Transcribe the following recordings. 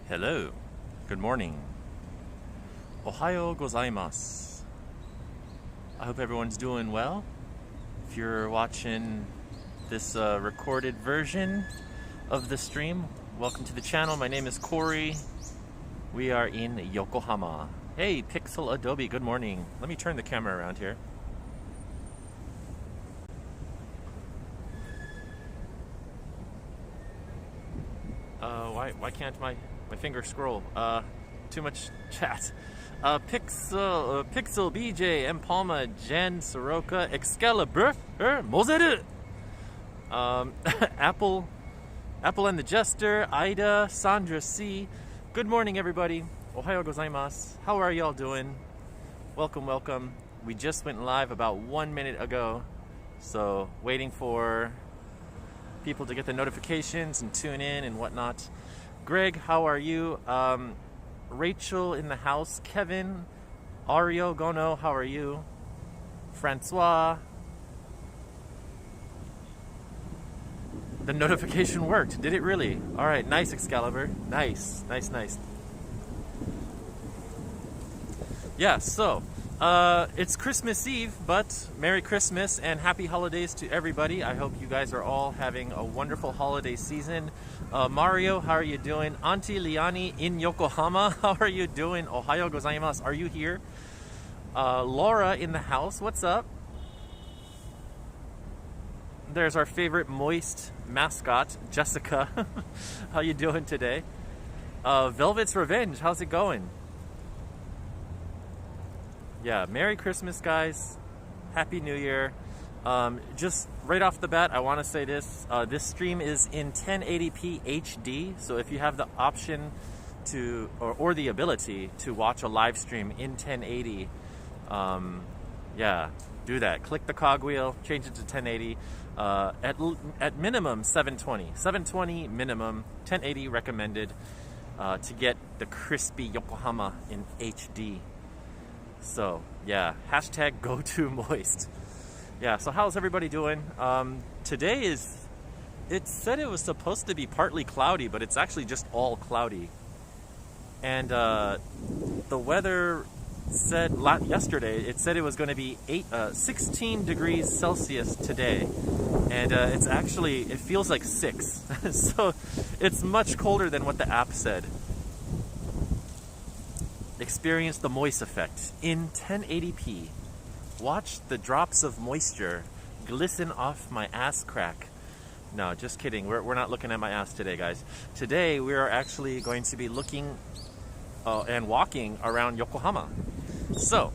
Hello, good morning. Ohayo gozaimasu. I hope everyone's doing well. If you're watching this recorded version of the stream, welcome to the channel. My name is Cory. We are in Yokohama. Hey, Pixel Adobe, good morning. Let me turn the camera around here. Why can't my finger scroll? Too much chat. Pixel, BJ, M. Palma, Jen, Soroka, Excalibur, Mozeru, Apple and the Jester, Ida, Sandra C. Good morning, everybody. Ohayo gozaimasu. How are y'all doing? Welcome, welcome. We just went live about 1 minute ago, so waiting for people to get the notifications and tune in and whatnot. Greg, how are you? Rachel in the house. Kevin, Ario Gono, how are you? Francois. The notification worked. Did it really? All right, nice, Excalibur. Nice. Yeah, so it's Christmas Eve, but Merry Christmas and Happy Holidays to everybody. I hope you guys are all having a wonderful holiday season. Mario, how are you doing? Auntie Liani in Yokohama, how are you doing? Ohayo gozaimasu. Are you here? Laura in the house, what's up? There's our favorite moist mascot, Jessica. How you doing today? Velvet's Revenge, how's it going? Yeah, Merry Christmas, guys. Happy New Year. Just right off the bat, I want to say this. This stream is in 1080p HD, so if you have the option to, or the ability to watch a live stream in 1080, yeah, do that. Click the cogwheel, change it to 1080. At minimum 720. 720 minimum, 1080 recommended to get the crispy Yokohama in HD. So yeah, hashtag go to moist. Yeah, so how's everybody doing? Today it said it was supposed to be partly cloudy, but it's actually just all cloudy. And the weather said yesterday, it said it was going to be 16 degrees Celsius today. And it's actually, it feels like 6. So it's much colder than what the app said. Experience the moist effect in 1080p. Watch the drops of moisture glisten off my ass crack. No, just kidding. We're not looking at my ass today, guys. Today we are actually going to be looking and walking around Yokohama. So,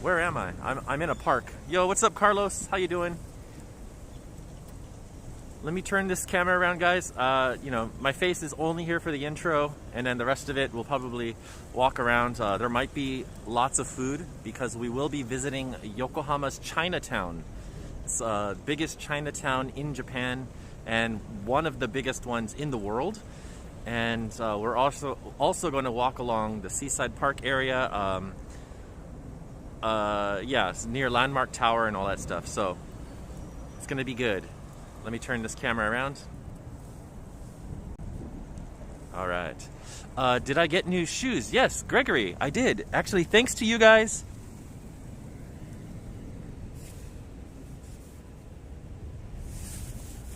where am I? I'm in a park. Yo, what's up, Carlos? How you doing? Let me turn this camera around, guys. You know, my face is only here for the intro, and then the rest of it we'll probably walk around. There might be lots of food because we will be visiting Yokohama's Chinatown. It's the biggest Chinatown in Japan and one of the biggest ones in the world. And we're also going to walk along the Seaside Park area. Yeah, it's near Landmark Tower and all that stuff. So it's going to be good. Let me turn this camera around. All right. Did I get new shoes? Yes, Gregory, I did. Actually, thanks to you guys.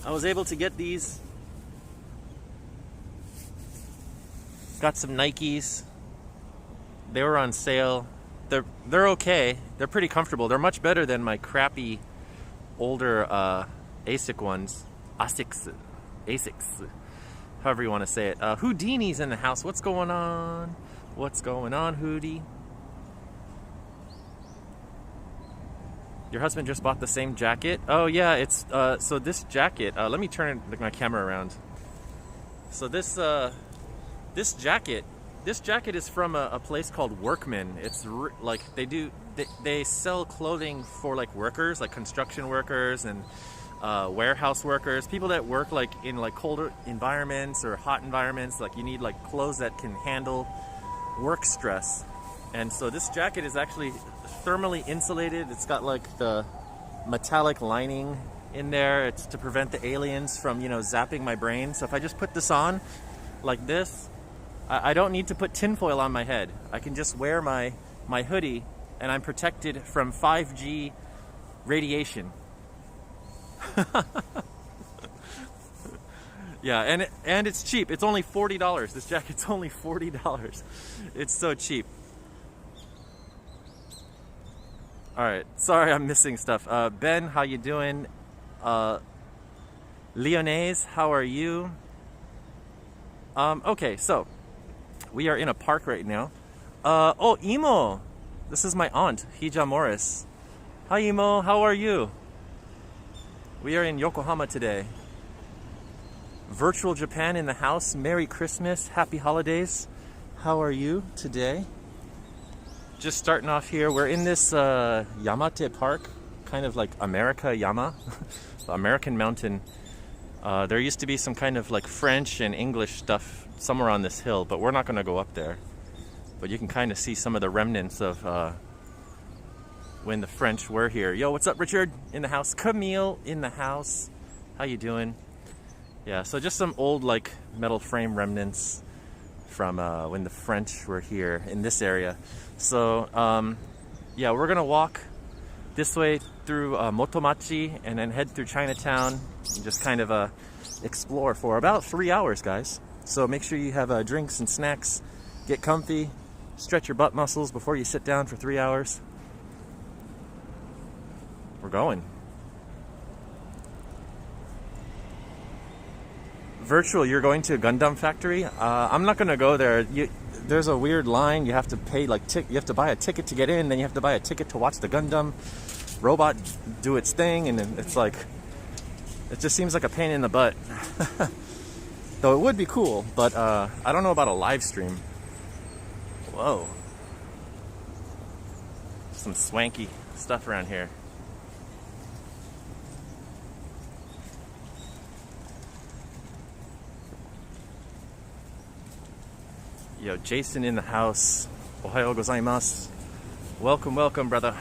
I was able to get these. Got some Nikes. They were on sale. They're okay. They're pretty comfortable. They're much better than my crappy older ASIC ones. ASICs. However you want to say it. Houdini's in the house. What's going on? What's going on, Hoodie? Your husband just bought the same jacket? Oh yeah, it's so this jacket. Let me turn my camera around. So this jacket is from a place called Workman. It's like they sell clothing for like workers, like construction workers and warehouse workers, people that work like in like colder environments or hot environments. Like you need like clothes that can handle work stress. And so this jacket is actually thermally insulated. It's got like the metallic lining in there. It's to prevent the aliens from, you know, zapping my brain. So if I just put this on like this, I don't need to put tinfoil on my head. I can just wear my hoodie and I'm protected from 5G radiation. Yeah, and it's cheap. It's only $40. This jacket's only $40. It's so cheap. All right, sorry I'm missing stuff. Ben, how you doing? Lyonnaise, how are you? Okay, so we are in a park right now. Oh, Imo. This is my aunt, Hija Morris. Hi, Imo. How are you? We are in Yokohama today. Virtual Japan in the house. Merry Christmas. Happy holidays. How are you today? Just starting off here. We're in this Yamate Park, kind of like America Yama, American mountain. There used to be some kind of like French and English stuff somewhere on this hill, but we're not going to go up there. But you can kind of see some of the remnants of when the French were here. Yo, what's up, Richard? In the house. Camille in the house. How you doing? Yeah, so just some old like metal frame remnants from when the French were here in this area. So yeah, we're gonna walk this way through Motomachi and then head through Chinatown and just kind of explore for about 3 hours, guys. So make sure you have drinks and snacks, get comfy, stretch your butt muscles before you sit down for 3 hours. We're going. Virtual, you're going to a Gundam factory? I'm not gonna go there. There's a weird line. You have to pay like you have to buy a ticket to get in, then you have to buy a ticket to watch the Gundam robot do its thing, and then it's like it just seems like a pain in the butt. Though it would be cool, but I don't know about a live stream. Whoa. Some swanky stuff around here. Yo, Jason in the house. Ohayo gozaimasu. Welcome, welcome, brother.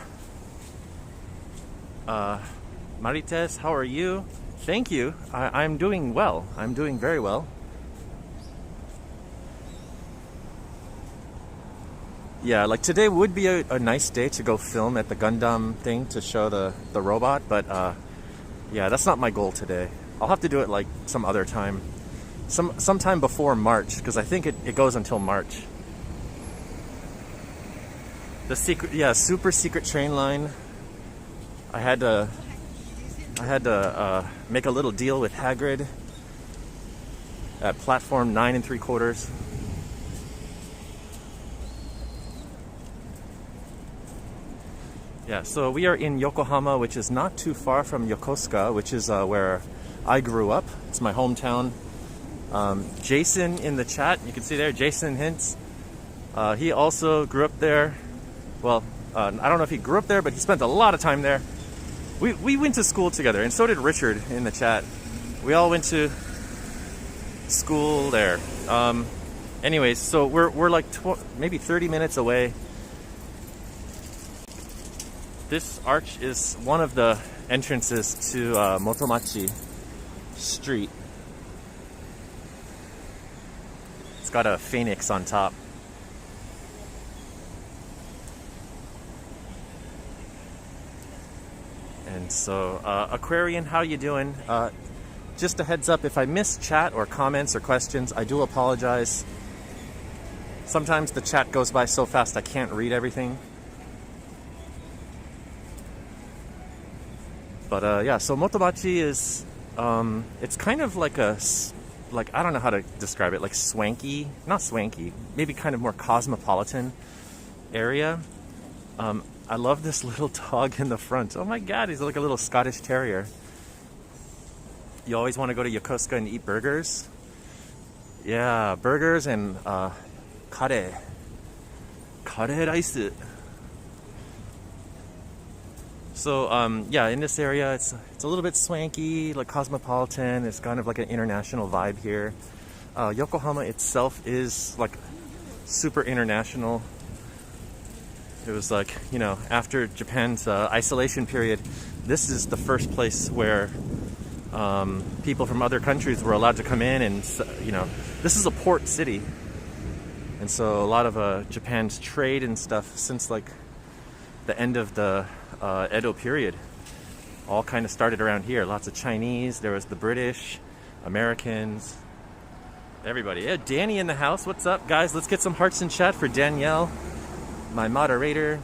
Marites, how are you? Thank you. I'm doing well. I'm doing very well. Yeah, like today would be a nice day to go film at the Gundam thing to show the robot, but yeah, that's not my goal today. I'll have to do it like some other time. Sometime before March, because I think it goes until March. The secret, yeah, super secret train line. I had to make a little deal with Hagrid at platform 9 3/4. Yeah, so we are in Yokohama, which is not too far from Yokosuka, which is where I grew up. It's my hometown. Jason in the chat, you can see there, Jason Hintz. He also grew up there. Well, I don't know if he grew up there, but he spent a lot of time there. We went to school together, and so did Richard in the chat. We all went to school there. Anyways, so we're like maybe 30 minutes away. This arch is one of the entrances to Motomachi Street. It's got a phoenix on top. And so, Aquarian, how you doing? Just a heads up, if I miss chat or comments or questions, I do apologize. Sometimes the chat goes by so fast I can't read everything. But yeah, so Motomachi is, it's kind of like I don't know how to describe it, like swanky, not swanky, maybe kind of more cosmopolitan area. I love this little dog in the front. Oh my god, he's like a little Scottish Terrier. You always want to go to Yokosuka and eat burgers? Yeah, burgers and kare rice. So yeah, in this area, it's a little bit swanky, like cosmopolitan. It's kind of like an international vibe here. Yokohama itself is like super international. It was like, you know, after Japan's isolation period, this is the first place where people from other countries were allowed to come in, and you know, this is a port city, and so a lot of Japan's trade and stuff since like the end of the Edo period all kind of started around here. Lots of Chinese, there was the British, Americans, everybody. Yeah, Danny in the house. What's up, guys? Let's get some hearts in chat for Danielle, my moderator.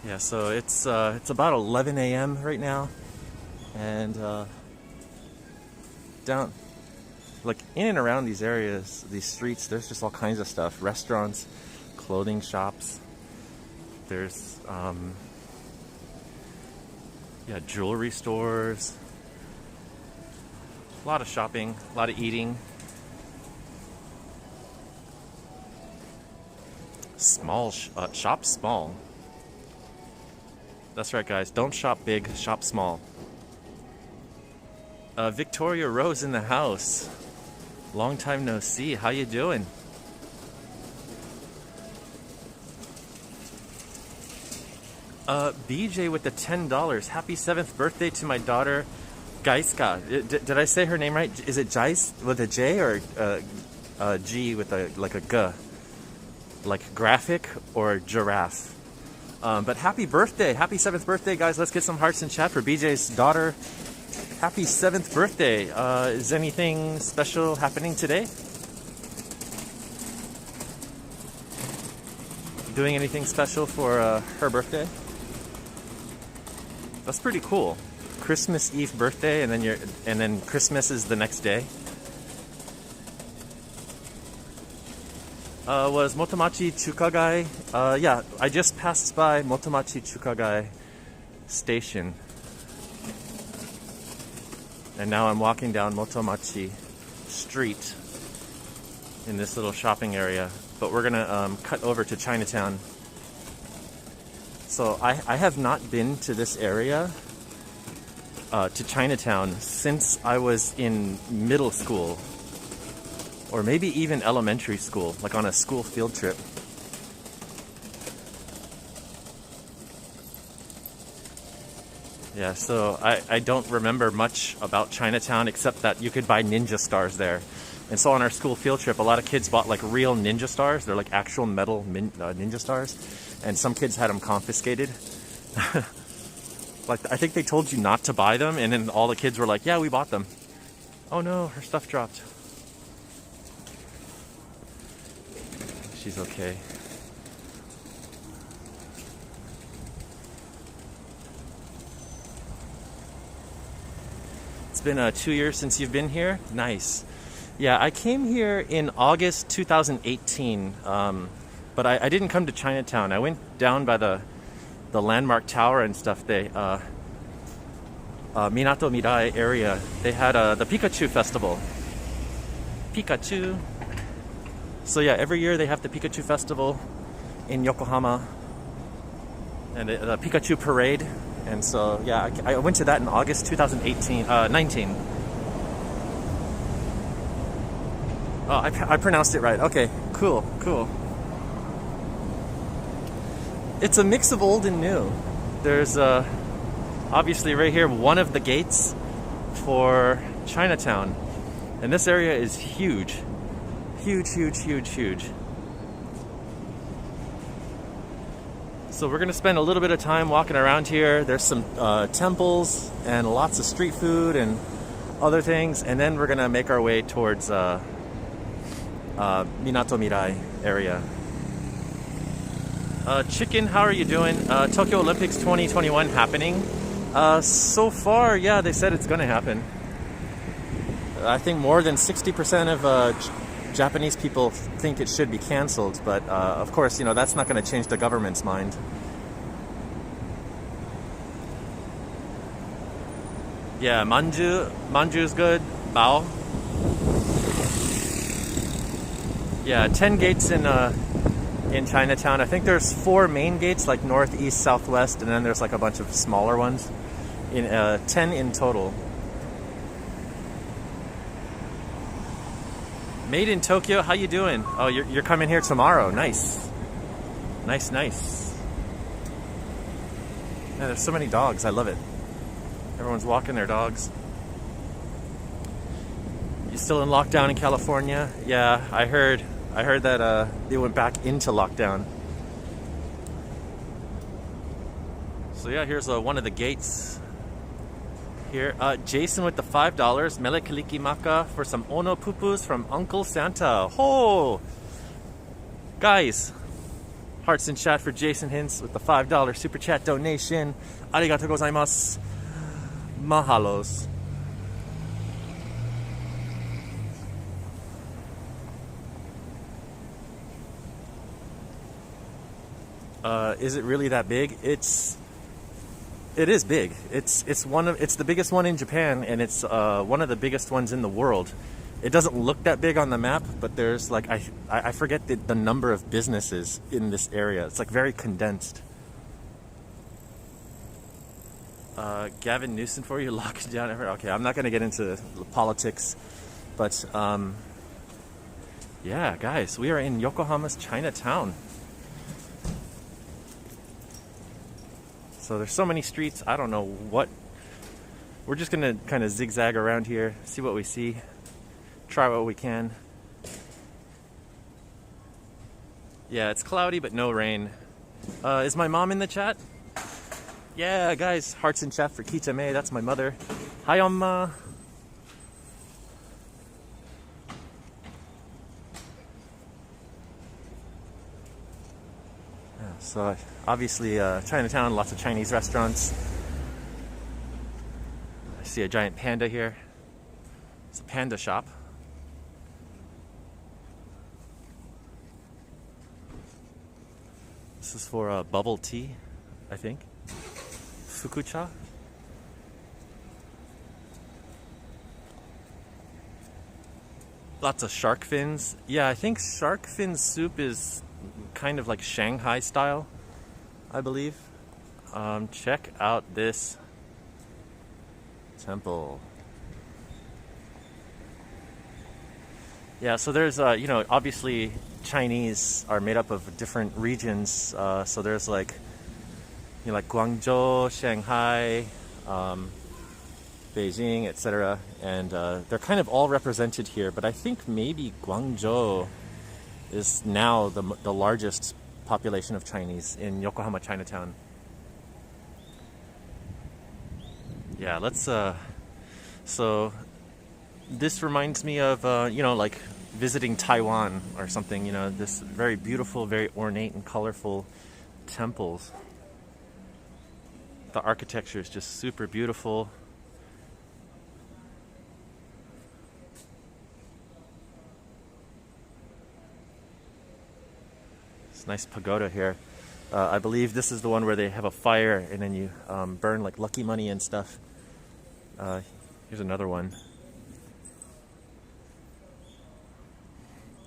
Yeah, so it's about 11 a.m. right now, and down, like in and around these areas, these streets, there's just all kinds of stuff. Restaurants, clothing shops. There's yeah, jewelry stores. A lot of shopping, a lot of eating. Small shop small. That's right, guys. Don't shop big, shop small. Victoria Rose in the house. Long time no see. How you doing? BJ with the $10. Happy 7th birthday to my daughter, Gaiska. Did I say her name right? Is it Jais with a J or G with a like a G? Like graphic or giraffe? But happy birthday, happy 7th birthday, guys. Let's get some hearts in chat for BJ's daughter. Happy 7th birthday. Is anything special happening today? Doing anything special for her birthday? That's pretty cool. Christmas Eve birthday, and then Christmas is the next day. Was Motomachi Chukagai? Yeah, I just passed by Motomachi Chukagai Station. And now I'm walking down Motomachi Street in this little shopping area. But we're gonna cut over to Chinatown. So I have not been to this area, to Chinatown, since I was in middle school. Or maybe even elementary school, like on a school field trip. Yeah, so I don't remember much about Chinatown except that you could buy ninja stars there. And so on our school field trip, a lot of kids bought like real ninja stars. They're like actual metal ninja stars. And some kids had them confiscated. Like, I think they told you not to buy them, and then all the kids were like, yeah, we bought them. Oh no, her stuff dropped. She's okay. It's been 2 years since you've been here? Nice. Yeah, I came here in August 2018, but I didn't come to Chinatown. I went down by the landmark tower and stuff. They Minato Mirai area. They had the Pikachu festival. Pikachu. So yeah, every year they have the Pikachu festival in Yokohama, and the Pikachu parade. And so yeah, I went to that in August 19. Oh, I pronounced it right. Okay, cool. It's a mix of old and new. There's obviously right here one of the gates for Chinatown, and this area is huge. Huge. So we're gonna spend a little bit of time walking around here. There's some temples and lots of street food and other things, and then we're gonna make our way towards Minato Mirai area. Chicken, how are you doing? Tokyo Olympics 2021 happening? So far, yeah, they said it's gonna happen. I think more than 60% of Japanese people think it should be canceled, but of course, you know, that's not going to change the government's mind. Yeah, manju's good. Bao. Yeah, 10 gates in Chinatown. I think there's 4 main gates, like north, east, southwest, and then there's like a bunch of smaller ones. 10 in total. Made in Tokyo, how you doing? Oh, you're coming here tomorrow. Nice. Nice, nice. Man, there's so many dogs. I love it. Everyone's walking their dogs. You still in lockdown in California? Yeah, I heard that they went back into lockdown. So yeah, here's one of the gates. Here, Jason with the $5. Melekaliki Maka for some Ono Pupus from Uncle Santa. Ho! Guys, hearts in chat for Jason Hintz with the $5 super chat donation. Arigatou gozaimasu. Mahalos. Is it really that big? It is big. It's the biggest one in Japan, and it's one of the biggest ones in the world. It doesn't look that big on the map, but there's like I forget the number of businesses in this area. It's like very condensed. Gavin Newsom for you, locking down everything. Okay, I'm not going to get into politics, but yeah, guys, we are in Yokohama's Chinatown. So there's so many streets, I don't know what. We're just gonna kind of zigzag around here, see what we see, try what we can. Yeah, it's cloudy but no rain. Is my mom in the chat? Yeah, guys, hearts in chat for Kitame, that's my mother. Hi, 엄마. So obviously Chinatown, lots of Chinese restaurants. I see a giant panda here. It's a panda shop. This is for bubble tea, I think. Fukucha. Lots of shark fins. Yeah, I think shark fin soup is kind of like Shanghai style, I believe. Check out this temple. Yeah, so there's you know, obviously Chinese are made up of different regions. So there's like, you know, like Guangzhou, Shanghai, Beijing, etc. And they're kind of all represented here. But I think maybe Guangzhou is now the largest population of Chinese in Yokohama Chinatown. Yeah, let's so this reminds me of you know, like visiting Taiwan or something, you know, this very beautiful, very ornate and colorful temples. The architecture is just super beautiful. Nice pagoda here. I believe this is the one where they have a fire and then you burn like lucky money and stuff. Here's another one.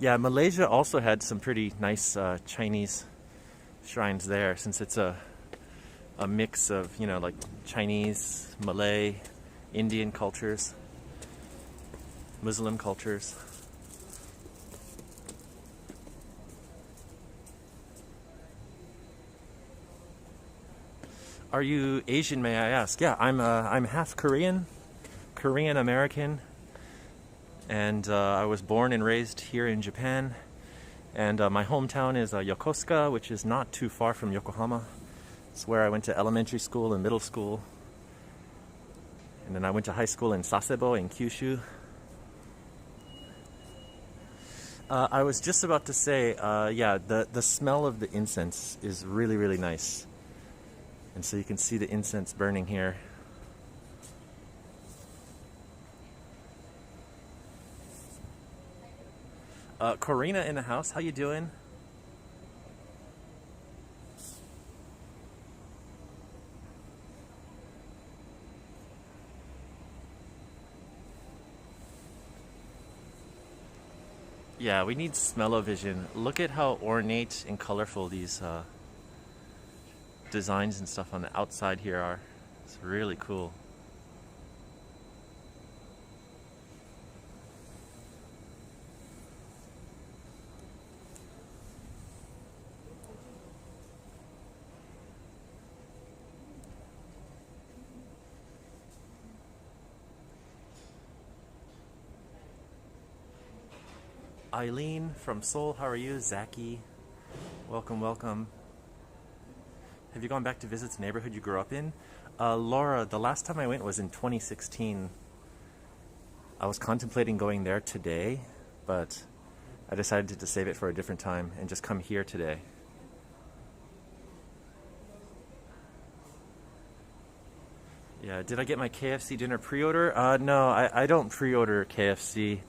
Yeah, Malaysia also had some pretty nice Chinese shrines there, since it's a mix of, you know, like Chinese, Malay, Indian cultures, Muslim cultures. Are you Asian, may I ask? Yeah, I'm half Korean, Korean American, and I was born and raised here in Japan. And my hometown is Yokosuka, which is not too far from Yokohama. It's where I went to elementary school and middle school. And then I went to high school in Sasebo in Kyushu. I was just about to say, yeah, the smell of the incense is really, really nice. And so you can see the incense burning here. Corina in the house, how you doing? Yeah, we need smell-o-vision. Look at how ornate and colorful these designs and stuff on the outside here are. It's really cool. Eileen from Seoul, how are you? Zaki, welcome, welcome. Have you gone back to visit the neighborhood you grew up in? Laura, the last time I went was in 2016. I was contemplating going there today, but I decided to save it for a different time and just come here today. Yeah, did I get my KFC dinner pre-order? No, I don't pre-order KFC.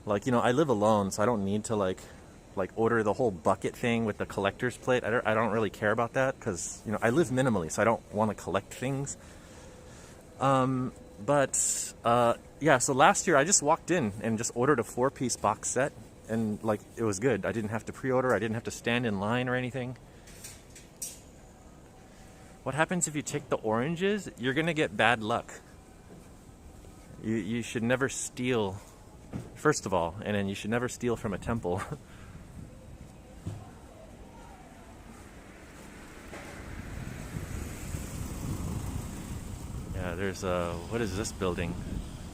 Like, you know, I live alone, so I don't need to like order the whole bucket thing with the collector's plate. I don't really care about that because, you know, I live minimally, so I don't want to collect things. Yeah, so last year I just walked in and just ordered a 4-piece box set, and like it was good. I didn't have to pre-order, I didn't have to stand in line or anything. What happens if you take the oranges? You're gonna get bad luck. You should never steal, first of all, and then you should never steal from a temple. Yeah, there's what is this building?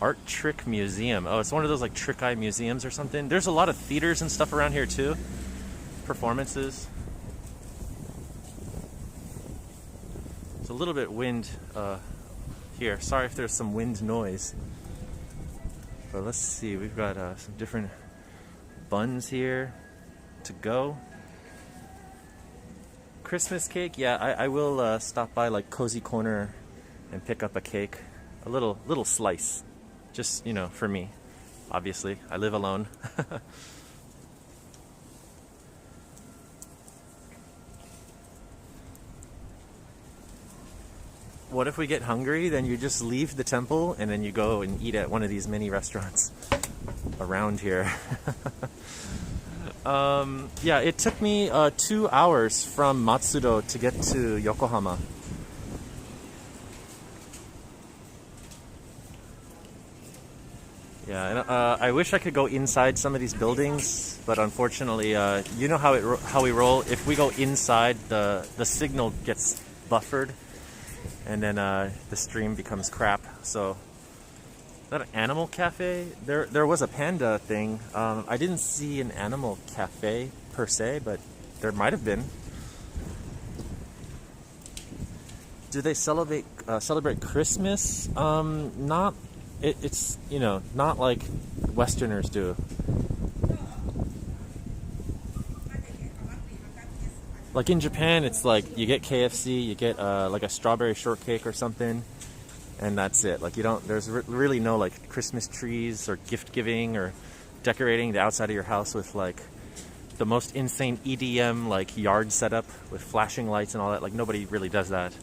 Art Trick Museum. Oh, it's one of those like Trick Eye museums or something. There's a lot of theaters and stuff around here too. Performances. It's a little bit wind here. Sorry if there's some wind noise. But let's see, we've got some different buns here to go. Christmas cake, yeah, I will stop by like Cozy Corner and pick up a cake. A little slice. Just, you know, for me. Obviously, I live alone. What if we get hungry? Then you just leave the temple and then you go and eat at one of these mini restaurants around here. Yeah, it took me 2 hours from Matsudo to get to Yokohama. Yeah, and I wish I could go inside some of these buildings, but unfortunately, you know how we roll. If we go inside, the signal gets buffered, and then the stream becomes crap. So, is that an animal cafe? There was a panda thing. I didn't see an animal cafe per se, but there might have been. Do they celebrate Christmas? Not. It's, you know, not like Westerners do. Like in Japan, it's like you get KFC, you get like a strawberry shortcake or something, and that's it. Like you don't, there's really no like Christmas trees or gift giving or decorating the outside of your house with like the most insane EDM like yard setup with flashing lights and all that. Like nobody really does that.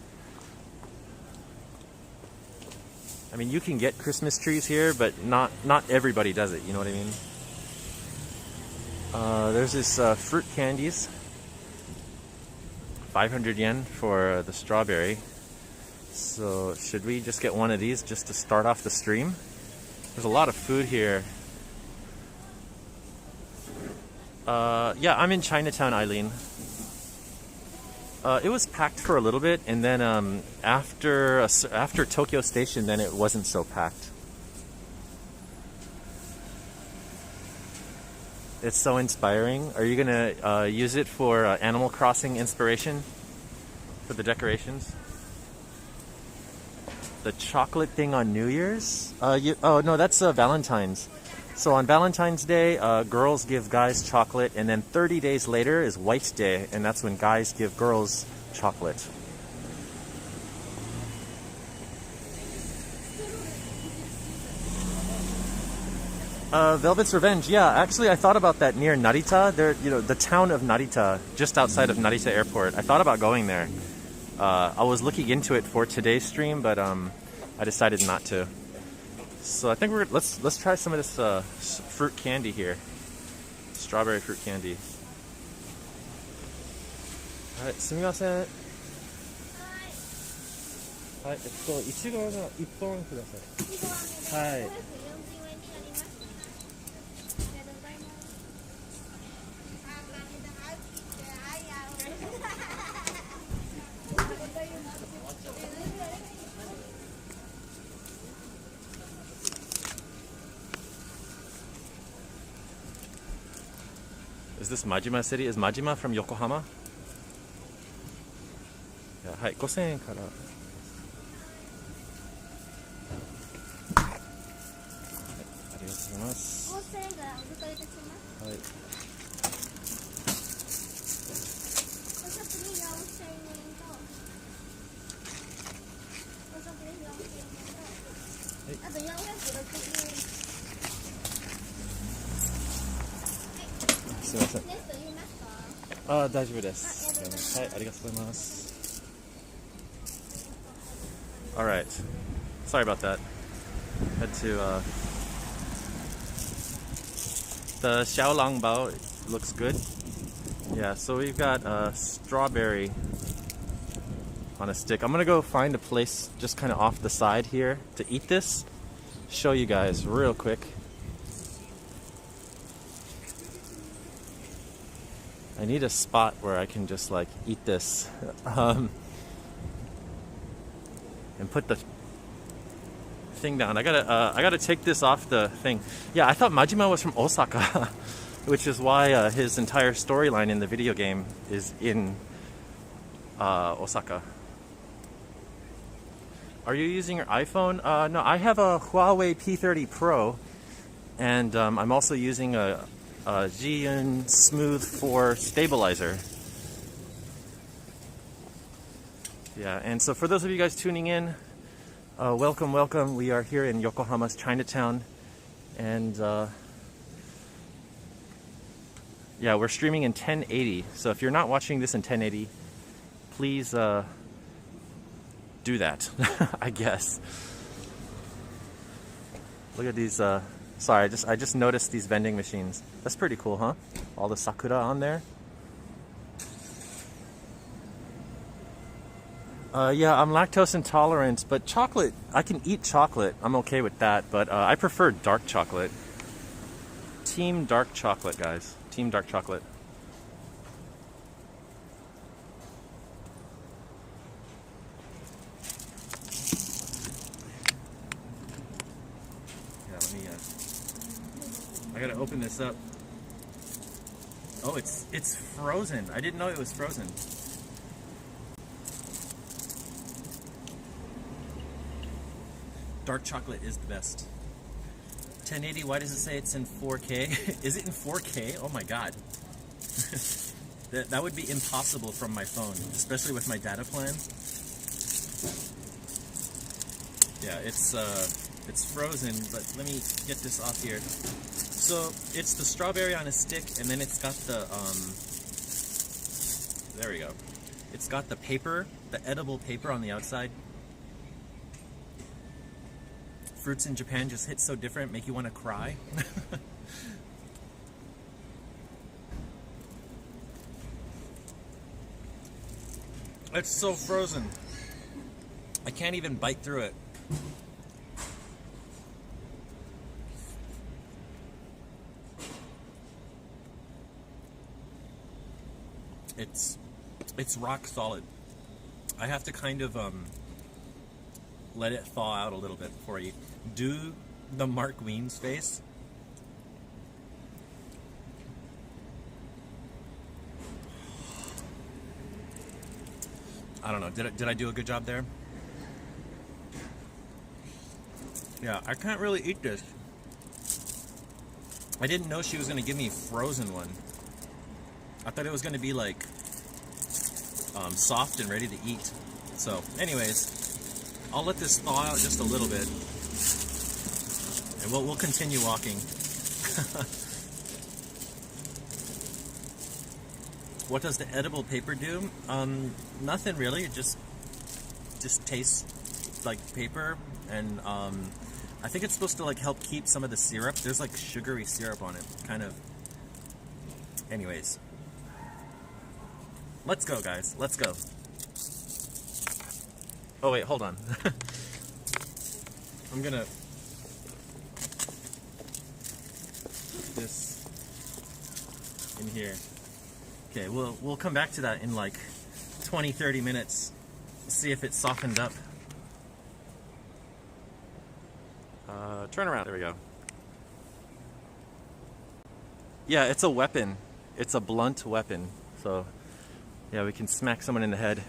I mean, you can get Christmas trees here, but not everybody does it, you know what I mean? There's this fruit candies. 500 yen for the strawberry. So should we just get one of these just to start off the stream? There's a lot of food here. Yeah, I'm in Chinatown, Eileen. It was packed for a little bit, and then after Tokyo Station, then it wasn't so packed. It's so inspiring. Are you gonna use it for Animal Crossing inspiration for the decorations? The chocolate thing on New Year's? Oh no, that's Valentine's. So on Valentine's Day, girls give guys chocolate, and then 30 days later is White Day, and that's when guys give girls chocolate. Velvet's Revenge, yeah, actually I thought about that near Narita. There, you know, the town of Narita, just outside of Narita Airport. I thought about going there. I was looking into it for today's stream, but I decided not to. So I think let's try some of this fruit candy here. Strawberry fruit candy. Alright, すみません。はい、いちごが1本ください。はい。Is this Majima City? Is Majima from Yokohama? Yeah, はい、5000円から。はい、ありがとうございます。5000円からお預かりいたします。はい。お食事4000円と、お食事4000円と、あと460円。すみません。ああ、大丈夫です。はい、ありがとうございます。Alright. Sorry about that. Had to, the xiaolongbao looks good. Yeah, so we've got strawberry on a stick. I'm gonna go find a place just kind of off the side here to eat this. Show you guys real quick. I need a spot where I can just like eat this and put the thing down. I gotta take this off the thing. Yeah, I thought Majima was from Osaka, which is why his entire storyline in the video game is in Osaka. Are you using your iPhone? No, I have a Huawei P30 Pro, and I'm also using a Zhiyun Smooth 4 stabilizer. Yeah, and so for those of you guys tuning in, welcome, welcome. We are here in Yokohama's Chinatown, and yeah, we're streaming in 1080. So if you're not watching this in 1080, please do that, I guess. Look at these. Sorry, I just noticed these vending machines. That's pretty cool, huh? All the sakura on there. Yeah, I'm lactose intolerant, but chocolate, I can eat chocolate. I'm okay with that, but I prefer dark chocolate. Team dark chocolate, guys. Team dark chocolate. Yeah, let me, I gotta open this up. Oh, it's frozen. I didn't know it was frozen. Dark chocolate is the best. 1080, why does it say it's in 4K? Is it in 4K? Oh my god. That would be impossible from my phone, especially with my data plan. Yeah, it's frozen, but let me get this off here. So it's the strawberry on a stick, and then it's got the there we go. It's got the paper, the edible paper on the outside. Fruits in Japan just hit so different, make you want to cry. It's so frozen. I can't even bite through it. It's rock solid. I have to kind of let it thaw out a little bit before I eat. Do the Mark Wiens face. I don't know. Did I do a good job there? Yeah, I can't really eat this. I didn't know she was going to give me a frozen one. I thought it was going to be like soft and ready to eat. So, anyways, I'll let this thaw out just a little bit, and we'll continue walking. What does the edible paper do? Nothing really. It just tastes like paper, and I think it's supposed to like help keep some of the syrup. There's like sugary syrup on it, kind of. Anyways, let's go, guys. Let's go. Oh wait, hold on. I'm gonna put this in here. Okay, we'll come back to that in like 20-30 minutes. See if it's softened up. Turn around. There we go. Yeah, it's a weapon. It's a blunt weapon. So, yeah, we can smack someone in the head.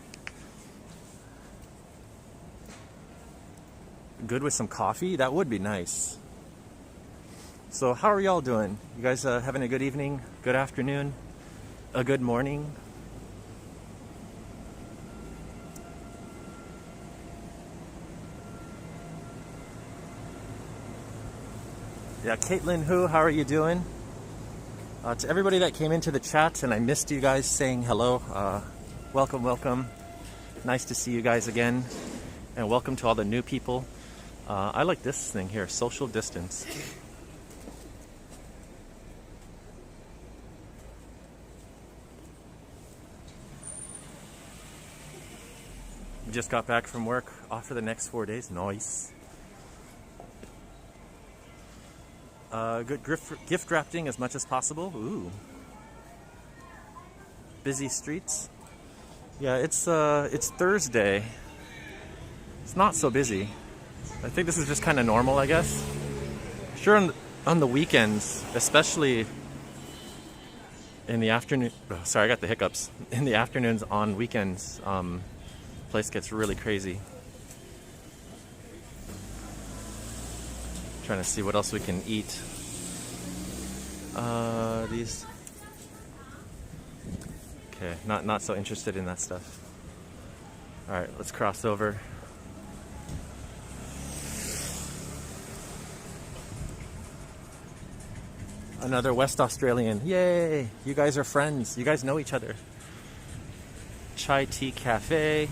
Good with some coffee? That would be nice. So, how are y'all doing? You guys having a good evening, good afternoon, a good morning? Yeah, Caitlin, how are you doing? To everybody that came into the chat and I missed you guys saying hello, welcome, welcome. Nice to see you guys again. And welcome to all the new people. I like this thing here, social distance. Just got back from work, off for the next 4 days. Nice. Good gift wrapping as much as possible. Ooh. Busy streets. Yeah, it's Thursday. It's not so busy. I think this is just kind of normal, I guess. Sure, on the weekends, especially in the afternoon. Oh, sorry, I got the hiccups. In the afternoons on weekends, place gets really crazy. Trying to see what else we can eat. These. Okay, not so interested in that stuff. All right, let's cross over. Another West Australian. Yay! You guys are friends. You guys know each other. Chai Tea Cafe.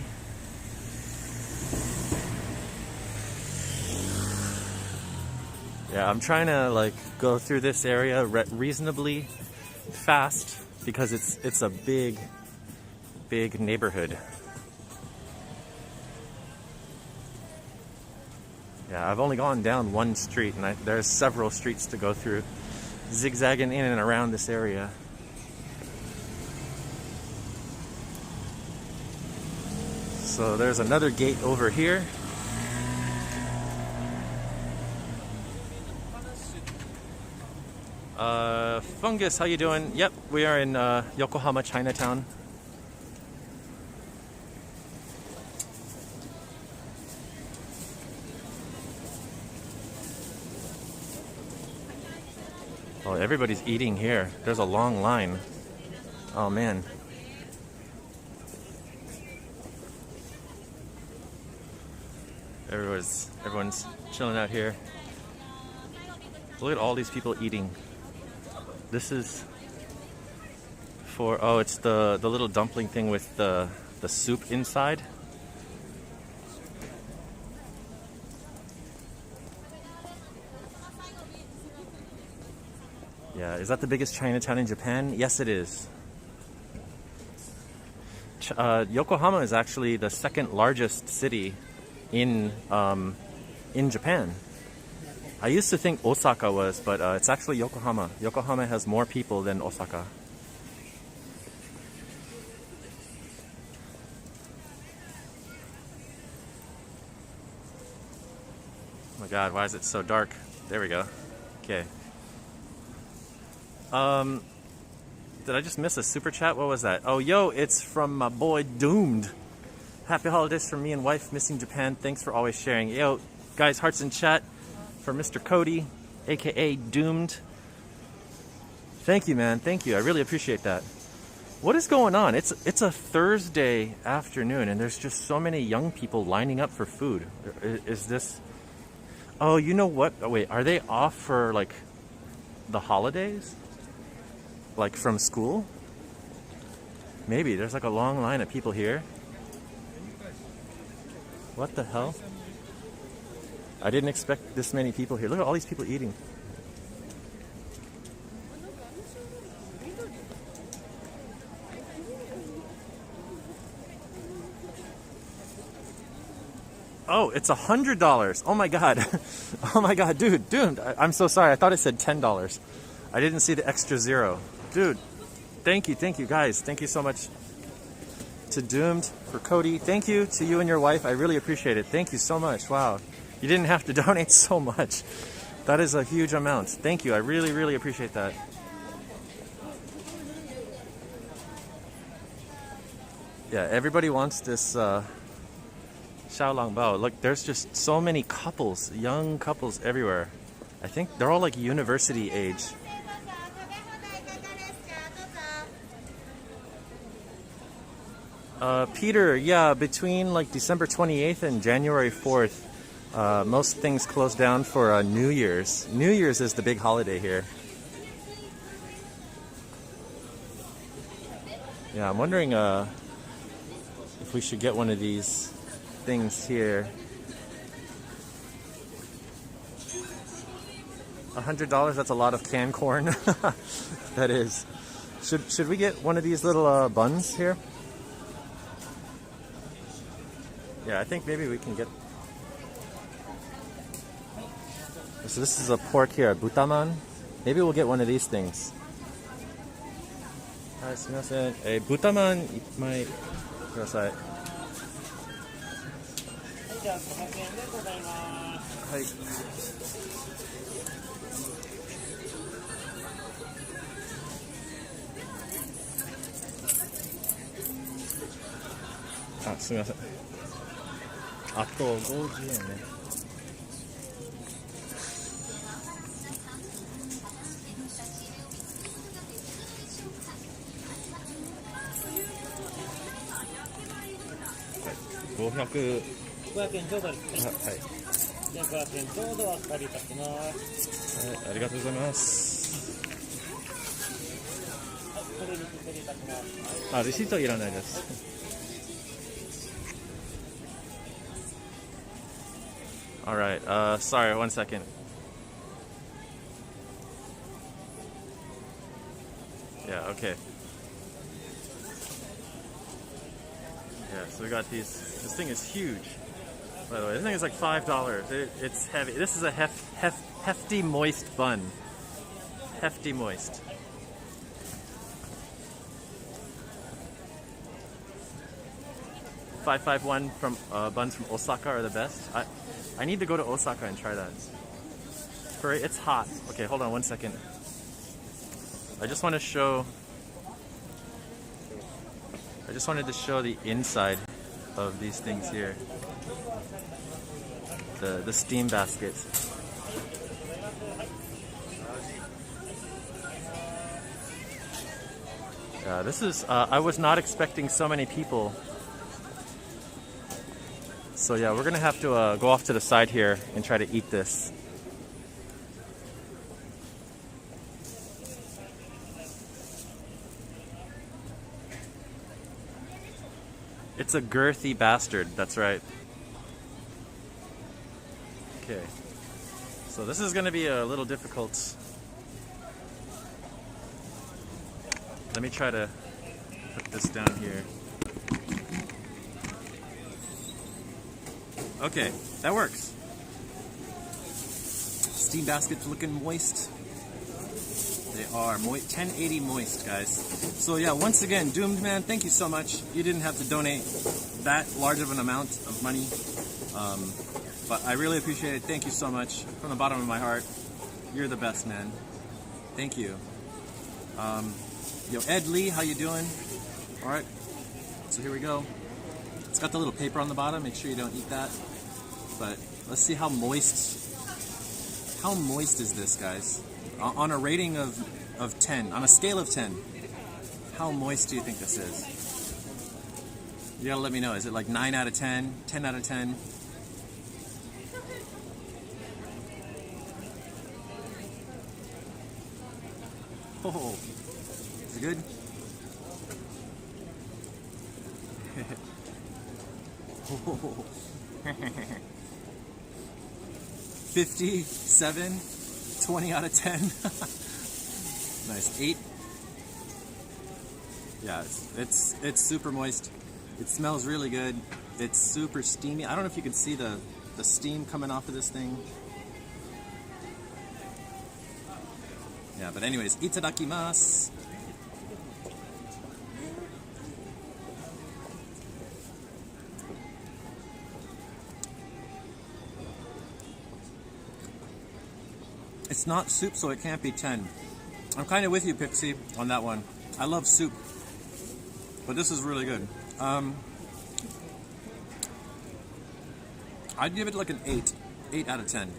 Yeah, I'm trying to like go through this area reasonably fast because it's a big neighborhood. Yeah, I've only gone down one street and there's several streets to go through, zigzagging in and around this area. So there's another gate over here. Fungus, how you doing? Yep, we are in Yokohama Chinatown. Oh, everybody's eating here. There's a long line. Oh man. Everyone's chilling out here. Look at all these people eating. This is for, oh, it's the little dumpling thing with the soup inside. Yeah, is that the biggest Chinatown in Japan? Yes, it is. Yokohama is actually the second largest city in Japan. I used to think Osaka was, but it's actually Yokohama. Yokohama has more people than Osaka. Oh my god, why is it so dark? There we go. Okay. Did I just miss a super chat? What was that? Oh, yo, it's from my boy Doomed. Happy holidays from me and wife, missing Japan. Thanks for always sharing. Yo, guys, hearts in chat for Mr. Cody, aka Doomed. Thank you, man. Thank you. I really appreciate that. What is going on? It's a Thursday afternoon, and there's just so many young people lining up for food. Is this? Oh, you know what? Oh, wait, are they off for like the holidays? Like from school? Maybe. There's like a long line of people here. What the hell? I didn't expect this many people here. Look at all these people eating. Oh, it's $100. Oh my god. Oh my god, dude, I'm so sorry. I thought it said $10. I didn't see the extra zero. Dude, thank you guys. Thank you so much to Doomed, for Cody. Thank you to you and your wife. I really appreciate it. Thank you so much. Wow. You didn't have to donate so much. That is a huge amount. Thank you. I really, really appreciate that. Yeah, everybody wants this Xiaolangbao. Look, there's just so many couples, young couples everywhere. I think they're all like university age. Peter, yeah, between like December 28th and January 4th, most things close down for New Year's. New Year's is the big holiday here. Yeah, I'm wondering if we should get one of these things here. $100, that's a lot of canned corn. That is. Should we get one of these little buns here? Yeah, I think maybe we can get... So this is a pork here, butaman. Maybe we'll get one of these things. Hi, sumimasen. Butaman ippai kudasai. Hi. Ah, sumimasen. あと50円ね。500 円ちょうどですね。はい。で、500円ちょうどお預かりいたします。はい、ありがとうございます。これに失礼いたします。あ、レシートいらないです。All right. Sorry, 1 second. Yeah. Okay. Yeah. So we got these. This thing is huge. By the way, this thing is like $5. It's heavy. This is a hefty moist bun. Hefty moist. $551 from buns from Osaka are the best. I need to go to Osaka and try that. It's hot. Okay, hold on 1 second. I just want to show. I just wanted to show the inside of these things here. The steam basket. Yeah, this is. I was not expecting so many people. So yeah, we're gonna have to go off to the side here and try to eat this. It's a girthy bastard, that's right. Okay. So this is gonna be a little difficult. Let me try to put this down here. Okay, that works. Steam baskets looking moist. They are 1080 moist, guys. So yeah, once again, Doomed Man, thank you so much. You didn't have to donate that large of an amount of money, but I really appreciate it. Thank you so much from the bottom of my heart. You're the best, man. Thank you. Yo, Ed Lee, how you doing? All right. So here we go. It's got the little paper on the bottom. Make sure you don't eat that. But let's see how moist. How moist is this, guys? On a rating of 10, on a scale of 10, how moist do you think this is? You gotta let me know. Is it like 9 out of 10, 10 out of 10? Oh, is it good? 57, 20 out of 10. Nice. 8. Yeah, it's super moist. It smells really good. It's super steamy. I don't know if you can see the steam coming off of this thing. Yeah, but anyways, itadakimasu. It's not soup, so it can't be 10. I'm kind of with you, Pixie, on that one. I love soup, but this is really good. I'd give it like an 8. 8 out of 10.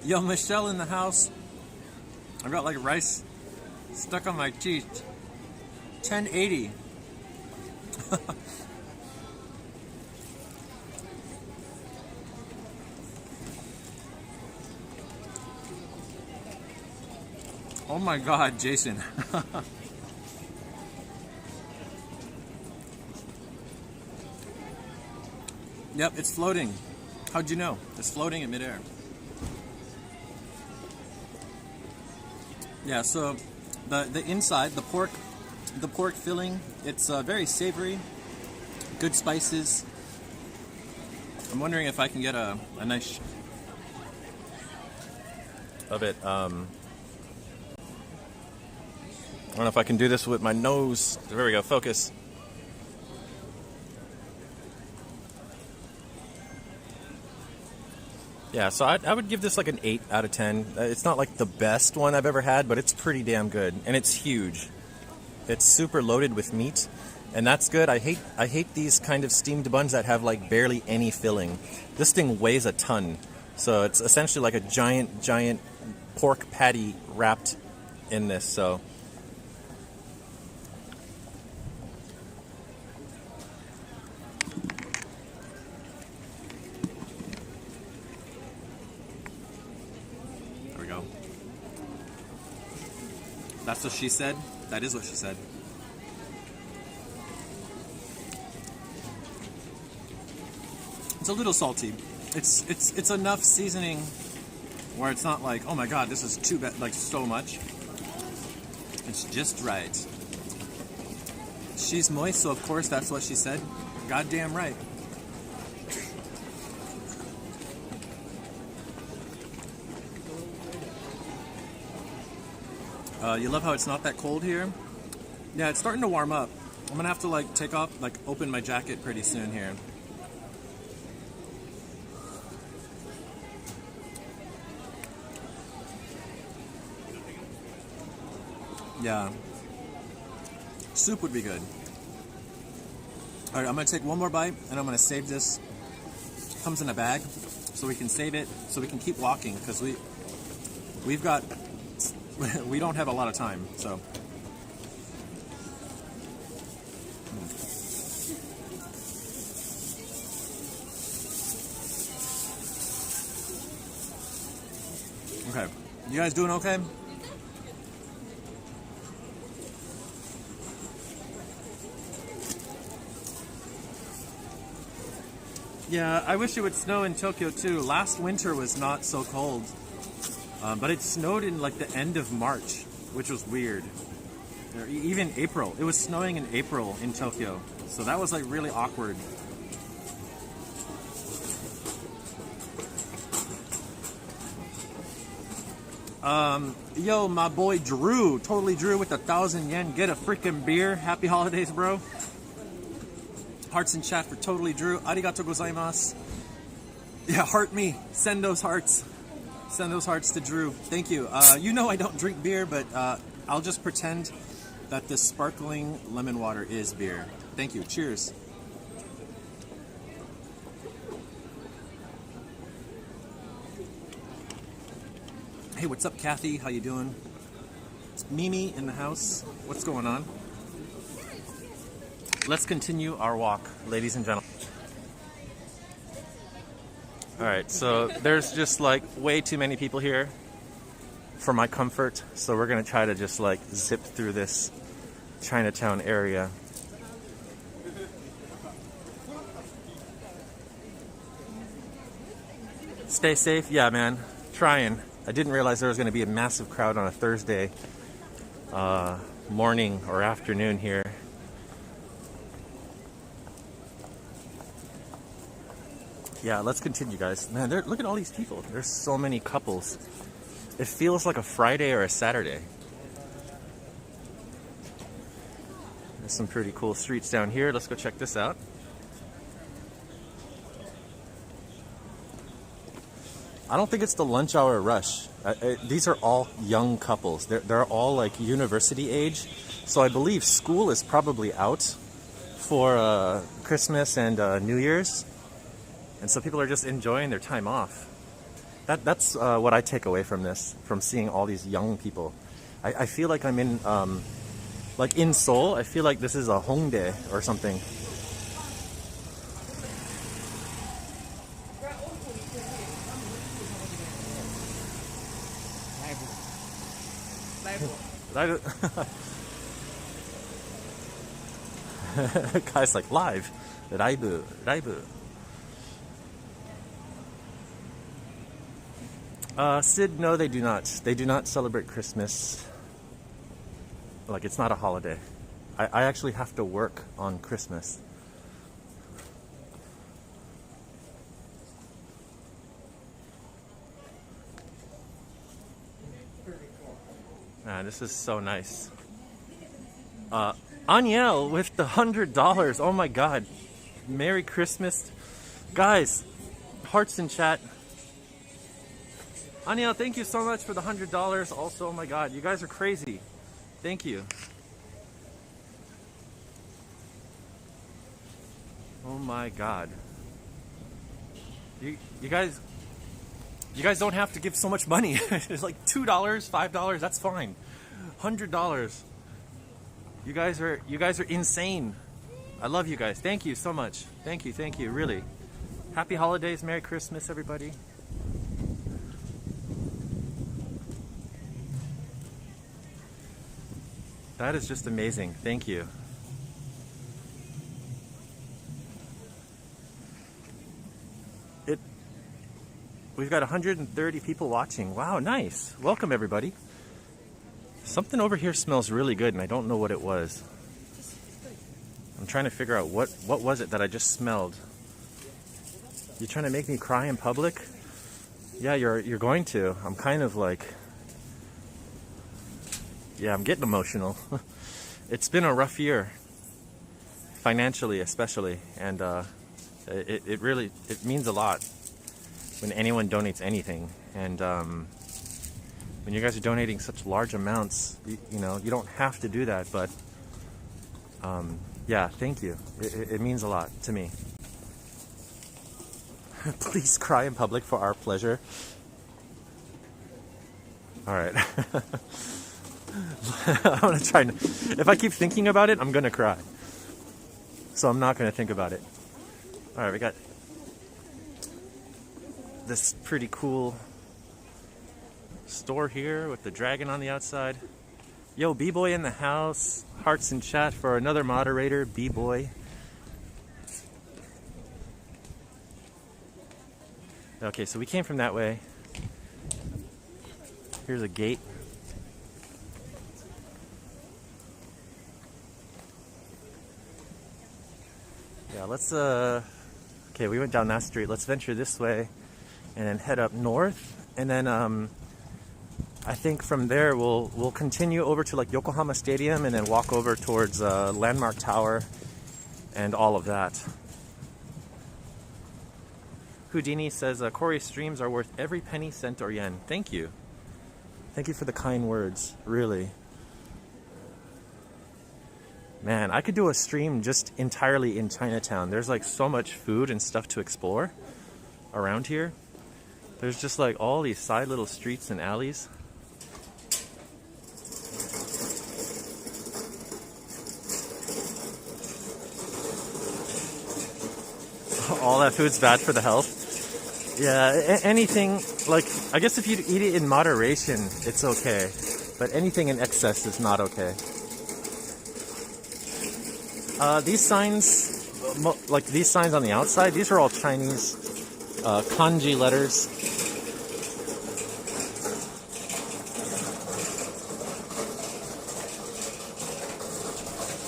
Yo, Michelle in the house. I've got like rice stuck on my teeth. 1080. Oh my God, Jason. Yep, it's floating. How'd you know? It's floating in midair. Yeah, so the inside, the pork filling, it's very savory, good spices. I'm wondering if I can get a nice of it. I don't know if I can do this with my nose. There we go, focus. Yeah, so I would give this like an 8 out of 10. It's not like the best one I've ever had, but it's pretty damn good. And it's huge. It's super loaded with meat, and that's good. I hate these kind of steamed buns that have like barely any filling. This thing weighs a ton. So it's essentially like a giant pork patty wrapped in this, so. That's what she said. That is what she said. It's a little salty. It's enough seasoning where it's not like, oh my God, this is too bad, like so much. It's just right. She's moist, so of course that's what she said. Goddamn right. You love how it's not that cold here? Yeah, it's starting to warm up. I'm gonna have to like take off, like open my jacket pretty soon here. Yeah. Soup would be good. Alright, I'm gonna take one more bite and I'm gonna save this. It comes in a bag, so we can save it, so we can keep walking, because we've got we don't have a lot of time, so. Okay, you guys doing okay? Yeah, I wish it would snow in Tokyo too. Last winter was not so cold. But it snowed in like the end of March, which was weird. Or even April. It was snowing in April in Tokyo. So that was like really awkward. Yo, my boy Drew, totally Drew with 1,000 yen. Get a freaking beer. Happy holidays, bro. Hearts in chat for totally Drew. Arigato gozaimasu. Yeah, heart me. Send those hearts. Send those hearts to Drew. Thank you. You know I don't drink beer, but I'll just pretend that this sparkling lemon water is beer. Thank you. Cheers. Hey, what's up, Kathy? How you doing? It's Mimi in the house. What's going on? Let's continue our walk, ladies and gentlemen. Alright, so there's just like way too many people here for my comfort, so we're gonna try to just like zip through this Chinatown area. Stay safe? Yeah, man. Trying. I didn't realize there was gonna be a massive crowd on a Thursday morning or afternoon here. Yeah, let's continue, guys. Man, look at all these people. There's so many couples. It feels like a Friday or a Saturday. There's some pretty cool streets down here. Let's go check this out. I don't think it's the lunch hour rush. These are all young couples. They're all like university age, So I believe school is probably out for Christmas and New Year's. And so people are just enjoying their time off. That's what I take away from this, from seeing all these young people. I feel like I'm in, like in Seoul, I feel like this is a Hongdae or something. Guys like live. Live. Sid, no, they do not. They do not celebrate Christmas. Like, it's not a holiday. I actually have to work on Christmas. Man, this is so nice. Aniel with the $100. Oh my god. Merry Christmas. Guys, hearts in chat. Aniel, thank you so much for the $100. Also, oh my god, you guys are crazy. Thank you. Oh my god. You guys don't have to give so much money. It's like $2, $5, that's fine. $100. You guys are insane. I love you guys. Thank you so much. Thank you, really. Happy holidays, Merry Christmas, everybody. That is just amazing. Thank you. We've got 130 people watching. Wow, nice. Welcome, everybody. Something over here smells really good, and I don't know what it was. I'm trying to figure out what was it that I just smelled. You trying to make me cry in public? Yeah, you're going to. I'm kind of like... Yeah, I'm getting emotional. It's been a rough year, financially especially, and it really means a lot when anyone donates anything. And when you guys are donating such large amounts, you know, you don't have to do that, but yeah, thank you. It means a lot to me. Please cry in public for our pleasure. All right. I'm gonna try. If I keep thinking about it, I'm gonna cry. So I'm not gonna think about it. All right, we got this pretty cool store here with the dragon on the outside. Yo, B-Boy in the house. Hearts in chat for another moderator, B-Boy. Okay, so we came from that way. Here's a gate. Yeah, let's okay, we went down that street. Let's venture this way and then head up north, and then I think from there we'll continue over to like Yokohama Stadium and then walk over towards Landmark Tower and all of that. Houdini says Cory's streams are worth every penny, cent, or yen. Thank you. Thank you for the kind words, really. Man, I could do a stream just entirely in Chinatown. There's like so much food and stuff to explore around here. There's just like all these side little streets and alleys. All that food's bad for the health. Yeah, anything, like, I guess if you eat it in moderation, it's okay. But anything in excess is not okay. These signs, like these signs on the outside, these are all Chinese kanji letters.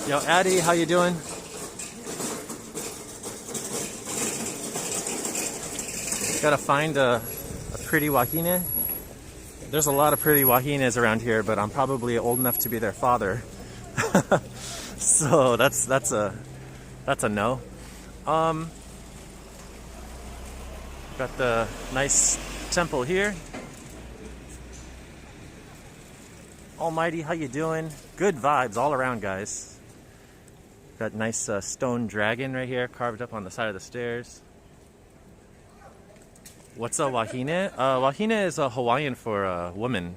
Yo, Addie, how you doing? Gotta find a pretty wahine. There's a lot of pretty wahines around here, but I'm probably old enough to be their father. So that's a no. Got the nice temple here. Almighty, how you doing? Good vibes all around, guys. Got nice stone dragon right here carved up on the side of the stairs. What's a wahine? Wahine is a Hawaiian for woman.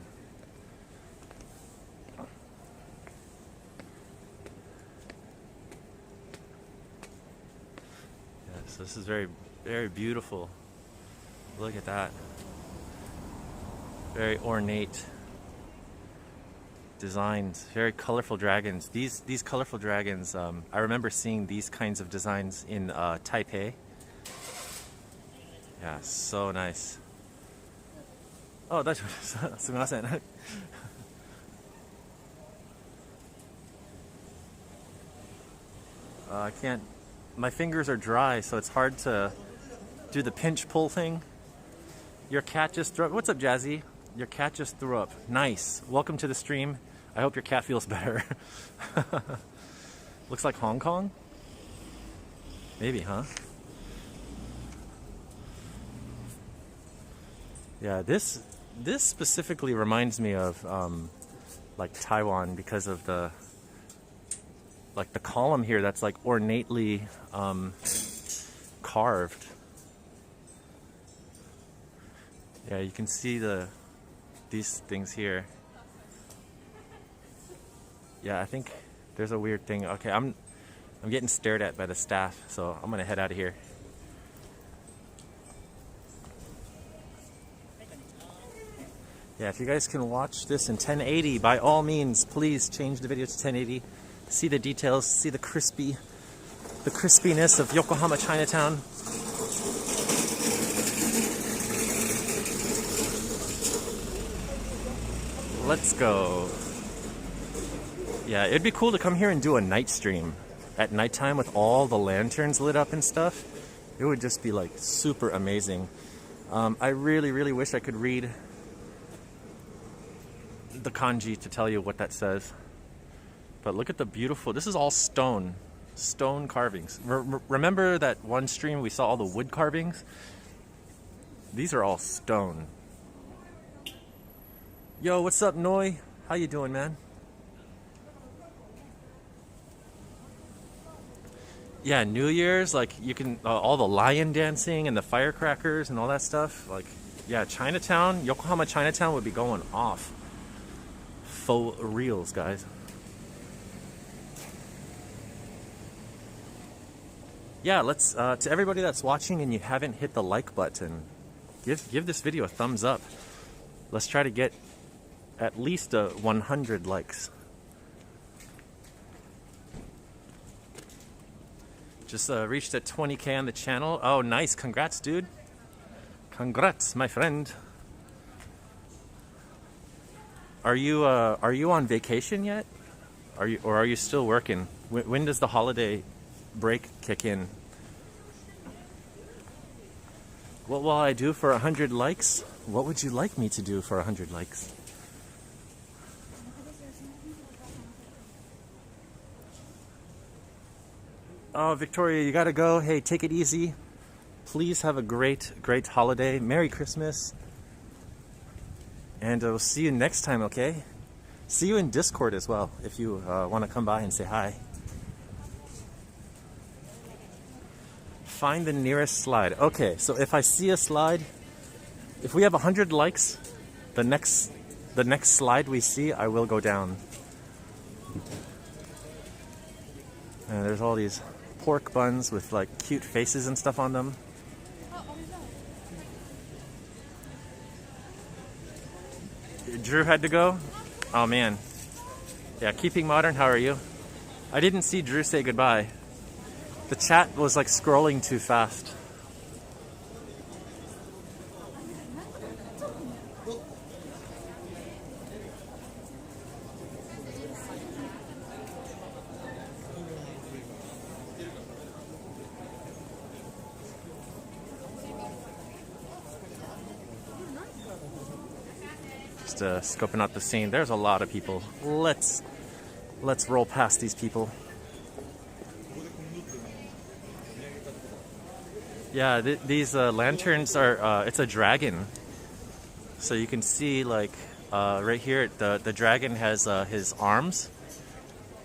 Yes, this is very, very beautiful. Look at that. Very ornate designs, very colorful dragons. These colorful dragons, I remember seeing these kinds of designs in Taipei. Yeah, so nice. Oh, that's sumimasen. I can't. My fingers are dry, so it's hard to do the pinch pull thing. Your cat just threw up. What's up, Jazzy? Your cat just threw up. Nice. Welcome to the stream. I hope your cat feels better. Looks like Hong Kong? Maybe, huh? Yeah, this specifically reminds me of like Taiwan because of the column here that's like ornately carved. Yeah, you can see these things here. Yeah, I think there's a weird thing. Okay, I'm getting stared at by the staff, so I'm gonna head out of here. Yeah, if you guys can watch this in 1080, by all means, please change the video to 1080. See the details, see the crispiness of Yokohama Chinatown. Let's go. Yeah, it'd be cool to come here and do a night stream at nighttime with all the lanterns lit up and stuff. It would just be like super amazing. I really, really wish I could read the kanji to tell you what that says. But look at the beautiful, this is all stone carvings. Remember that one stream we saw all the wood carvings? These are all stone. Yo, what's up, Noi? How you doing, man? Yeah, New Year's, like you can, all the lion dancing and the firecrackers and all that stuff. Like, yeah, Chinatown, Yokohama Chinatown would be going off. Faux reals, guys. Yeah, let's, to everybody that's watching and you haven't hit the like button, give this video a thumbs up. Let's try to get at least 100 likes. Just reached at 20K on the channel. Oh, nice. Congrats, dude. Congrats, my friend. Are you on vacation yet? Are you still working? When does the holiday break kick in? What will I do for 100 likes? What would you like me to do for 100 likes? Oh, Victoria, you gotta go. Hey, take it easy. Please have a great holiday. Merry Christmas. And we'll see you next time, okay? See you in Discord as well, if you want to come by and say hi. Find the nearest slide. Okay, so if I see a slide, if we have 100 likes, the next slide we see, I will go down. And there's all these pork buns with like cute faces and stuff on them. Drew had to go? Oh man. Yeah, keeping modern, how are you? I didn't see Drew say goodbye. The chat was like scrolling too fast. Scoping out the scene. There's a lot of people. Let's roll past these people. Yeah, these lanterns are. It's a dragon, so you can see like Right here, the dragon has his arms,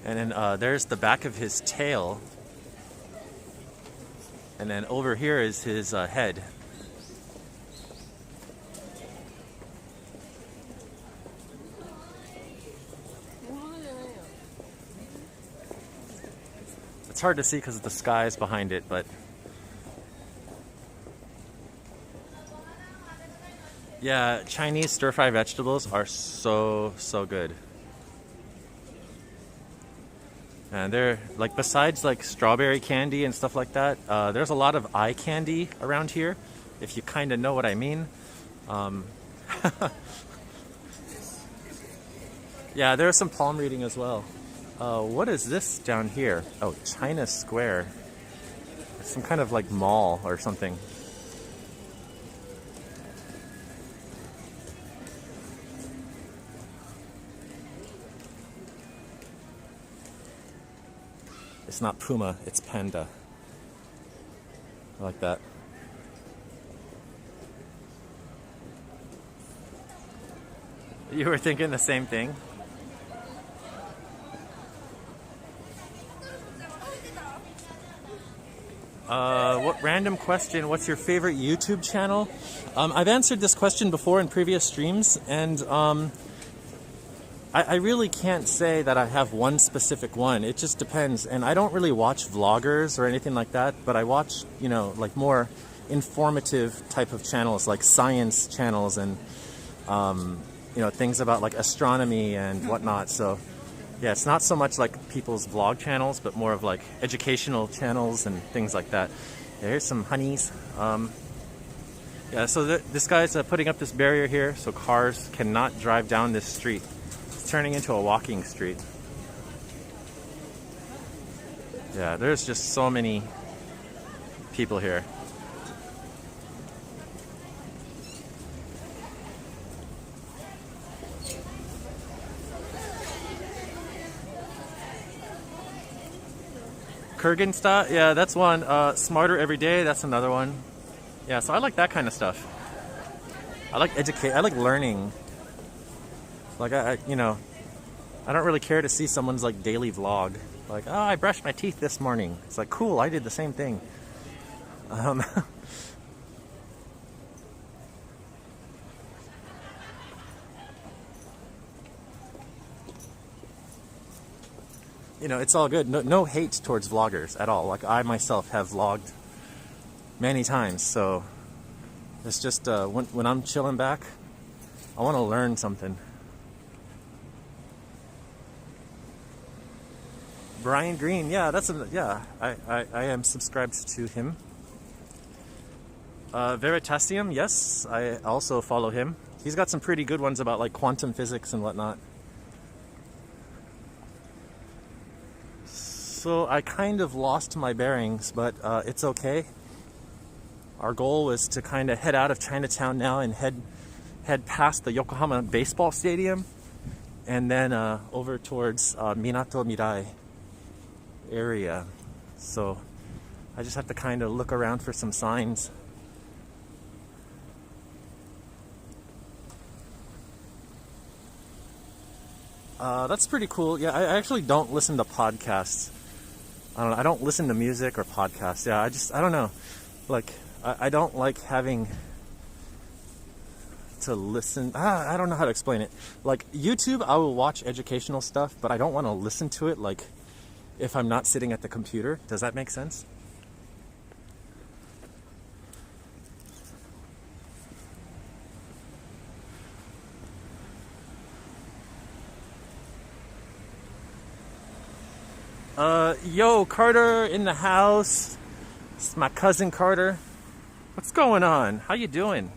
and then there's the back of his tail, and then over here is his head. It's hard to see because the sky is behind it, but yeah, Chinese stir-fry vegetables are so good. And they're like, besides like strawberry candy and stuff like that, there's a lot of eye candy around here, if you kind of know what I mean. Yeah, there's some palm reading as well. What is this down here? Oh, China Square. It's some kind of like mall or something. It's not Puma, it's Panda. I like that. You were thinking the same thing? What random question? What's your favorite YouTube channel? I've answered this question before in previous streams, and I really can't say that I have one specific one. It just depends. And I don't really watch vloggers or anything like that, but I watch, you know, like more informative type of channels, like science channels and, you know, things about like astronomy and whatnot. So yeah, it's not so much like people's vlog channels, but more of like educational channels and things like that. Yeah, here's some honeys. Yeah, so this guy's putting up this barrier here so cars cannot drive down this street. It's turning into a walking street. Yeah, there's just so many people here. Kurgenstadt, yeah, that's one. Smarter Every Day, that's another one. Yeah, so I like that kind of stuff. I like I like learning. Like you know, I don't really care to see someone's like daily vlog. Like, oh, I brushed my teeth this morning. It's like, cool, I did the same thing. You know, it's all good. No hate towards vloggers at all. Like, I myself have vlogged many times, so it's just when I'm chilling back, I want to learn something. Brian Green, yeah, I am subscribed to him. Veritasium, yes, I also follow him. He's got some pretty good ones about like quantum physics and whatnot. So I kind of lost my bearings, but it's okay. Our goal was to kind of head out of Chinatown now and head past the Yokohama baseball stadium, and then over towards Minato Mirai area. So I just have to kind of look around for some signs. That's pretty cool. Yeah, I actually don't listen to podcasts. I don't know, I don't listen to music or podcasts. Yeah, I don't know. Like, I don't like having to listen. I don't know how to explain it. Like, YouTube, I will watch educational stuff, but I don't want to listen to it, like, if I'm not sitting at the computer. Does that make sense? Yo, Carter in the house. It's my cousin Carter. What's going on? How you doing?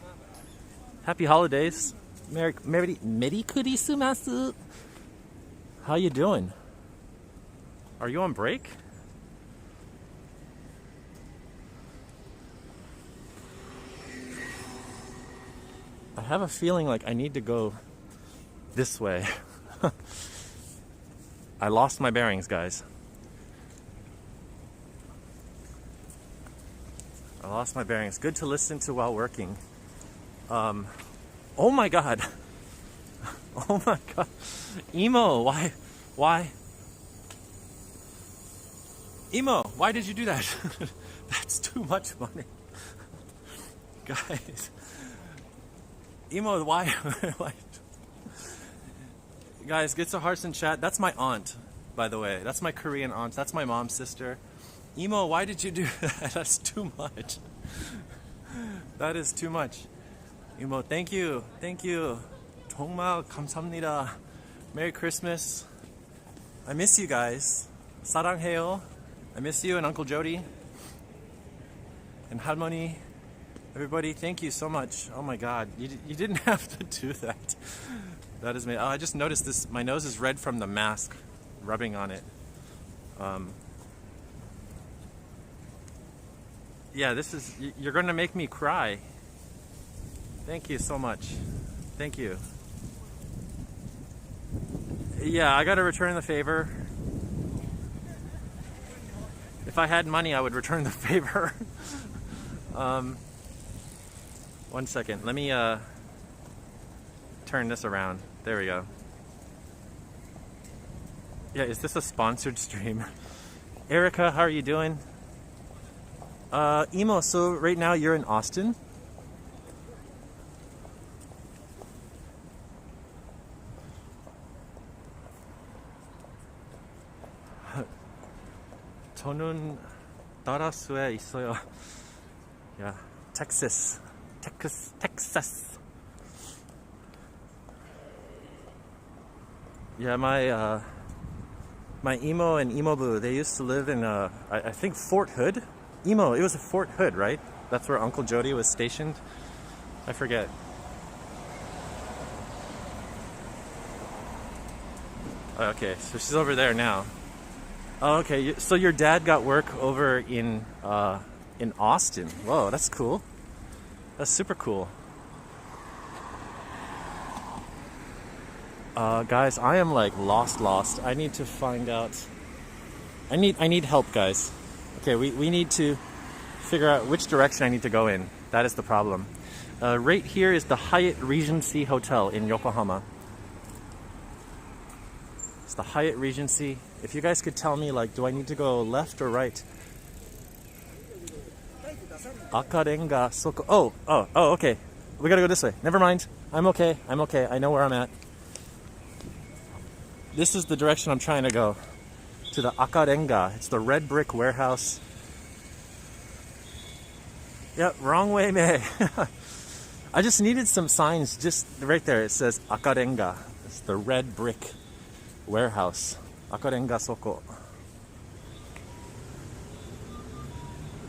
Happy holidays. Merry Kurisumasu. How you doing? Are you on break? I have a feeling like I need to go this way. I lost my bearings, guys. I lost my bearings. Good to listen to while working. Oh my God. Oh my god. Emo, why? Emo, why did you do that? That's too much money. Guys. Emo, why? Why? Guys, get to hearts in chat. That's my aunt, by the way. That's my Korean aunt. That's my mom's sister. Emo, why did you do that? That's too much. That is too much. Emo, thank you. Thank you. 정말 감사합니다. Merry Christmas. I miss you guys. 사랑해요. I miss you and Uncle Jody. And 할머니. Everybody, thank you so much. Oh my god. You didn't have to do that. That is me. Oh, I just noticed this. My nose is red from the mask rubbing on it. Yeah, this is, you're going to make me cry. Thank you so much. Thank you. Yeah, I got to return the favor. If I had money, I would return the favor. 1 second. Let me turn this around. There we go. Yeah, is this a sponsored stream? Erica, how are you doing? Emo, so right now you're in Austin? 저는 다라스에 있어요. Yeah, Texas. Yeah, my Emo and Emo-boo, they used to live in I think Fort Hood. Emo, it was a Fort Hood, right? That's where Uncle Jody was stationed. I forget. Okay, so she's over there now. Oh, okay, so your dad got work over in Austin. Whoa, that's cool. That's super cool. Guys, I am like lost. I need to find out. I need help, guys. Okay, we need to figure out which direction I need to go in. That is the problem. Right here is the Hyatt Regency Hotel in Yokohama. It's the Hyatt Regency. If you guys could tell me, like, do I need to go left or right? Akarenga Soko. Oh, okay. We gotta go this way. Never mind. I'm okay. I know where I'm at. This is the direction I'm trying to go. To the Akarenga. It's the red brick warehouse. Yep, wrong way, May. I just needed some signs just right there. It says Akarenga. It's the red brick warehouse. Akarenga Soko.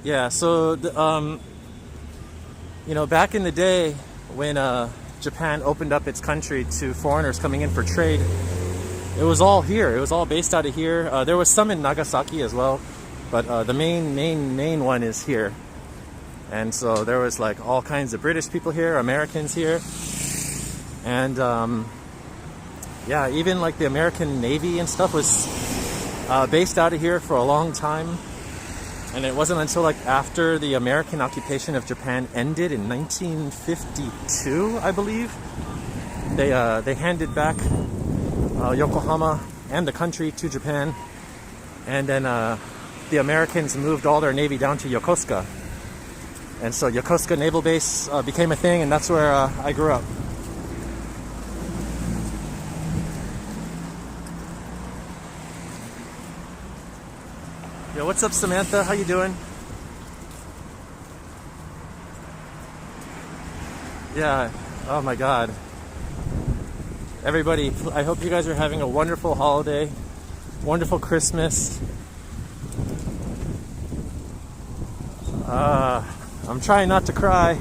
Yeah, so you know, back in the day when Japan opened up its country to foreigners coming in for trade, it was all here. It was all based out of here. There was some in Nagasaki as well, but the main one is here. And so there was like all kinds of British people here, Americans here, and yeah, even like the American Navy and stuff was based out of here for a long time. And it wasn't until like after the American occupation of Japan ended in 1952, I believe, they handed back Yokohama and the country to Japan, and then the Americans moved all their navy down to Yokosuka, and so Yokosuka Naval Base became a thing, and that's where I grew up. Yo, what's up, Samantha? How you doing? Yeah. Oh my God. Everybody, I hope you guys are having a wonderful holiday, wonderful Christmas. I'm trying not to cry.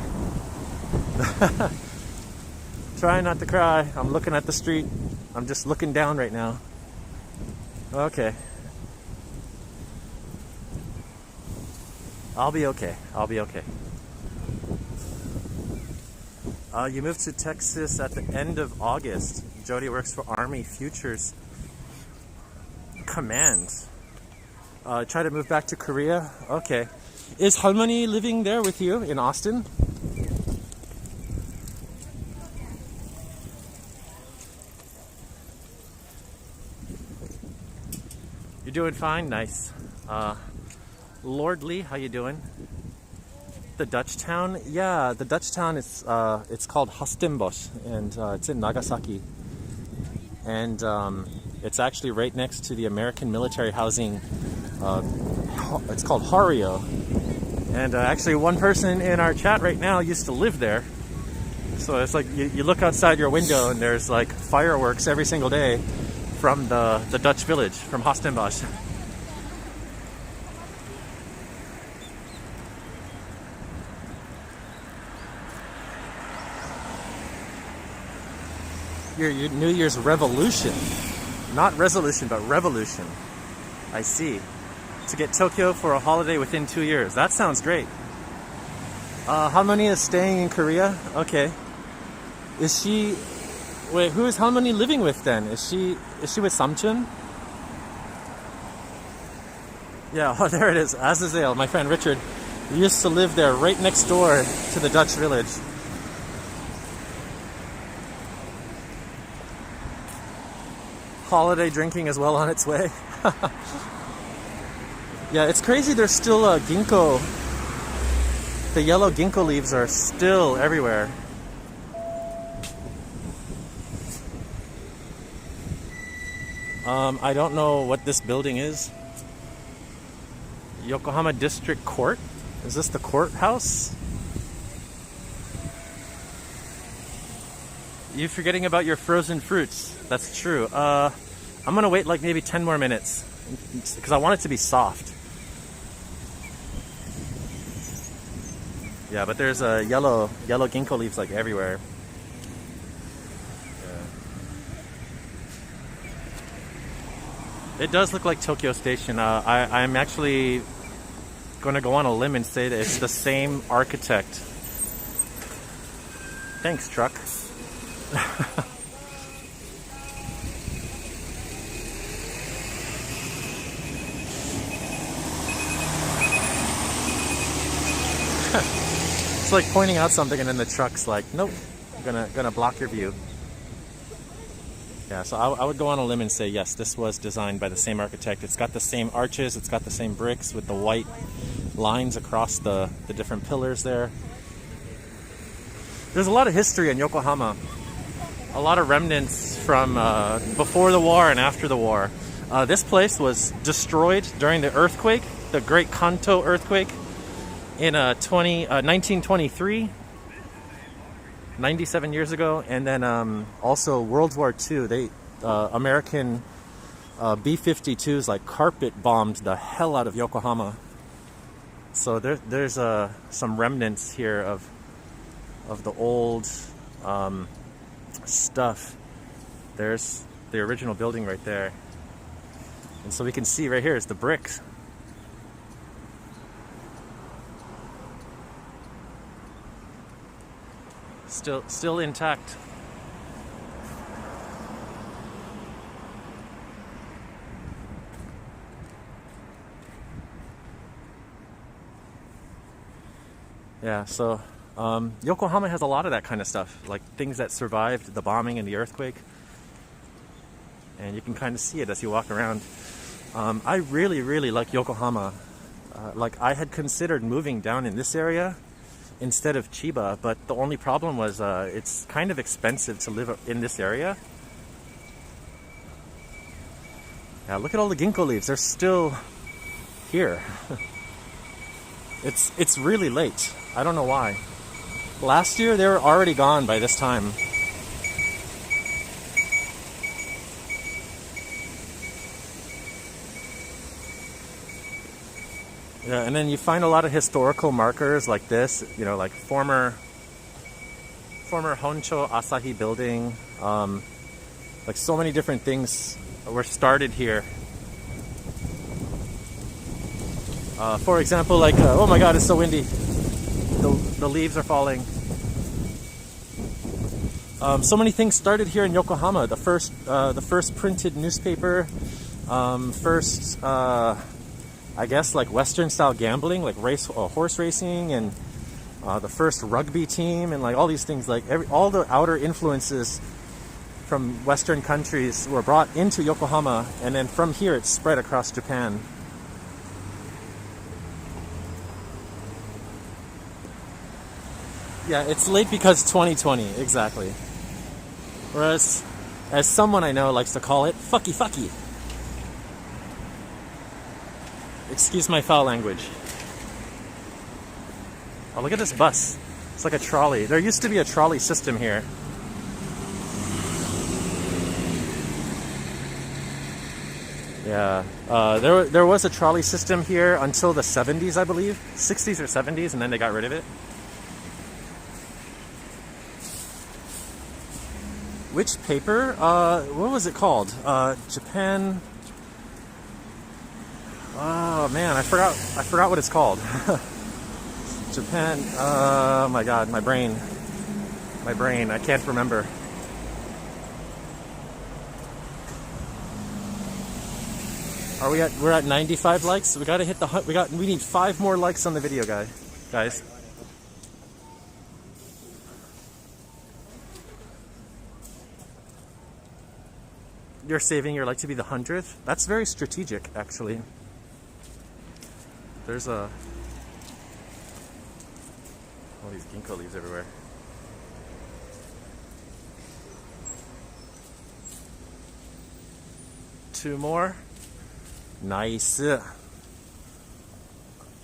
Trying not to cry. I'm looking at the street. I'm just looking down right now. Okay. I'll be okay. You moved to Texas at the end of August. Jody works for Army Futures Command. Try to move back to Korea. Okay. Is Halmoni living there with you in Austin? You're doing fine? Nice. Lord Lee, how you doing? The Dutch town? Yeah, the Dutch town is it's called Hastenbosch, and it's in Nagasaki. And it's actually right next to the American military housing. It's called Hario. And actually one person in our chat right now used to live there. So it's like you look outside your window and there's like fireworks every single day from the Dutch village, from Hastenbosch. Your New Year's revolution. Not resolution, but revolution. I see. To get Tokyo for a holiday within 2 years. That sounds great. Harmony is staying in Korea? Okay. Is she... Wait, who is Harmony living with then? Is she with Samchun? Yeah, oh, there it is. Azazel, my friend Richard, used to live there right next door to the Dutch village. Holiday drinking is well on its way. Yeah, it's crazy there's still ginkgo. The yellow ginkgo leaves are still everywhere. I don't know what this building is. Yokohama District Court? Is this the courthouse? You're forgetting about your frozen fruits. That's true. I'm gonna wait like maybe 10 more minutes because I want it to be soft. Yeah, but there's yellow ginkgo leaves like everywhere. Yeah. It does look like Tokyo Station. I'm actually gonna go on a limb and say that it's the same architect. Thanks, truck. It's like pointing out something and then the truck's like, nope, I'm gonna block your view. Yeah, so I would go on a limb and say yes, this was designed by the same architect. It's got the same arches, it's got the same bricks with the white lines across the different pillars there. There's a lot of history in Yokohama. A lot of remnants from before the war and after the war. This place was destroyed during the earthquake, the Great Kanto earthquake in 1923, 97 years ago. And then also World War II, American B-52s like carpet bombed the hell out of Yokohama. So there's some remnants here of the old stuff. There's the original building right there, and so we can see right here is the bricks. Still intact. Yeah, so Yokohama has a lot of that kind of stuff, like things that survived the bombing and the earthquake. And you can kind of see it as you walk around. I really like Yokohama. Like I had considered moving down in this area instead of Chiba, but the only problem was it's kind of expensive to live in this area. Yeah, look at all the ginkgo leaves. They're still here. It's really late. I don't know why. Last year, they were already gone by this time. Yeah, and then you find a lot of historical markers like this, you know, like former Honcho Asahi building. Like so many different things were started here. For example, like, oh my god, it's so windy. The leaves are falling. So many things started here in Yokohama. The first printed newspaper, I guess like Western style gambling, like horse racing, and the first rugby team, and like all these things, like all the outer influences from Western countries were brought into Yokohama, and then from here it's spread across Japan. Yeah, it's late because 2020, exactly. Whereas, as someone I know likes to call it, fucky fucky. Excuse my foul language. Oh, look at this bus. It's like a trolley. There used to be a trolley system here. Yeah, there was a trolley system here until the 70s, I believe. 60s or 70s, and then they got rid of it. Which paper? What was it called? Japan. Oh man, I forgot what it's called. Japan. Oh my god, my brain. I can't remember. We're at 95 likes. We gotta hit we need 5 more likes on the video, guys. You're saving your like to be the 100th? That's very strategic, actually. There's all these ginkgo leaves everywhere. Two more. Nice.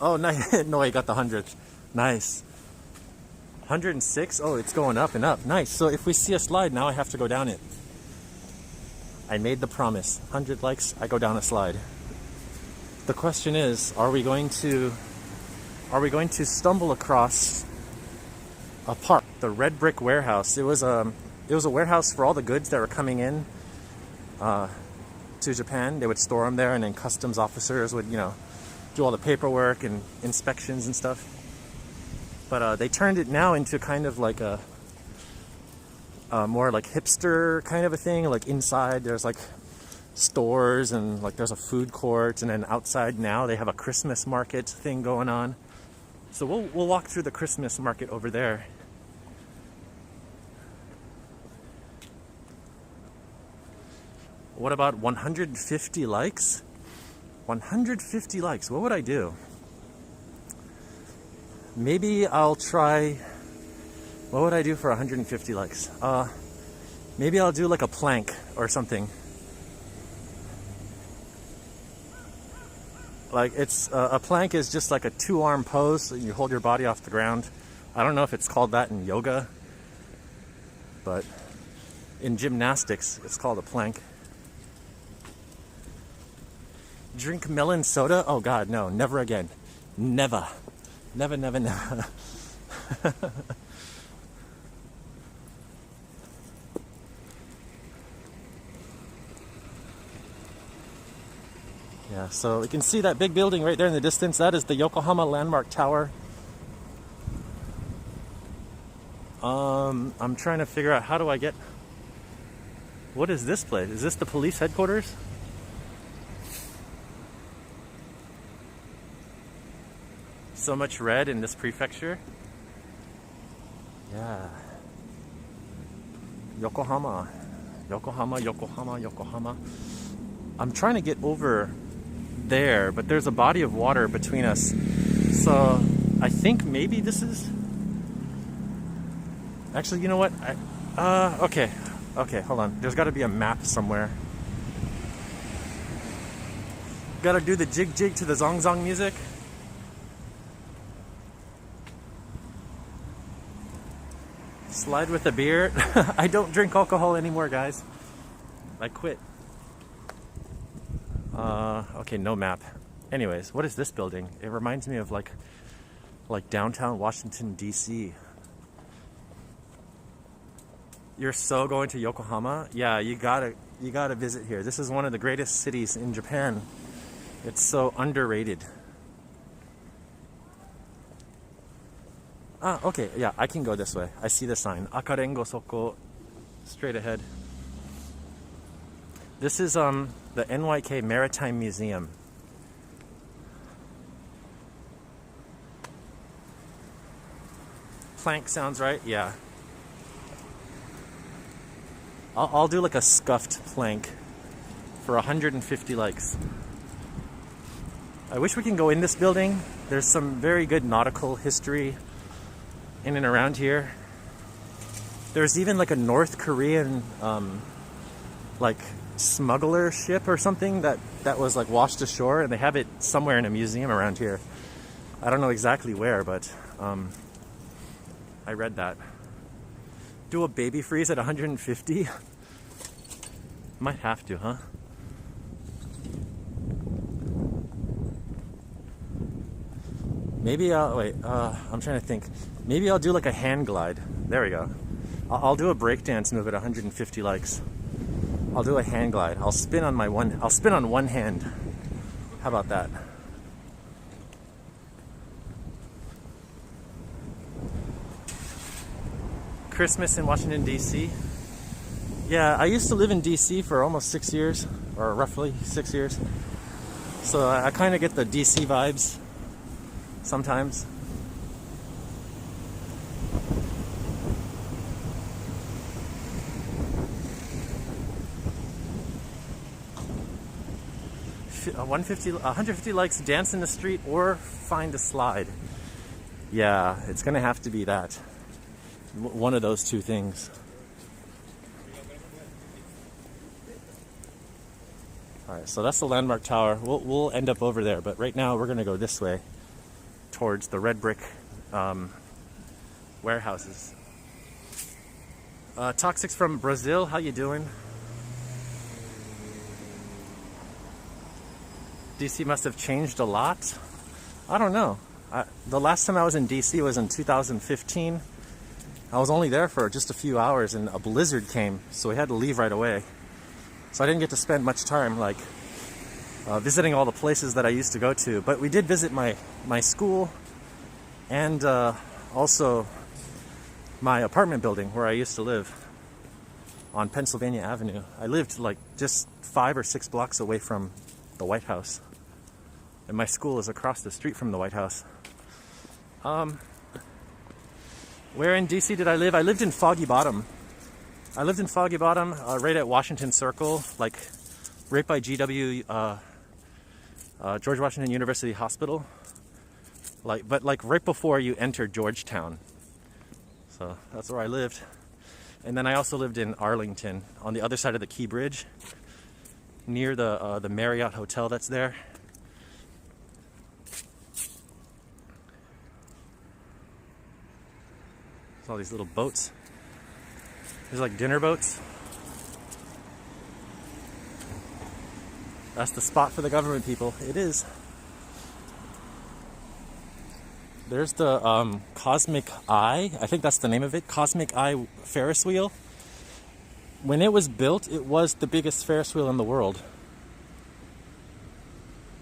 Oh, nice. No, I got the 100th. Nice. 106? Oh, it's going up and up. Nice. So if we see a slide, now I have to go down it. I made the promise. 100 likes, I go down a slide. The question is, are we going to stumble across a park, the Red Brick Warehouse? It was a warehouse for all the goods that were coming in to Japan. They would store them there, and then customs officers would, do all the paperwork and inspections and stuff. But they turned it now into kind of like a more like hipster kind of a thing. Like inside there's like stores and like there's a food court, and then outside now they have a Christmas market thing going on. So we'll walk through the Christmas market over there. What about 150 likes? 150 likes, what would I do? Maybe I'll try... What would I do for 150 likes? Maybe I'll do like a plank or something. Like it's a plank is just like a 2-arm pose, so you hold your body off the ground. I don't know if it's called that in yoga, but in gymnastics it's called a plank. Drink melon soda? Oh god, no, never again. Never. Never. Yeah, so you can see that big building right there in the distance. That is the Yokohama Landmark Tower. I'm trying to figure out how do I get... What is this place? Is this the police headquarters? So much red in this prefecture. Yeah. Yokohama. I'm trying to get over there, but there's a body of water between us. So I think maybe this is... Actually, you know what? Okay, hold on. There's got to be a map somewhere. Got to do the jig to the zong music. Slide with a beer. I don't drink alcohol anymore, guys. I quit. Okay, no map. Anyways, what is this building? It reminds me of like downtown Washington, D.C. You're so going to Yokohama? Yeah, you gotta visit here. This is one of the greatest cities in Japan. It's so underrated. Okay, yeah, I can go this way. I see the sign. Akarengo Soko, straight ahead. This is the NYK Maritime Museum. Plank sounds right, yeah. I'll do like a scuffed plank for 150 likes. I wish we can go in this building. There's some very good nautical history in and around here. There's even like a North Korean like smuggler ship or something that was like washed ashore, and they have it somewhere in a museum around here. I don't know exactly where, but I read that. Do a baby freeze at 150? Might have to, huh? Maybe I'll, wait, I'm trying to think. Maybe I'll do like a hand glide. There we go. I'll do a breakdance move at 150 likes. I'll do a hand glide. I'll spin on one hand. How about that? Christmas in Washington, D.C. Yeah, I used to live in D.C. for almost 6 years, or roughly 6 years. So I kind of get the D.C. vibes sometimes. Uh, 150 likes, dance in the street or find a slide. Yeah, it's gonna have to be that. One of those two things. Alright, so that's the Landmark Tower. We'll end up over there, but right now we're gonna go this way towards the red brick warehouses. Toxics from Brazil, how you doing? DC must have changed a lot. I don't know. The last time I was in DC was in 2015. I was only there for just a few hours and a blizzard came, so we had to leave right away. So I didn't get to spend much time like visiting all the places that I used to go to. But we did visit my school and also my apartment building where I used to live on Pennsylvania Avenue. I lived like just 5 or 6 blocks away from the White House, and my school is across the street from the White House. Where in DC did I live? I lived in Foggy Bottom. Right at Washington Circle, like right by GW, George Washington University Hospital. But right before you enter Georgetown. So that's where I lived. And then I also lived in Arlington, on the other side of the Key Bridge, near the Marriott Hotel that's there. There's all these little boats. There's like dinner boats. That's the spot for the government people. It is. There's the Cosmic Eye. I think that's the name of it. Cosmic Eye Ferris wheel. When it was built, it was the biggest Ferris wheel in the world.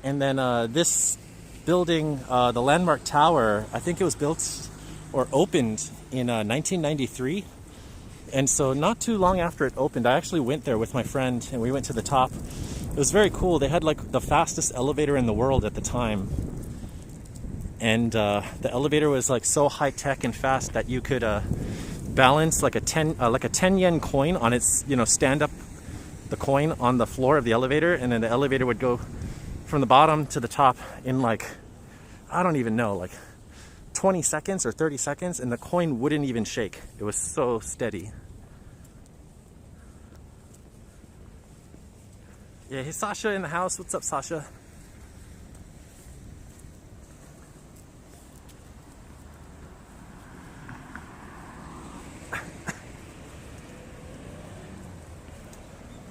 And then this building, the Landmark Tower, I think it was built or opened in 1993. And so not too long after it opened, I actually went there with my friend and we went to the top. It was very cool. They had like the fastest elevator in the world at the time. And the elevator was like so high tech and fast that you could balance like a 10 yen coin on its, stand up the coin on the floor of the elevator, and then the elevator would go from the bottom to the top in like, I don't even know, like 20 seconds or 30 seconds, and the coin wouldn't even shake. It was so steady. Yeah, hey Sasha in the house. What's up, Sasha?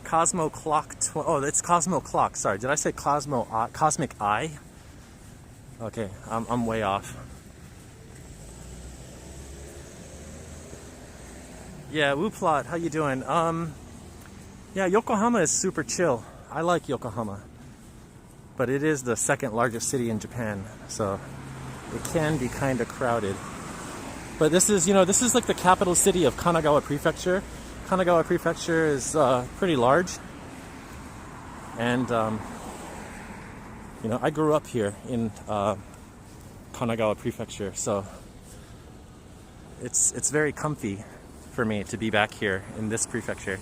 Cosmo Clock. Oh, it's Cosmo Clock. Sorry, did I say Cosmic Eye? Okay, I'm way off. Yeah, Wooplot, how you doing? Yeah, Yokohama is super chill. I like Yokohama, but it is the second largest city in Japan, so it can be kind of crowded. But this is like the capital city of Kanagawa Prefecture. Kanagawa Prefecture is pretty large, and I grew up here in Kanagawa Prefecture, so it's very comfy for me to be back here in this prefecture.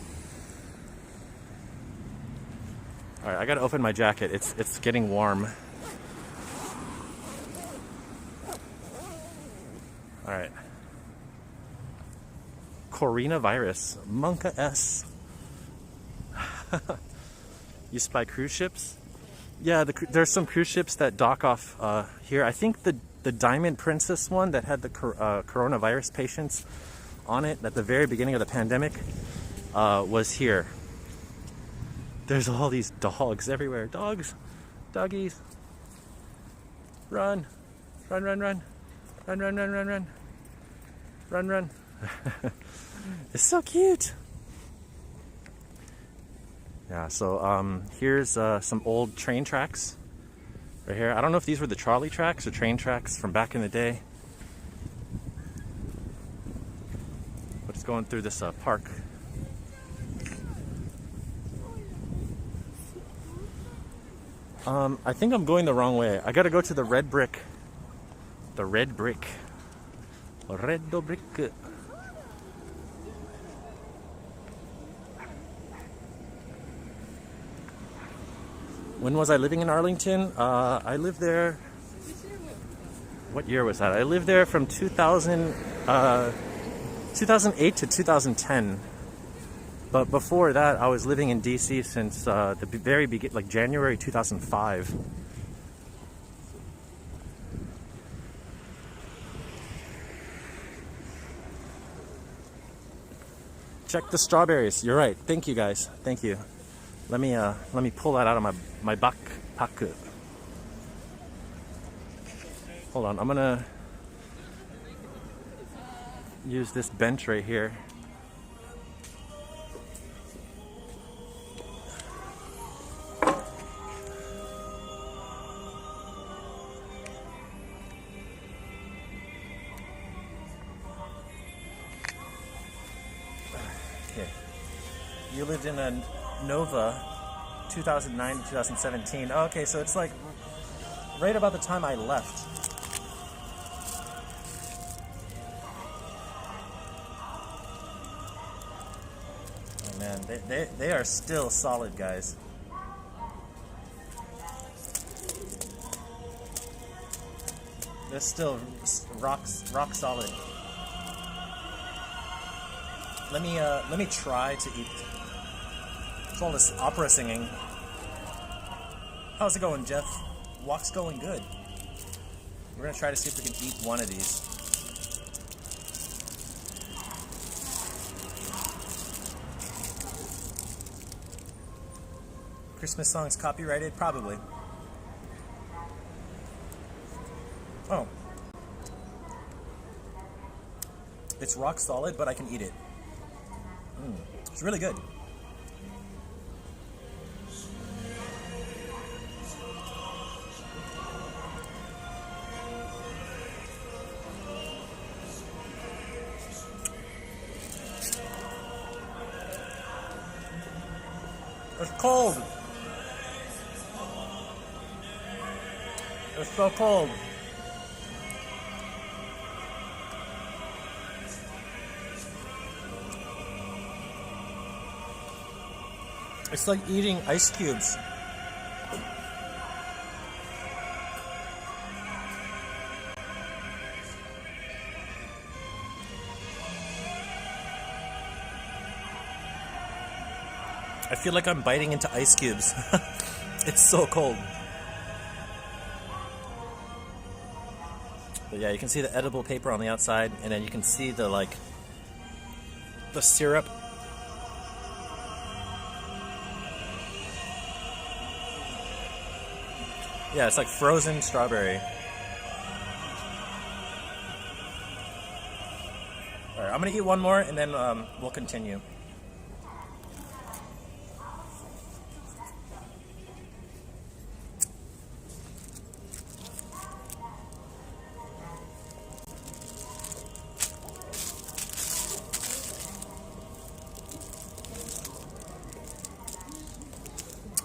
All right, I gotta open my jacket. It's getting warm. All right. Coronavirus, Monka S. Used by cruise ships. Yeah, there's some cruise ships that dock off here. I think the Diamond Princess one that had the coronavirus patients on it at the very beginning of the pandemic was here. There's all these dogs everywhere. Dogs, doggies. Run, run, run, run, run, run, run, run, run, run, run. It's so cute. Yeah, so here's some old train tracks right here. I don't know if these were the trolley tracks or train tracks from back in the day. But it's going through this park. I think I'm going the wrong way. I gotta go to the red brick. The red brick. Red brick. When was I living in Arlington? I lived there. What year was that? I lived there from 2008 to 2010. But before that, I was living in DC since the very beginning, like January 2005. Check the strawberries. You're right. Thank you, guys. Thank you. Let me pull that out of my backpack. Hold on. I'm gonna use this bench right here. You lived in a Nova 2009 to 2017. Oh, okay, so it's like right about the time I left. Oh man, they are still solid, guys. They're still rock solid. Let me try to eat. It's all this opera singing. How's it going, Jeff? Walk's going good. We're gonna try to see if we can eat one of these. Christmas songs copyrighted? Probably. Oh. It's rock solid, but I can eat it. It's really good. It's cold. It's so cold. It's like eating ice cubes. I feel like I'm biting into ice cubes. It's so cold. But yeah, you can see the edible paper on the outside, and then you can see the syrup. Yeah, it's like frozen strawberry. Alright, I'm gonna eat one more and then we'll continue.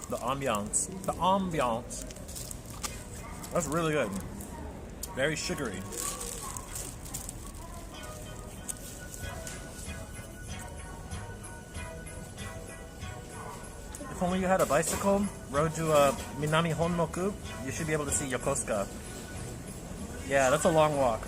The ambiance. The ambiance. That's really good. Very sugary. If only you had a bicycle, rode to Minami Honmoku, you should be able to see Yokosuka. Yeah, that's a long walk.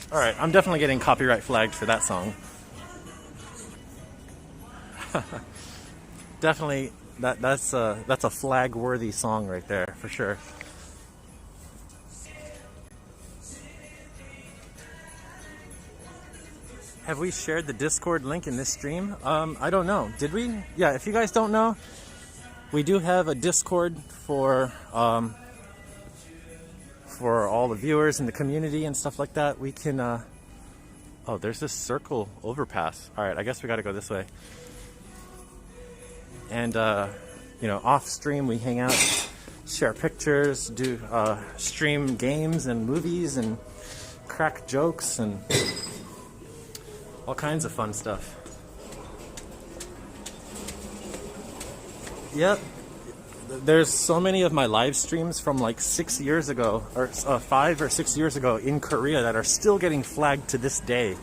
Alright, I'm definitely getting copyright flagged for that song. Definitely, that's a flag-worthy song right there, for sure. Have we shared the Discord link in this stream? I don't know. Did we? Yeah, if you guys don't know, we do have a Discord for all the viewers in the community and stuff like that. We can, oh, there's this circle overpass. All right, I guess we gotta go this way. And, you know, off stream we hang out, share pictures, do, stream games and movies and crack jokes and all kinds of fun stuff. Yep. There's so many of my live streams from like 6 years ago, or 5 or 6 years ago in Korea that are still getting flagged to this day.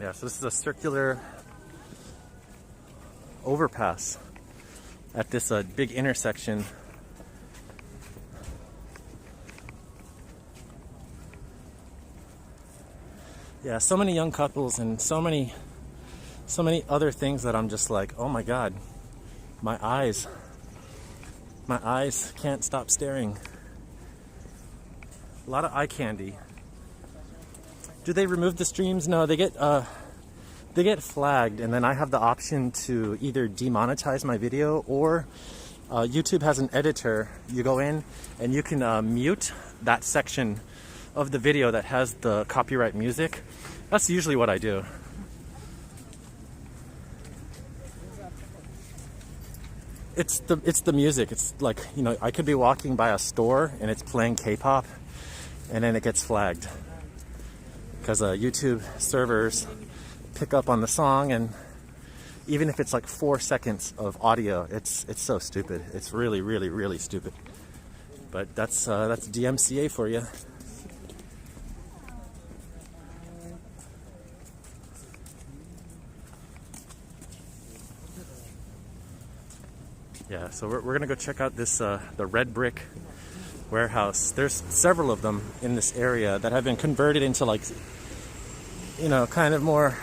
Yeah, so this is a circular overpass at this big intersection. Yeah, so many young couples and so many other things that I'm just like, oh my God, my eyes can't stop staring. A lot of eye candy. Do they remove the streams? No, they get flagged, and then I have the option to either demonetize my video, or YouTube has an editor. You go in and you can mute that section of the video that has the copyright music. That's usually what I do. It's the music. It's like, you know, I could be walking by a store and it's playing K-pop, and then it gets flagged. Because YouTube servers pick up on the song, and even if it's like 4 seconds of audio, it's so stupid. It's really, really, really stupid. But that's DMCA for you. Yeah, so we're gonna go check out this the red brick warehouse. There's several of them in this area that have been converted into, like, you know, kind of more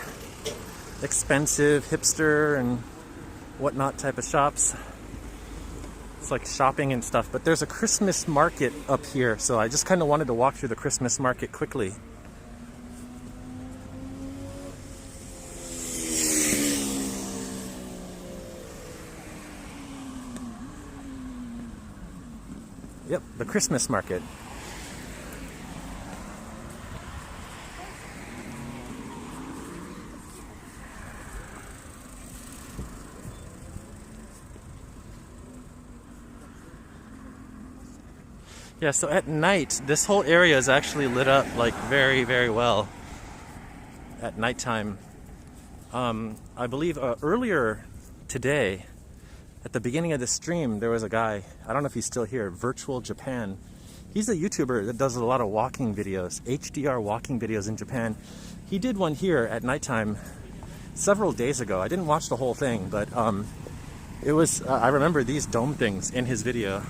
expensive hipster and whatnot type of shops. It's like shopping and stuff. But there's a Christmas market up here, so I just kind of wanted to walk through the Christmas market quickly. Yep, the Christmas market. Yeah, so at night, this whole area is actually lit up like very, very well at nighttime. I believe earlier today, at the beginning of the stream, there was a guy, I don't know if he's still here, Virtual Japan. He's a YouTuber that does a lot of walking videos, HDR walking videos in Japan. He did one here at nighttime several days ago. I didn't watch the whole thing, but it was, I remember these dome things in his video.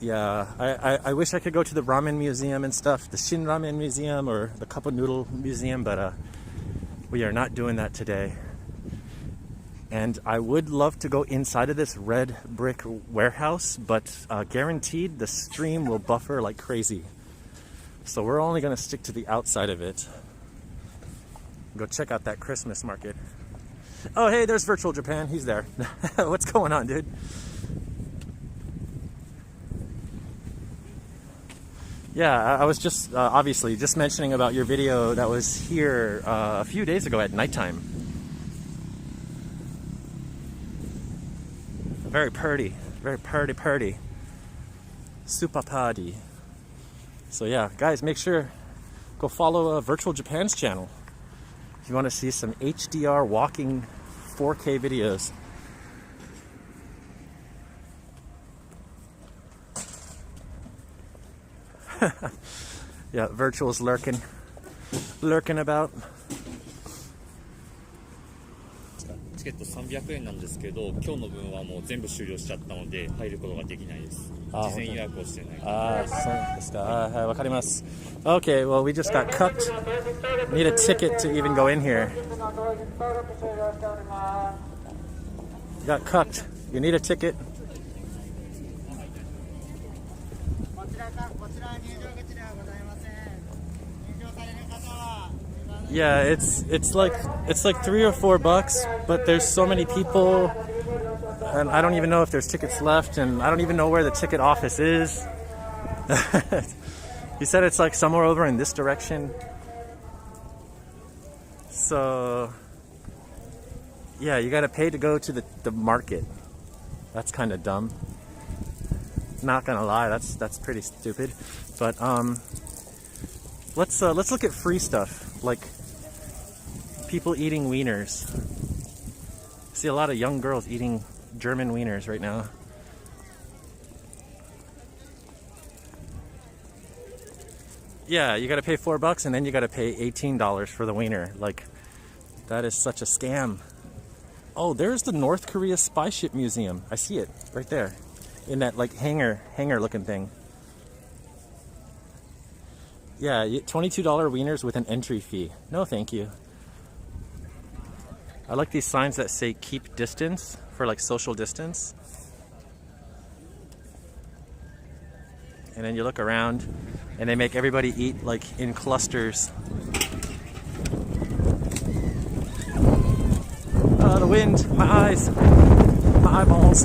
Yeah, I wish I could go to the ramen museum and stuff, the Shin Ramen Museum or the Cup of Noodle Museum, but we are not doing that today. And I would love to go inside of this red brick warehouse, but guaranteed the stream will buffer like crazy. So we're only going to stick to the outside of it. Go check out that Christmas market. Oh, hey, there's Virtual Japan. He's there. What's going on, dude? Yeah, I was just obviously just mentioning about your video that was here a few days ago at nighttime. Very pretty, pretty. Super party. So yeah, guys, make sure go follow Virtual Japan's channel if you want to see some HDR walking 4K videos. Yeah, Virtual's lurking about. チケット300円なんですけど、今日の分はもう全部終了しちゃったので入ることができないです。事前予約をしてない。ああ、そうですか。はい、わかります。Okay, well, we just got cucked. Need a ticket to even go in here. Got cucked. You need a ticket. Yeah, it's like $3 or $4, but there's so many people, and I don't even know if there's tickets left, and I don't even know where the ticket office is. He said it's like somewhere over in this direction. So yeah, you gotta pay to go to the market. That's kind of dumb. Not gonna lie, that's pretty stupid. But let's look at free stuff, like people eating wieners. I see a lot of young girls eating German wieners right now. Yeah, you gotta pay $4 and then you gotta pay $18 for the wiener. Like, that is such a scam. Oh, there's the North Korea spy ship museum. I see it right there in that like hangar looking thing. Yeah, $22 wieners with an entry fee. No, thank you. I like these signs that say keep distance for like social distance. And then you look around and they make everybody eat like in clusters. Oh, the wind, my eyes, my eyeballs.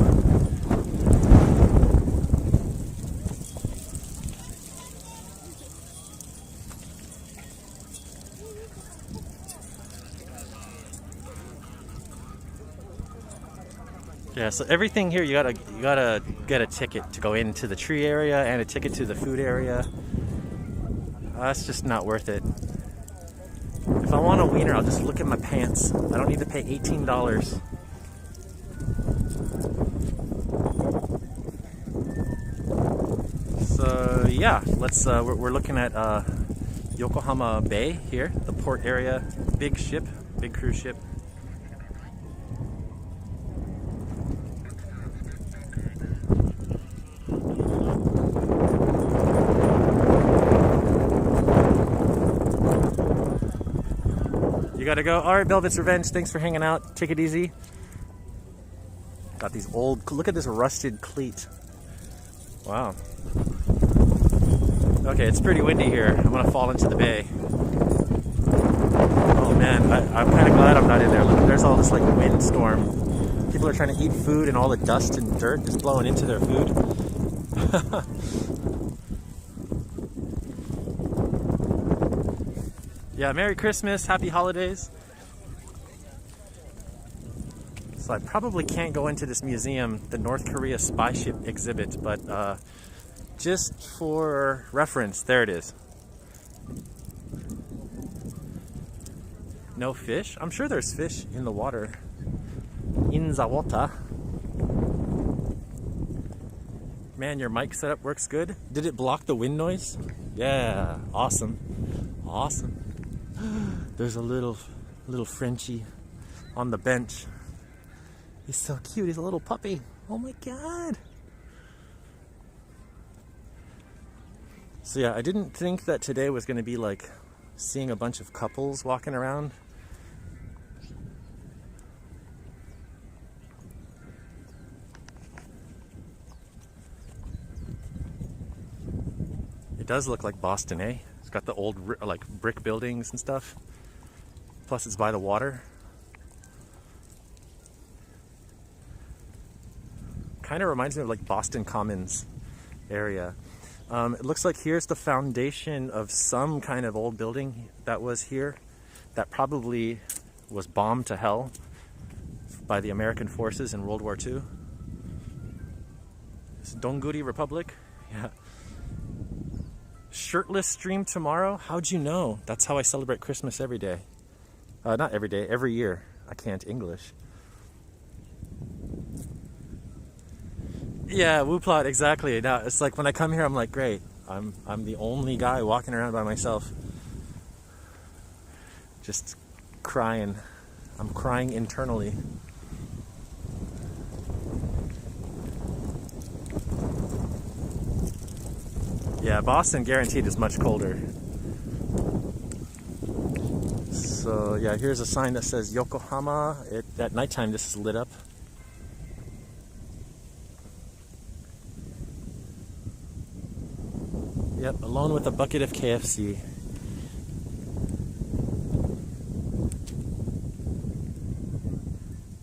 Yeah, so everything here you gotta get a ticket to go into the tree area and a ticket to the food area. That's just not worth it. If I want a wiener, I'll just look at my pants. I don't need to pay $18. So yeah, let's. We're looking at Yokohama Bay here, the port area. Big ship, big cruise ship. You gotta go. All right, Velvet's Revenge. Thanks for hanging out. Take it easy. Got these old. Look at this rusted cleat. Wow. Okay, it's pretty windy here. I'm gonna fall into the bay. Oh man, I'm kind of glad I'm not in there. Look, there's all this like windstorm. People are trying to eat food, and all the dust and dirt is blowing into their food. Yeah, Merry Christmas, Happy Holidays. So I probably can't go into this museum, the North Korea spy ship exhibit, but just for reference, there it is. No fish? I'm sure there's fish in the water. In the water. Man, your mic setup works good. Did it block the wind noise? Yeah, awesome. Awesome. There's a little Frenchie on the bench. He's so cute. He's a little puppy. Oh my god. So yeah, I didn't think that today was going to be like seeing a bunch of couples walking around. It does look like Boston, eh? It's got the old like brick buildings and stuff. Plus it's by the water. Kind of reminds me of like Boston Commons area. It looks like here's the foundation of some kind of old building that was here that probably was bombed to hell by the American forces in World War II. It's Donguri Republic. Yeah. Shirtless stream tomorrow? How'd you know? That's how I celebrate Christmas every day. Not every day, every year. I can't English. Yeah, Wooplot, exactly. Now it's like when I come here, I'm like, great. I'm the only guy walking around by myself, just crying. I'm crying internally. Yeah, Boston guaranteed is much colder. So yeah, here's a sign that says Yokohama. At nighttime, this is lit up. Yep, alone with a bucket of KFC.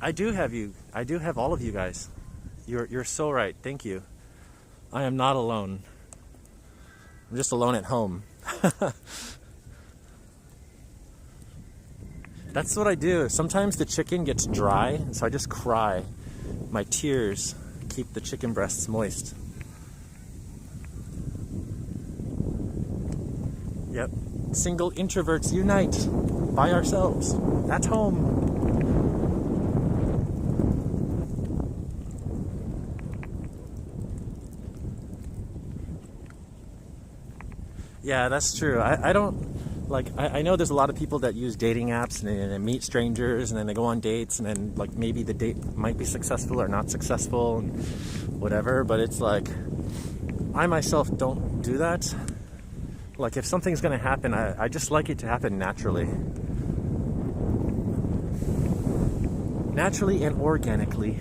I do have you. I do have all of you guys. You're so right. Thank you. I am not alone. I'm just alone at home. That's what I do. Sometimes the chicken gets dry, so I just cry. My tears keep the chicken breasts moist. Yep. Single introverts unite by ourselves at home. Yeah, that's true. I don't, like, I know there's a lot of people that use dating apps and they meet strangers and then they go on dates and then, like, maybe the date might be successful or not successful and whatever, but it's like, I myself don't do that. Like, if something's gonna happen, I just like it to happen naturally. Naturally and organically.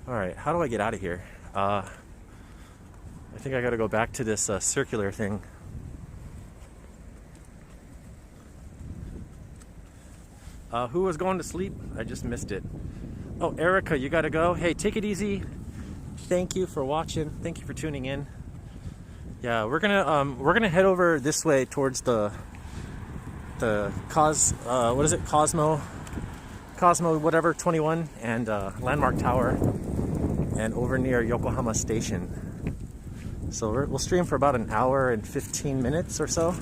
Alright, how do I get out of here? I think I gotta go back to this circular thing. Who was going to sleep? I just missed it. Oh, Erica, you gotta go. Hey, take it easy. Thank you for watching. Thank you for tuning in. Yeah, we're gonna head over this way towards the what is it? Cosmo whatever 21 and Landmark Tower, and over near Yokohama Station. So we'll stream for about an hour and 15 minutes or so.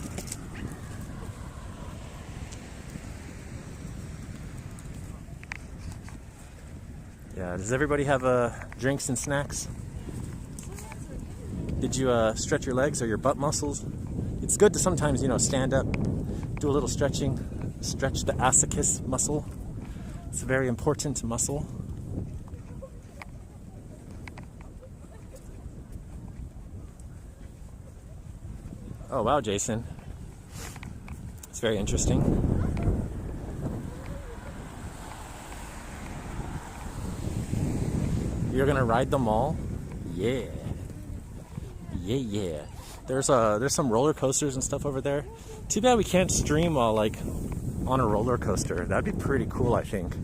Yeah, does everybody have drinks and snacks? Did you stretch your legs or your butt muscles? It's good to sometimes, stand up, do a little stretching, stretch the ascus muscle. It's a very important muscle. Oh wow, Jason. It's very interesting. You're gonna ride them all? Yeah. Yeah. There's some roller coasters and stuff over there. Too bad we can't stream while like on a roller coaster. That'd be pretty cool, I think.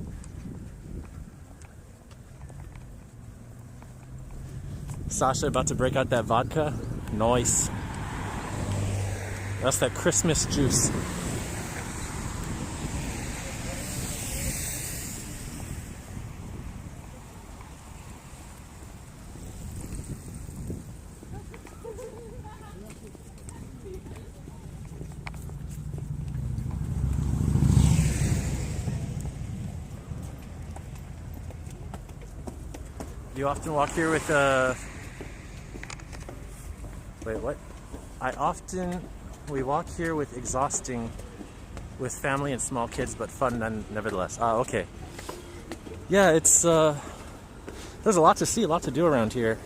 Sasha about to break out that vodka. Nice. That's that Christmas juice. You often walk here with wait, what? We walk here with exhausting, with family and small kids, but fun nevertheless. Okay. Yeah, it's there's a lot to see, a lot to do around here,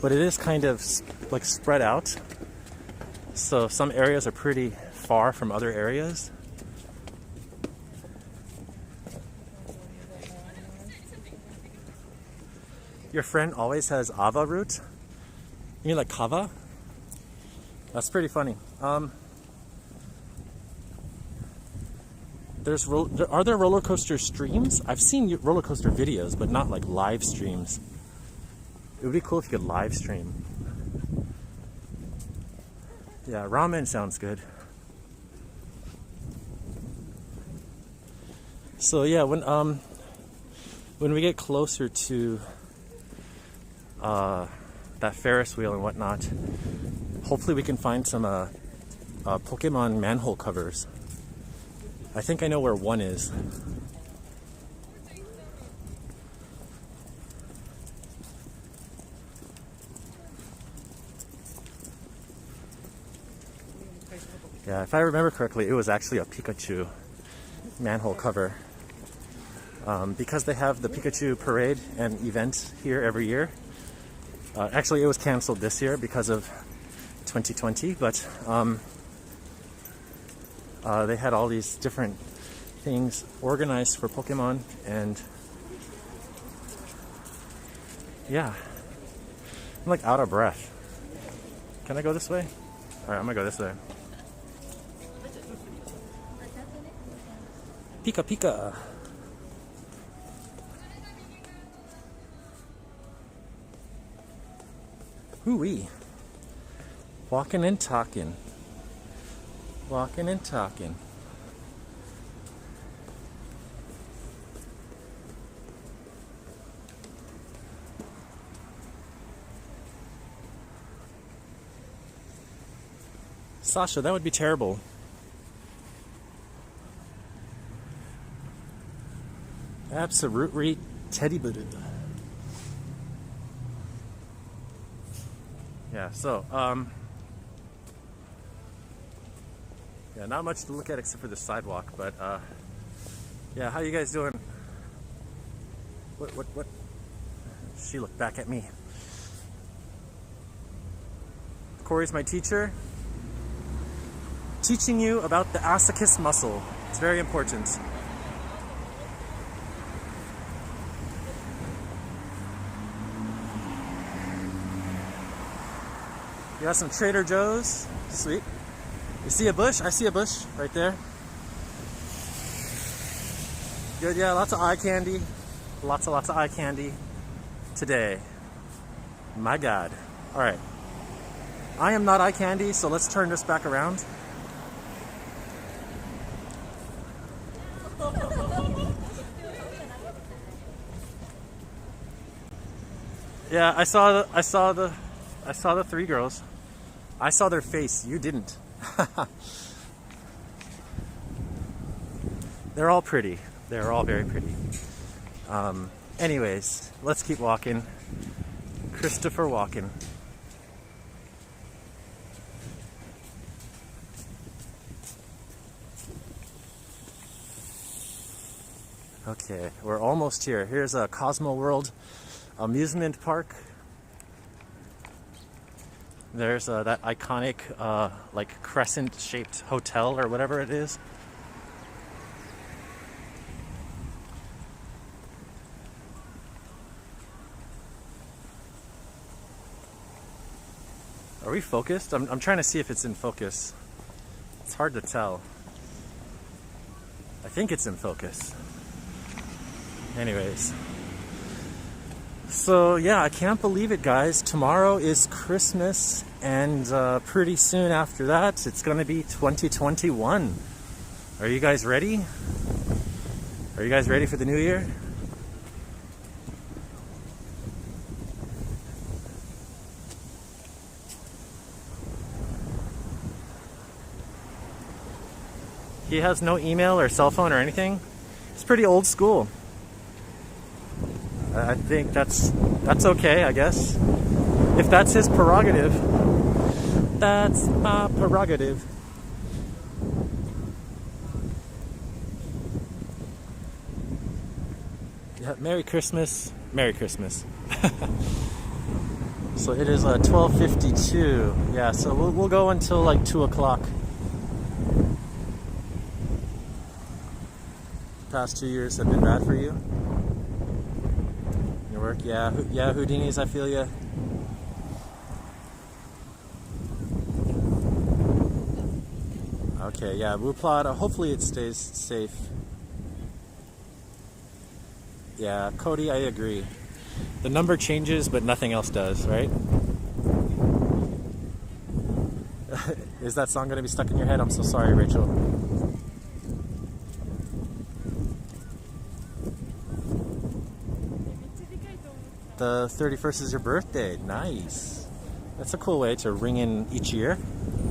but it is kind of like spread out. So some areas are pretty far from other areas. Your friend always has ava root? You mean like kava? That's pretty funny. Are there roller coaster streams? I've seen roller coaster videos, but not like live streams. It would be cool if you could live stream. Yeah, ramen sounds good. So yeah, when we get closer to that Ferris wheel and whatnot, hopefully we can find some Pokemon manhole covers. I think I know where one is. Yeah, if I remember correctly, it was actually a Pikachu manhole cover. Because they have the Pikachu parade and event here every year. Actually, it was canceled this year because of 2020, but they had all these different things organized for Pokemon, and yeah, I'm like out of breath. Can I go this way? Alright, I'm gonna go this way. Pika Pika! Hoo-wee! Walking and talking. Walking and talking. Sasha, that would be terrible. Absolutely teddy booted. Yeah, so yeah, not much to look at except for the sidewalk, but yeah, how you guys doing? What? She looked back at me. Cory's my teacher. Teaching you about the Isolationist muscle. It's very important. You got some Trader Joe's. Sweet. You see a bush? I see a bush right there. Good, yeah, lots of eye candy. Lots of eye candy today. My God. All right. I am not eye candy, so let's turn this back around. Yeah, I saw the three girls. I saw their face. You didn't. They're all pretty. They're all very pretty. Anyways, let's keep walking. Christopher walking. Okay, we're almost here. Here's a Cosmo World amusement park. There's that iconic like crescent-shaped hotel or whatever it is. Are we focused? I'm trying to see if it's in focus. It's hard to tell. I think it's in focus. Anyways. So yeah, I can't believe it, guys. Tomorrow is Christmas, and pretty soon after that, it's gonna be 2021. Are you guys ready? Are you guys ready for the new year? He has no email or cell phone or anything. It's pretty old school. I think that's okay, I guess. If that's his prerogative, that's my prerogative. Yeah, Merry Christmas. Merry Christmas. So it is 12:52. Yeah, so we'll go until like 2 o'clock. Past 2 years have been bad for you. Your work, yeah, Houdinis, I feel ya. Okay, yeah, Wuplad, hopefully it stays safe. Yeah, Cody, I agree. The number changes, but nothing else does, right? Is that song going to be stuck in your head? I'm so sorry, Rachel. The 31st is your birthday. Nice. That's a cool way to ring in each year.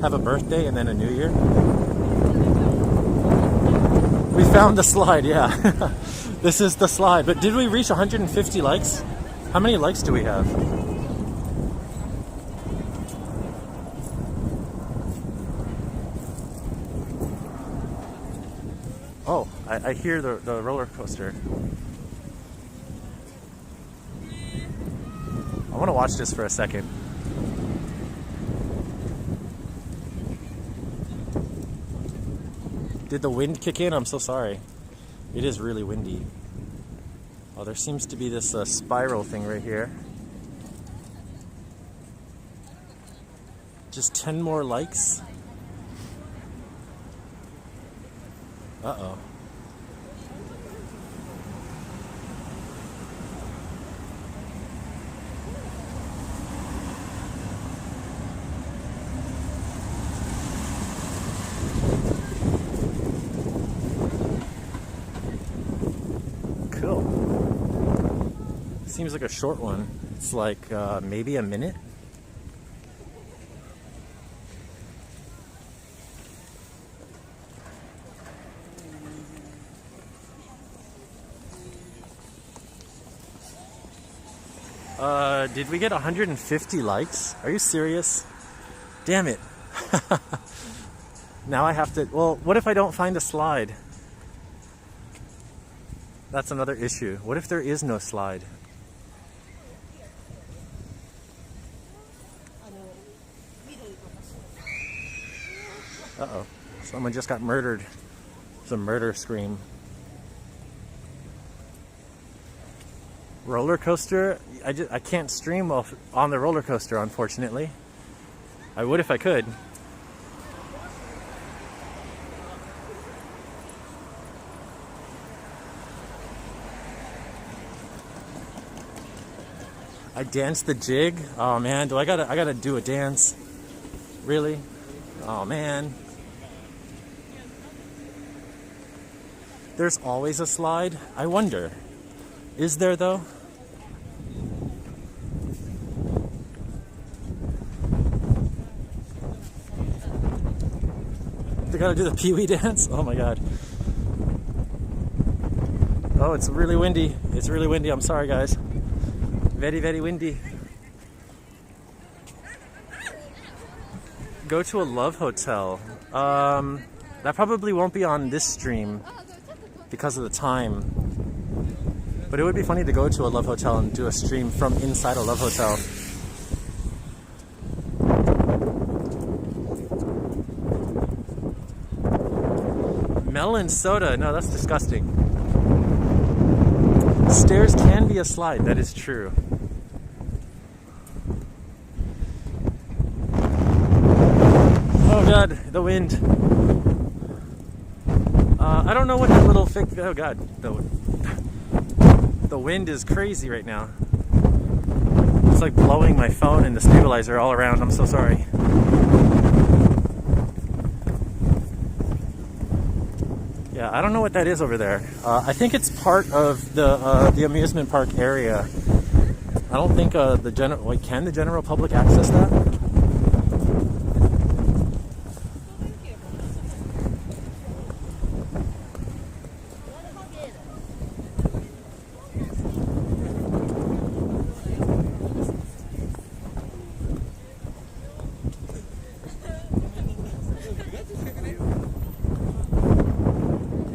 Have a birthday and then a new year. We found the slide, yeah. This is the slide. But did we reach 150 likes? How many likes do we have? Oh, I hear the roller coaster. I want to watch this for a second. Did the wind kick in? I'm so sorry. It is really windy. Oh, there seems to be this spiral thing right here. Just 10 more likes. Uh-oh. Cool. Seems like a short one. It's like maybe a minute. Did we get 150 likes? Are you serious? Damn it. Now I have to, well, what if I don't find a slide? That's another issue. What if there is no slide? Uh-oh. Someone just got murdered. It's a murder scream. Roller coaster? I can't stream on the roller coaster, unfortunately. I would if I could. I danced the jig. Oh man, I gotta do a dance. Really? Oh man. There's always a slide. I wonder. Is there though? They gotta do the Pee-wee dance? Oh my god. Oh, it's really windy. It's really windy. I'm sorry, guys. Very, very windy. Go to a love hotel. That probably won't be on this stream because of the time. But it would be funny to go to a love hotel and do a stream from inside a love hotel. Melon soda. No, that's disgusting. Stairs can be a slide. That is true. Oh god, the wind. I don't know what that little thick. Oh god, the wind is crazy right now. It's like blowing my phone and the stabilizer all around. I'm so sorry. Yeah, I don't know what that is over there. I think it's part of the amusement park area. I don't think can the general public access that?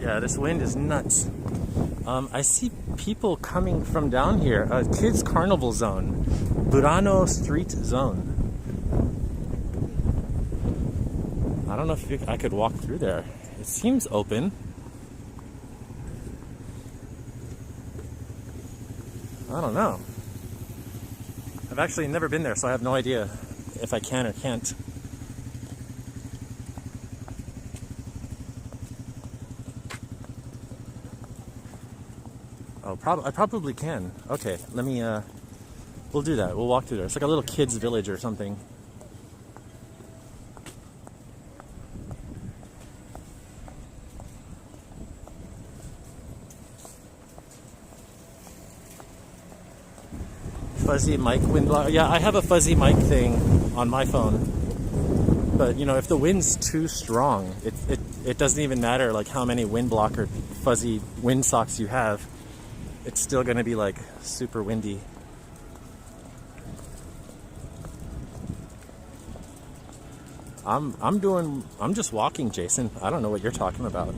Yeah, this wind is nuts. I see people coming from down here. Kids Carnival Zone. Burano Street Zone. I don't know if I could walk through there. It seems open. I don't know. I've actually never been there, so I have no idea if I can or can't. Oh, I probably can. Okay, let me We'll do that. We'll walk through there. It's like a little kids' village or something. Fuzzy mic wind block. Yeah, I have a fuzzy mic thing on my phone. But you know, if the wind's too strong, it doesn't even matter like how many wind blocker fuzzy wind socks you have. It's still gonna be like super windy. I'm just walking, Jason. I don't know what you're talking about.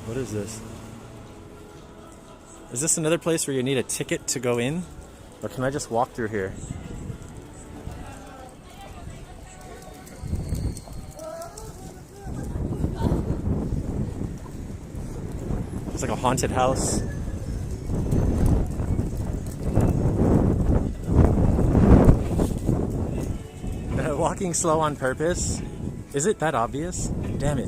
What is this? Is this another place where you need a ticket to go in? Or can I just walk through here? It's like a haunted house. Walking slow on purpose? Is it that obvious? Damn it.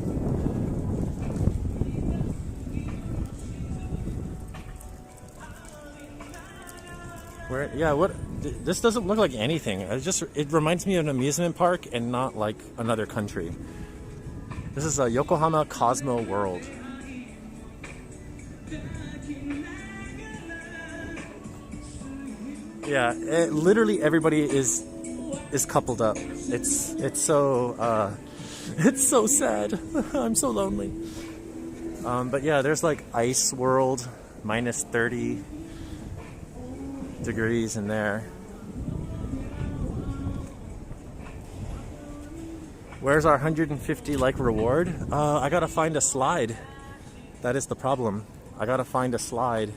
Where, yeah, what? This doesn't look like anything. It reminds me of an amusement park and not like another country. This is a Yokohama Cosmo World. Yeah, literally everybody is coupled up. It's so sad. I'm so lonely. But yeah, there's like Ice World, minus 30 degrees in there. Where's our 150 like reward? I gotta find a slide. That is the problem. I gotta find a slide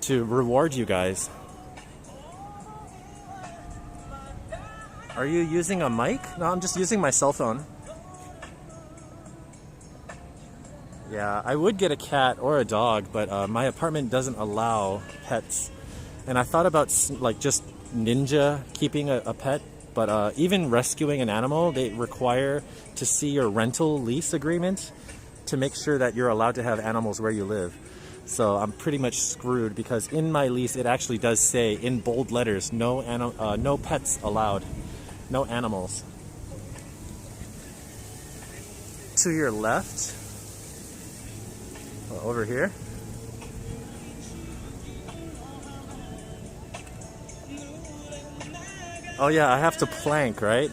to reward you guys. Are you using a mic? No, I'm just using my cell phone. Yeah, I would get a cat or a dog, but my apartment doesn't allow pets. And I thought about like just ninja keeping a pet, but even rescuing an animal, they require to see your rental lease agreement to make sure that you're allowed to have animals where you live. So I'm pretty much screwed because in my lease it actually does say in bold letters, no pets allowed. No animals. To your left, over here. Oh yeah, I have to plank, right?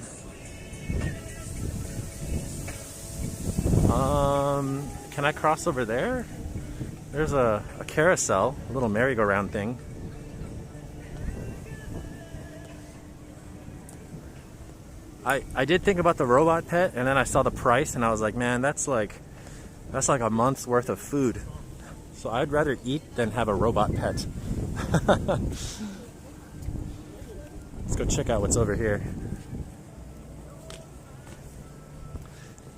Can I cross over there? There's a carousel, a little merry-go-round thing. I did think about the robot pet, and then I saw the price, and I was like, man, that's like a month's worth of food. So I'd rather eat than have a robot pet. Let's go check out what's over here.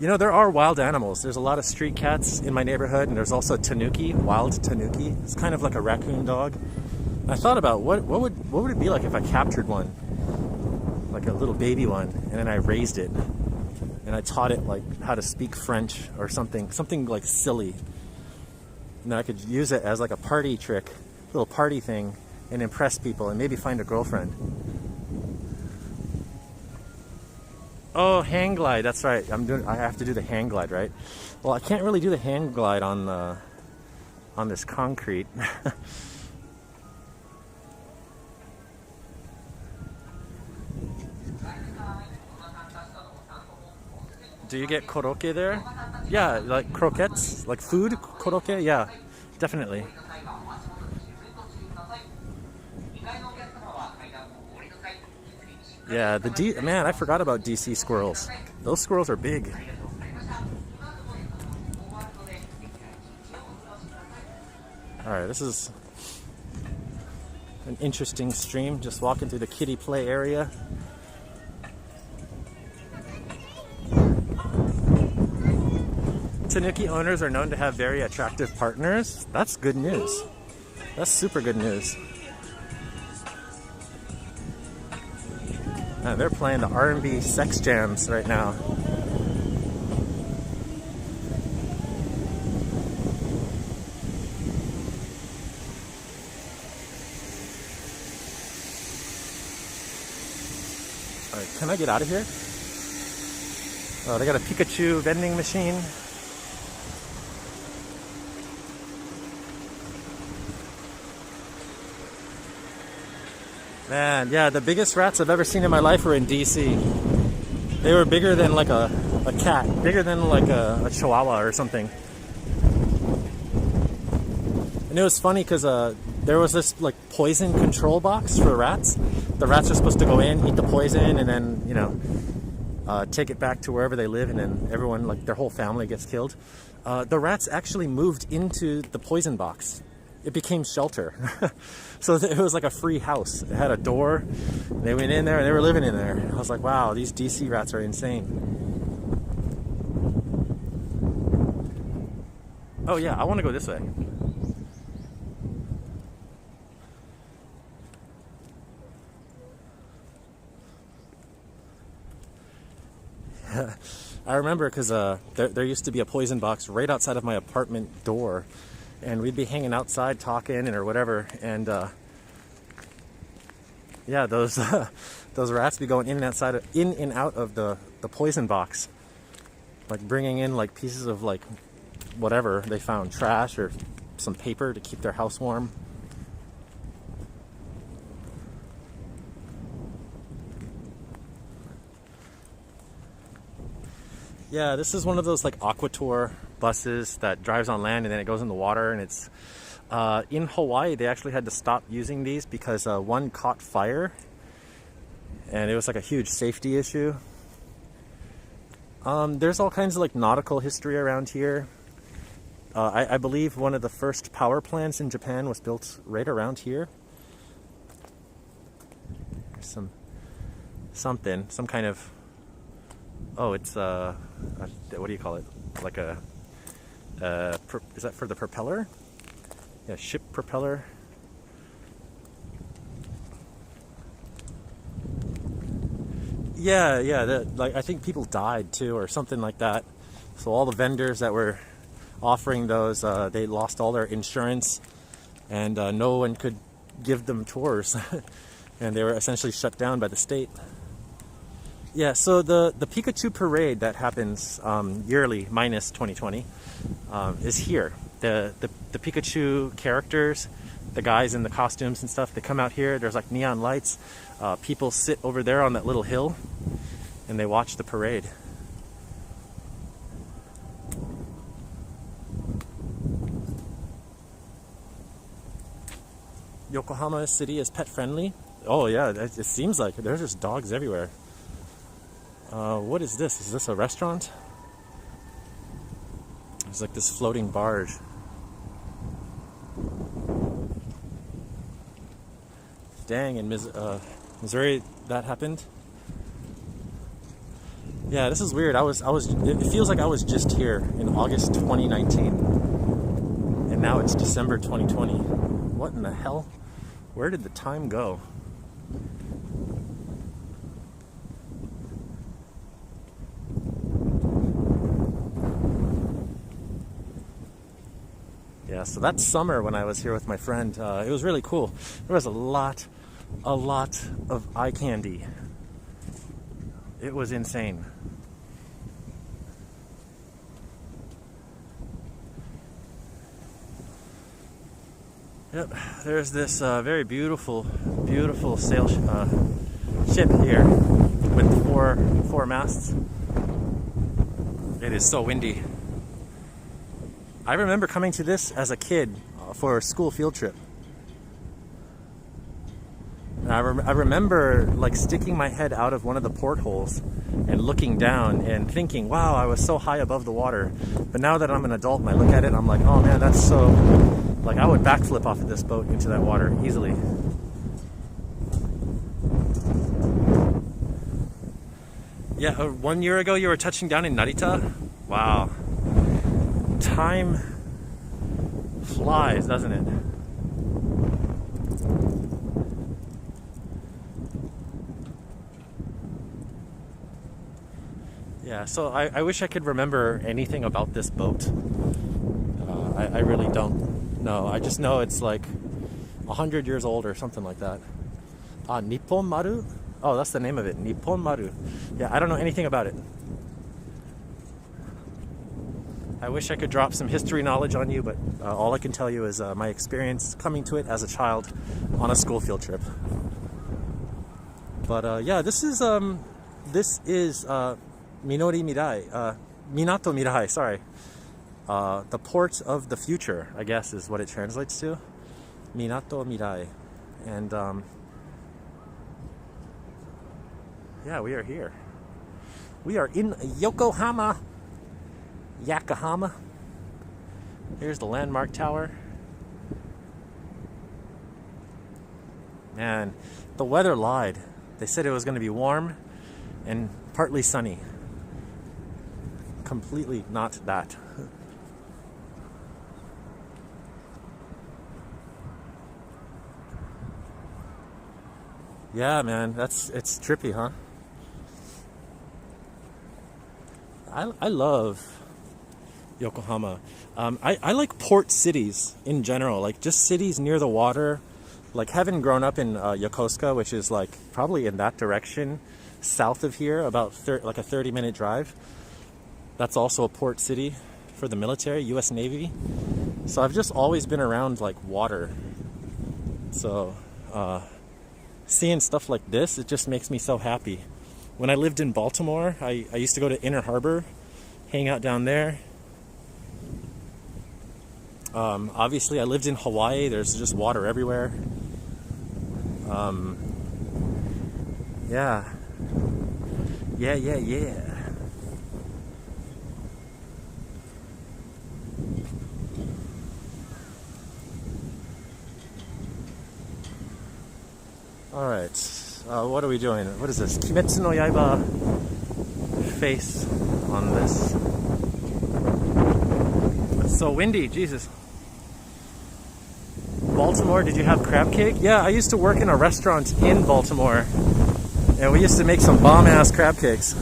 You know, there are wild animals. There's a lot of street cats in my neighborhood, and there's also tanuki, wild tanuki. It's kind of like a raccoon dog. And I thought about what would it be like if I captured one? Like a little baby one, and then I raised it and I taught it like how to speak French or something like silly, and then I could use it as like a party trick, little party thing, and impress people and maybe find a girlfriend. Oh, hang glide, that's right. I have to do the hang glide, right? Well, I can't really do the hang glide on this concrete. Do you get koroke there? Yeah, like croquettes, like food, koroke, yeah, definitely. Yeah, man, I forgot about DC squirrels. Those squirrels are big. Alright, this is an interesting stream, just walking through the kiddie play area. Tanuki owners are known to have very attractive partners. That's good news. That's super good news. Man, they're playing the R&B sex jams right now. Can I get out of here? Oh, they got a Pikachu vending machine. Man, yeah, the biggest rats I've ever seen in my life were in DC. They were bigger than like a cat, bigger than like a chihuahua or something. And it was funny because there was this like poison control box for rats. The rats are supposed to go in, eat the poison, and then, you know, take it back to wherever they live, and then everyone, like their whole family gets killed. The rats actually moved into the poison box. It became shelter. So it was like a free house. It had a door. They went in there and they were living in there. I was like, wow, these DC rats are insane. Oh yeah, I want to go this way. I remember because there used to be a poison box right outside of my apartment door, and we'd be hanging outside talking or whatever, and yeah, those those rats be going in and out of the poison box, like bringing in like pieces of like whatever they found, trash or some paper to keep their house warm. Yeah, this is one of those like aquatour buses that drives on land and then it goes in the water, and it's in Hawaii they actually had to stop using these because one caught fire and it was like a huge safety issue. There's all kinds of like nautical history around here. I believe one of the first power plants in Japan was built right around here. There's some kind of, oh, it's what do you call it? Like a is that for the propeller? Yeah, ship propeller. Yeah. Like I think people died too, or something like that. So all the vendors that were offering those, they lost all their insurance, and no one could give them tours, and they were essentially shut down by the state. Yeah, so the Pikachu parade that happens yearly, minus 2020, is here. The Pikachu characters, the guys in the costumes and stuff, they come out here. There's like neon lights. People sit over there on that little hill, and they watch the parade. Yokohama City is pet friendly. Oh yeah, it seems like there's just dogs everywhere. What is this? Is this a restaurant? It's like this floating barge. Dang, in Missouri that happened. Yeah, this is weird. It feels like I was just here in August 2019, and now it's December 2020. What in the hell? Where did the time go? Yeah, so that's summer when I was here with my friend. It was really cool. There was a lot of eye candy. It was insane. Yep, there's this very beautiful sail ship here with four masts. It is so windy. I remember coming to this as a kid for a school field trip. And I remember like sticking my head out of one of the portholes and looking down and thinking, wow, I was so high above the water. But now that I'm an adult and I look at it, I'm like, oh man, that's so... Like I would backflip off of this boat into that water easily. Yeah, 1 year ago you were touching down in Narita? Wow. Time flies, doesn't it? Yeah, so I wish I could remember anything about this boat. I really don't know. I just know it's like 100 years old or something like that. Nippon Maru? Oh, that's the name of it. Nippon Maru. Yeah, I don't know anything about it. I wish I could drop some history knowledge on you, but all I can tell you is my experience coming to it as a child on a school field trip. But yeah, this is Minori Mirai, Minato Mirai, sorry. The port of the future, I guess is what it translates to. Minato Mirai. And yeah, we are here. We are in Yokohama. Here's the landmark tower. Man, the weather lied. They said it was going to be warm and partly sunny. Completely not that. Yeah, man, it's trippy, huh? I love Yokohama. I like port cities in general, like just cities near the water. Like having grown up in Yokosuka, which is like probably in that direction, south of here, about like a 30-minute drive. That's also a port city for the military, U.S. Navy. So I've just always been around like water. So seeing stuff like this, it just makes me so happy. When I lived in Baltimore, I used to go to Inner Harbor, hang out down there. Obviously, I lived in Hawaii. There's just water everywhere. Yeah. All right. What are we doing? What is this? Kimetsu no Yaiba face on this. It's so windy, Jesus. Baltimore, did you have crab cake? Yeah, I used to work in a restaurant in Baltimore, and we used to make some bomb-ass crab cakes.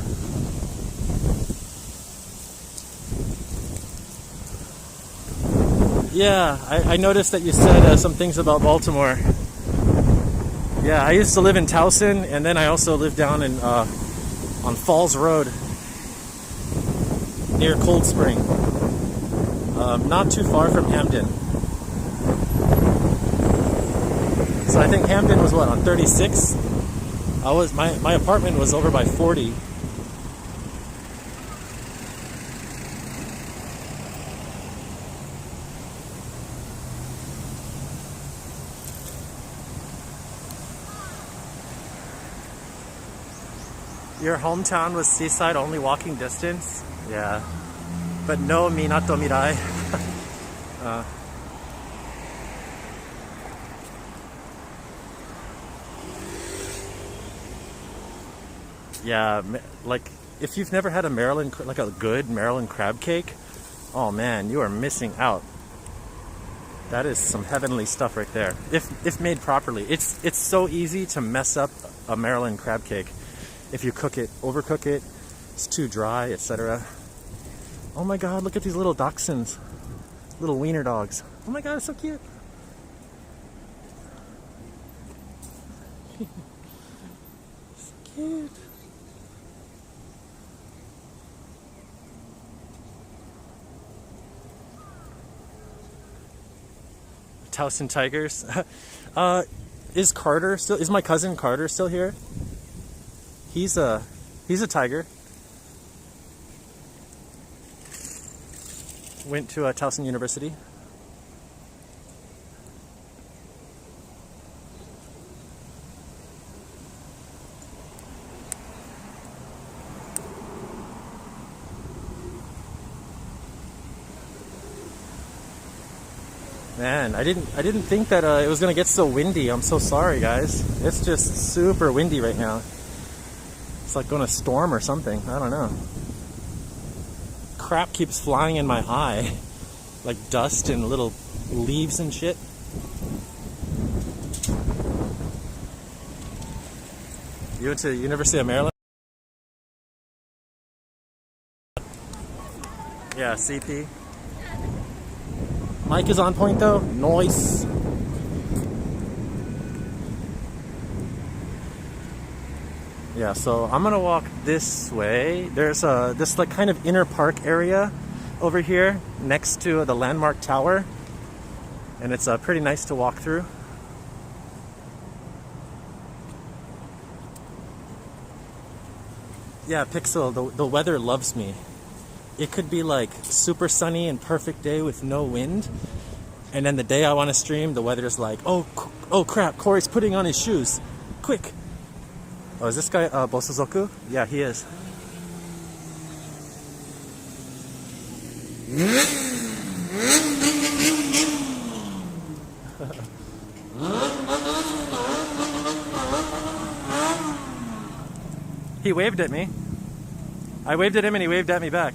Yeah, I noticed that you said some things about Baltimore. Yeah, I used to live in Towson, and then I also lived down in on Falls Road near Cold Spring, not too far from Hamden. So I think Hamden was what, on 36? My apartment was over by 40. Your hometown was seaside, only walking distance? Yeah. But no Minato Mirai. Yeah, like if you've never had a like a good Maryland crab cake, oh man, you are missing out. That is some heavenly stuff right there. If made properly. It's so easy to mess up a Maryland crab cake. If you cook it, overcook it, it's too dry, etc. Oh my god, look at these little dachshunds. Little wiener dogs. Oh my god, it's so cute. So cute. Towson Tigers. Is Carter still? Is my cousin Carter still here? He's a tiger. Went to Towson University. Man, I didn't think that it was gonna get so windy. I'm so sorry, guys. It's just super windy right now. It's like going to storm or something. I don't know. Crap keeps flying in my eye, like dust and little leaves and shit. You went to University of Maryland? Yeah, CP. Mic is on point though. Noise. Yeah, so I'm gonna walk this way. There's this like kind of inner park area over here next to the landmark tower, and it's pretty nice to walk through. Yeah, Pixel, the weather loves me. It could be like super sunny and perfect day with no wind, and then the day I want to stream, the weather's like, oh crap, Cory's putting on his shoes, quick. Oh, is this guy Bosozoku? Yeah, he is. He waved at me. I waved at him and he waved at me back.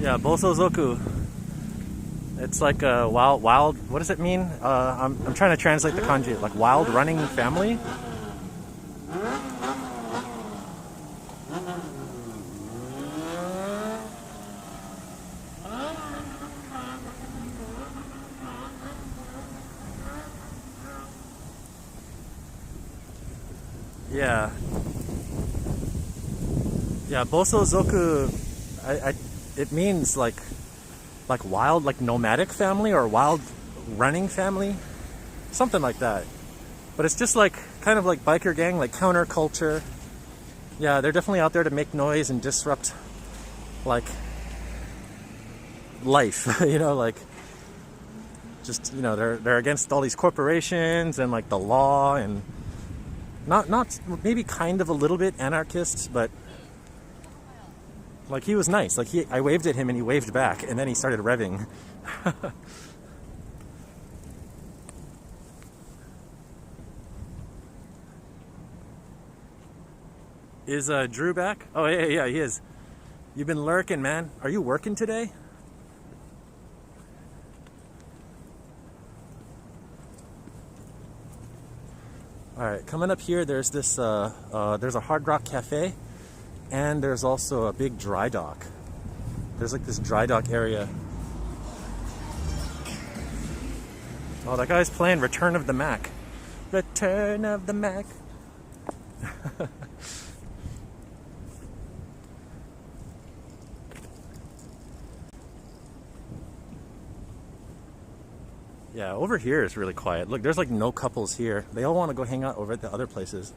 Yeah, Bosozoku. It's like a wild, what does it mean? I'm trying to translate the kanji, like wild running family? Yeah. Yeah, Bosozoku, it means like wild, like nomadic family or wild running family, something like that. But it's just like kind of like biker gang, like counterculture. Yeah, they're definitely out there to make noise and disrupt like life. You know, like just, you know, they're against all these corporations and like the law, and not maybe kind of a little bit anarchist, but like he was nice. Like I waved at him and he waved back, and then he started revving. Is Drew back? Oh yeah, he is. You've been lurking, man. Are you working today? All right, coming up here, there's this. There's a Hard Rock Cafe. And there's also a big dry dock. There's like this dry dock area. Oh, that guy's playing Return of the Mac. Return of the Mac. Yeah, over here is really quiet. Look, there's like no couples here. They all want to go hang out over at the other places.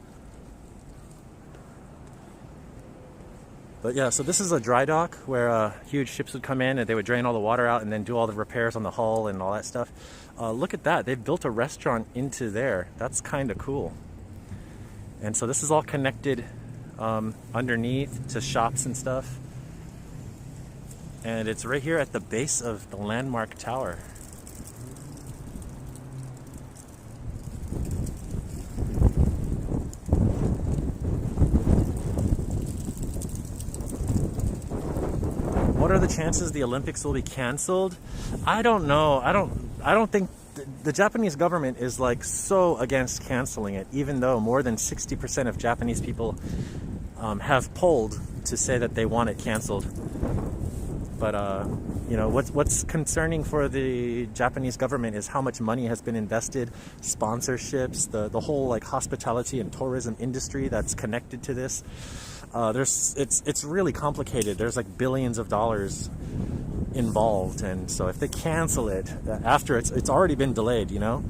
But yeah, so this is a dry dock where huge ships would come in and they would drain all the water out and then do all the repairs on the hull and all that stuff. Look at that. They've built a restaurant into there. That's kind of cool. And so this is all connected underneath to shops and stuff. And it's right here at the base of the landmark tower. What are the chances the Olympics will be canceled? I don't know. I don't think the Japanese government is like so against canceling it, even though more than 60% of Japanese people have polled to say that they want it canceled. But you know, what's concerning for the Japanese government is how much money has been invested, sponsorships, the whole like hospitality and tourism industry that's connected to this. It's really complicated. There's like billions of dollars involved, and so if they cancel it after it's already been delayed, you know,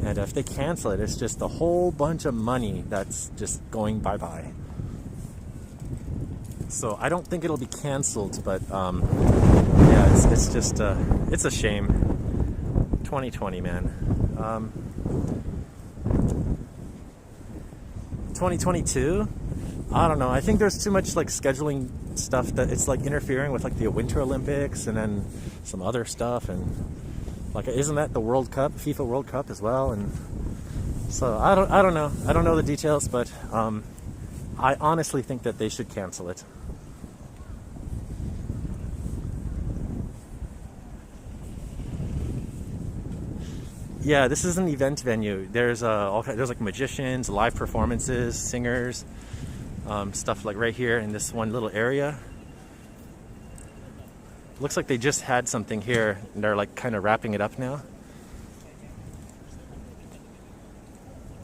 and if they cancel it, it's just a whole bunch of money that's just going bye-bye. So I don't think it'll be canceled, but yeah, it's just it's a shame. 2020, man. 2022. I don't know. I think there's too much like scheduling stuff that it's like interfering with like the Winter Olympics and then some other stuff, and like isn't that the World Cup, FIFA World Cup as well? And so I don't know. I don't know the details, but I honestly think that they should cancel it. Yeah, this is an event venue. There's there's like magicians, live performances, singers. Stuff like right here in this one little area. Looks like they just had something here and they're like kind of wrapping it up now.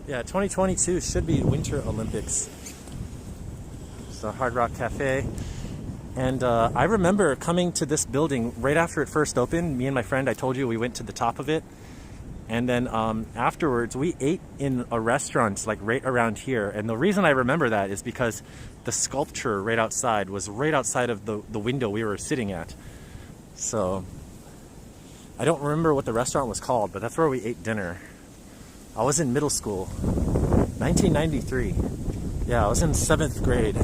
Yeah, 2022 should be Winter Olympics. It's a Hard Rock Cafe. And I remember coming to this building right after it first opened. Me and my friend, I told you, we went to the top of it. And then afterwards, we ate in a restaurant like right around here. And the reason I remember that is because the sculpture right outside was right outside of the window we were sitting at. So I don't remember what the restaurant was called, but that's where we ate dinner. I was in middle school, 1993. Yeah, I was in 7th grade.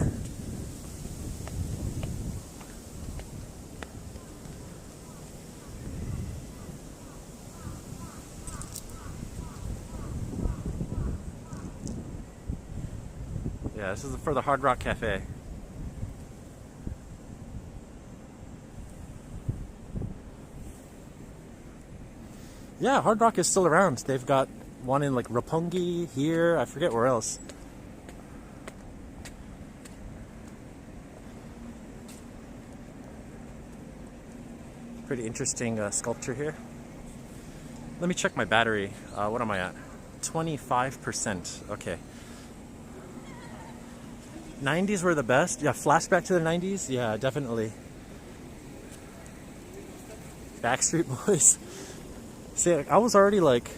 Yeah, this is for the Hard Rock Cafe. Yeah, Hard Rock is still around. They've got one in like Roppongi here. I forget where else. Pretty interesting sculpture here. Let me check my battery. What am I at? 25%. Okay. 90s were the best. Yeah, flashback to the 90s. Yeah, definitely. Backstreet Boys. See, I was already like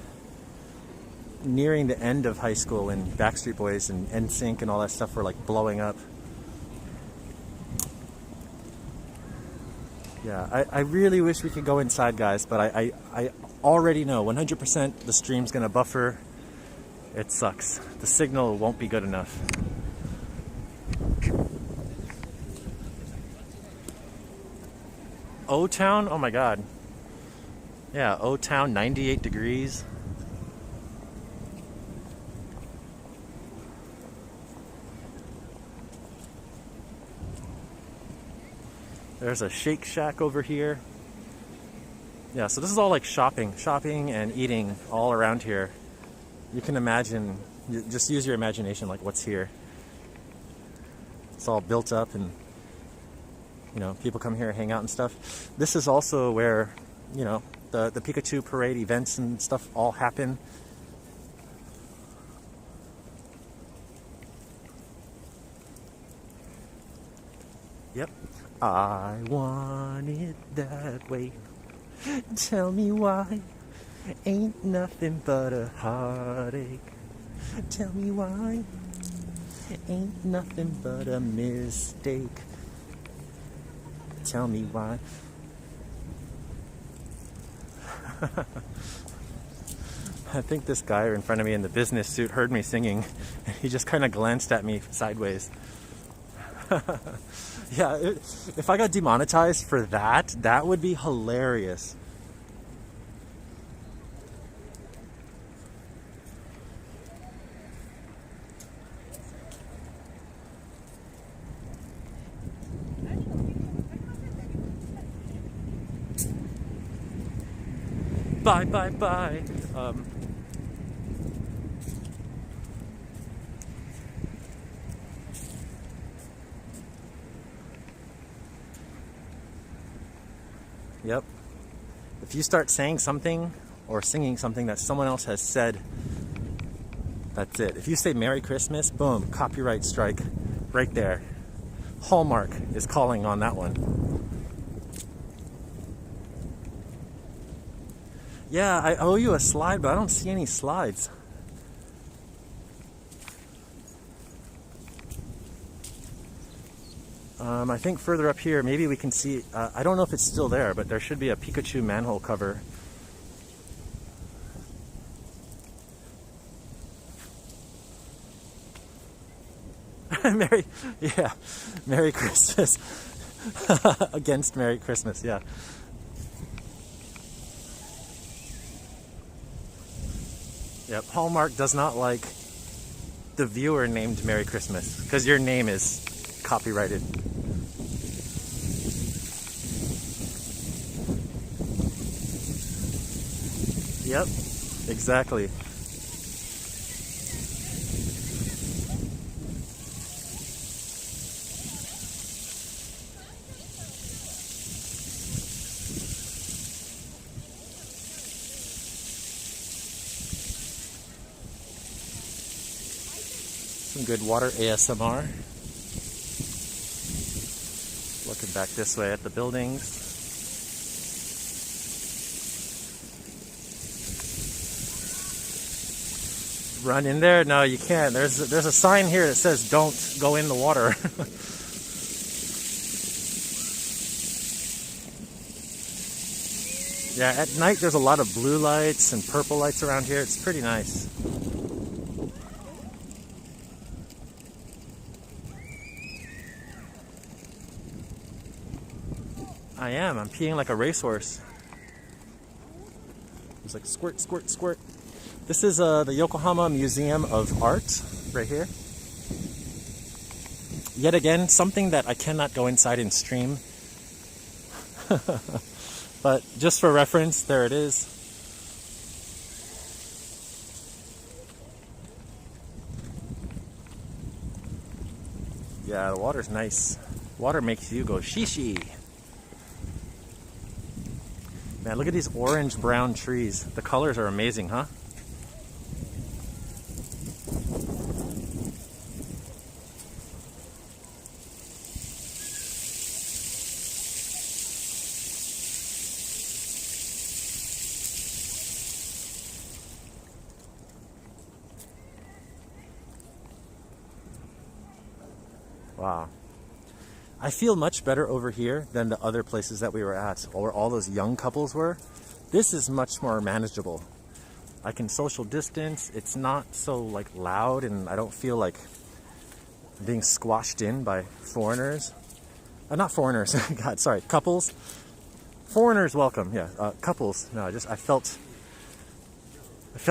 nearing the end of high school when Backstreet Boys and NSYNC and all that stuff were like blowing up. Yeah, I really wish we could go inside, guys, but I already know 100% the stream's gonna buffer. It sucks. The signal won't be good enough. O-Town? Oh my god. Yeah, O-Town, 98 degrees. There's a Shake Shack over here. Yeah, so this is all like shopping and eating all around here. You can imagine, just use your imagination, like what's here. It's all built up and, you know, people come here, hang out and stuff. This is also where, you know, the Pikachu parade events and stuff all happen. Yep. I want it that way. Tell me why. Ain't nothing but a heartache. Tell me why. Ain't nothing but a mistake. Tell me why. I think this guy in front of me in the business suit heard me singing. He just kind of glanced at me sideways. Yeah, if I got demonetized for that, that would be hilarious. Bye, bye, bye. Yep. If you start saying something or singing something that someone else has said, that's it. If you say Merry Christmas, boom, copyright strike right there. Hallmark is calling on that one. Yeah, I owe you a slide, but I don't see any slides. I think further up here, maybe we can see, I don't know if it's still there, but there should be a Pikachu manhole cover. Merry Christmas. Against Merry Christmas, yeah. Yep, Hallmark does not like the viewer named Merry Christmas, because your name is copyrighted. Yep, exactly. Some good water ASMR. Looking back this way at the buildings. Run in there? No, you can't. There's a sign here that says don't go in the water. Yeah, at night there's a lot of blue lights and purple lights around here. It's pretty nice. I'm peeing like a racehorse. It's like squirt, squirt, squirt. This is the Yokohama Museum of Art right here. Yet again, something that I cannot go inside and stream. But just for reference, there it is. Yeah, the water's nice. Water makes you go shishi. Man, look at these orange-brown trees. The colors are amazing, huh? Wow. I feel much better over here than the other places that we were at, or all those young couples were. This is much more manageable. I can social distance. It's not so like loud, and I don't feel like being squashed in by foreigners. Not foreigners. God, sorry, couples. Foreigners welcome. Yeah, couples. No, I felt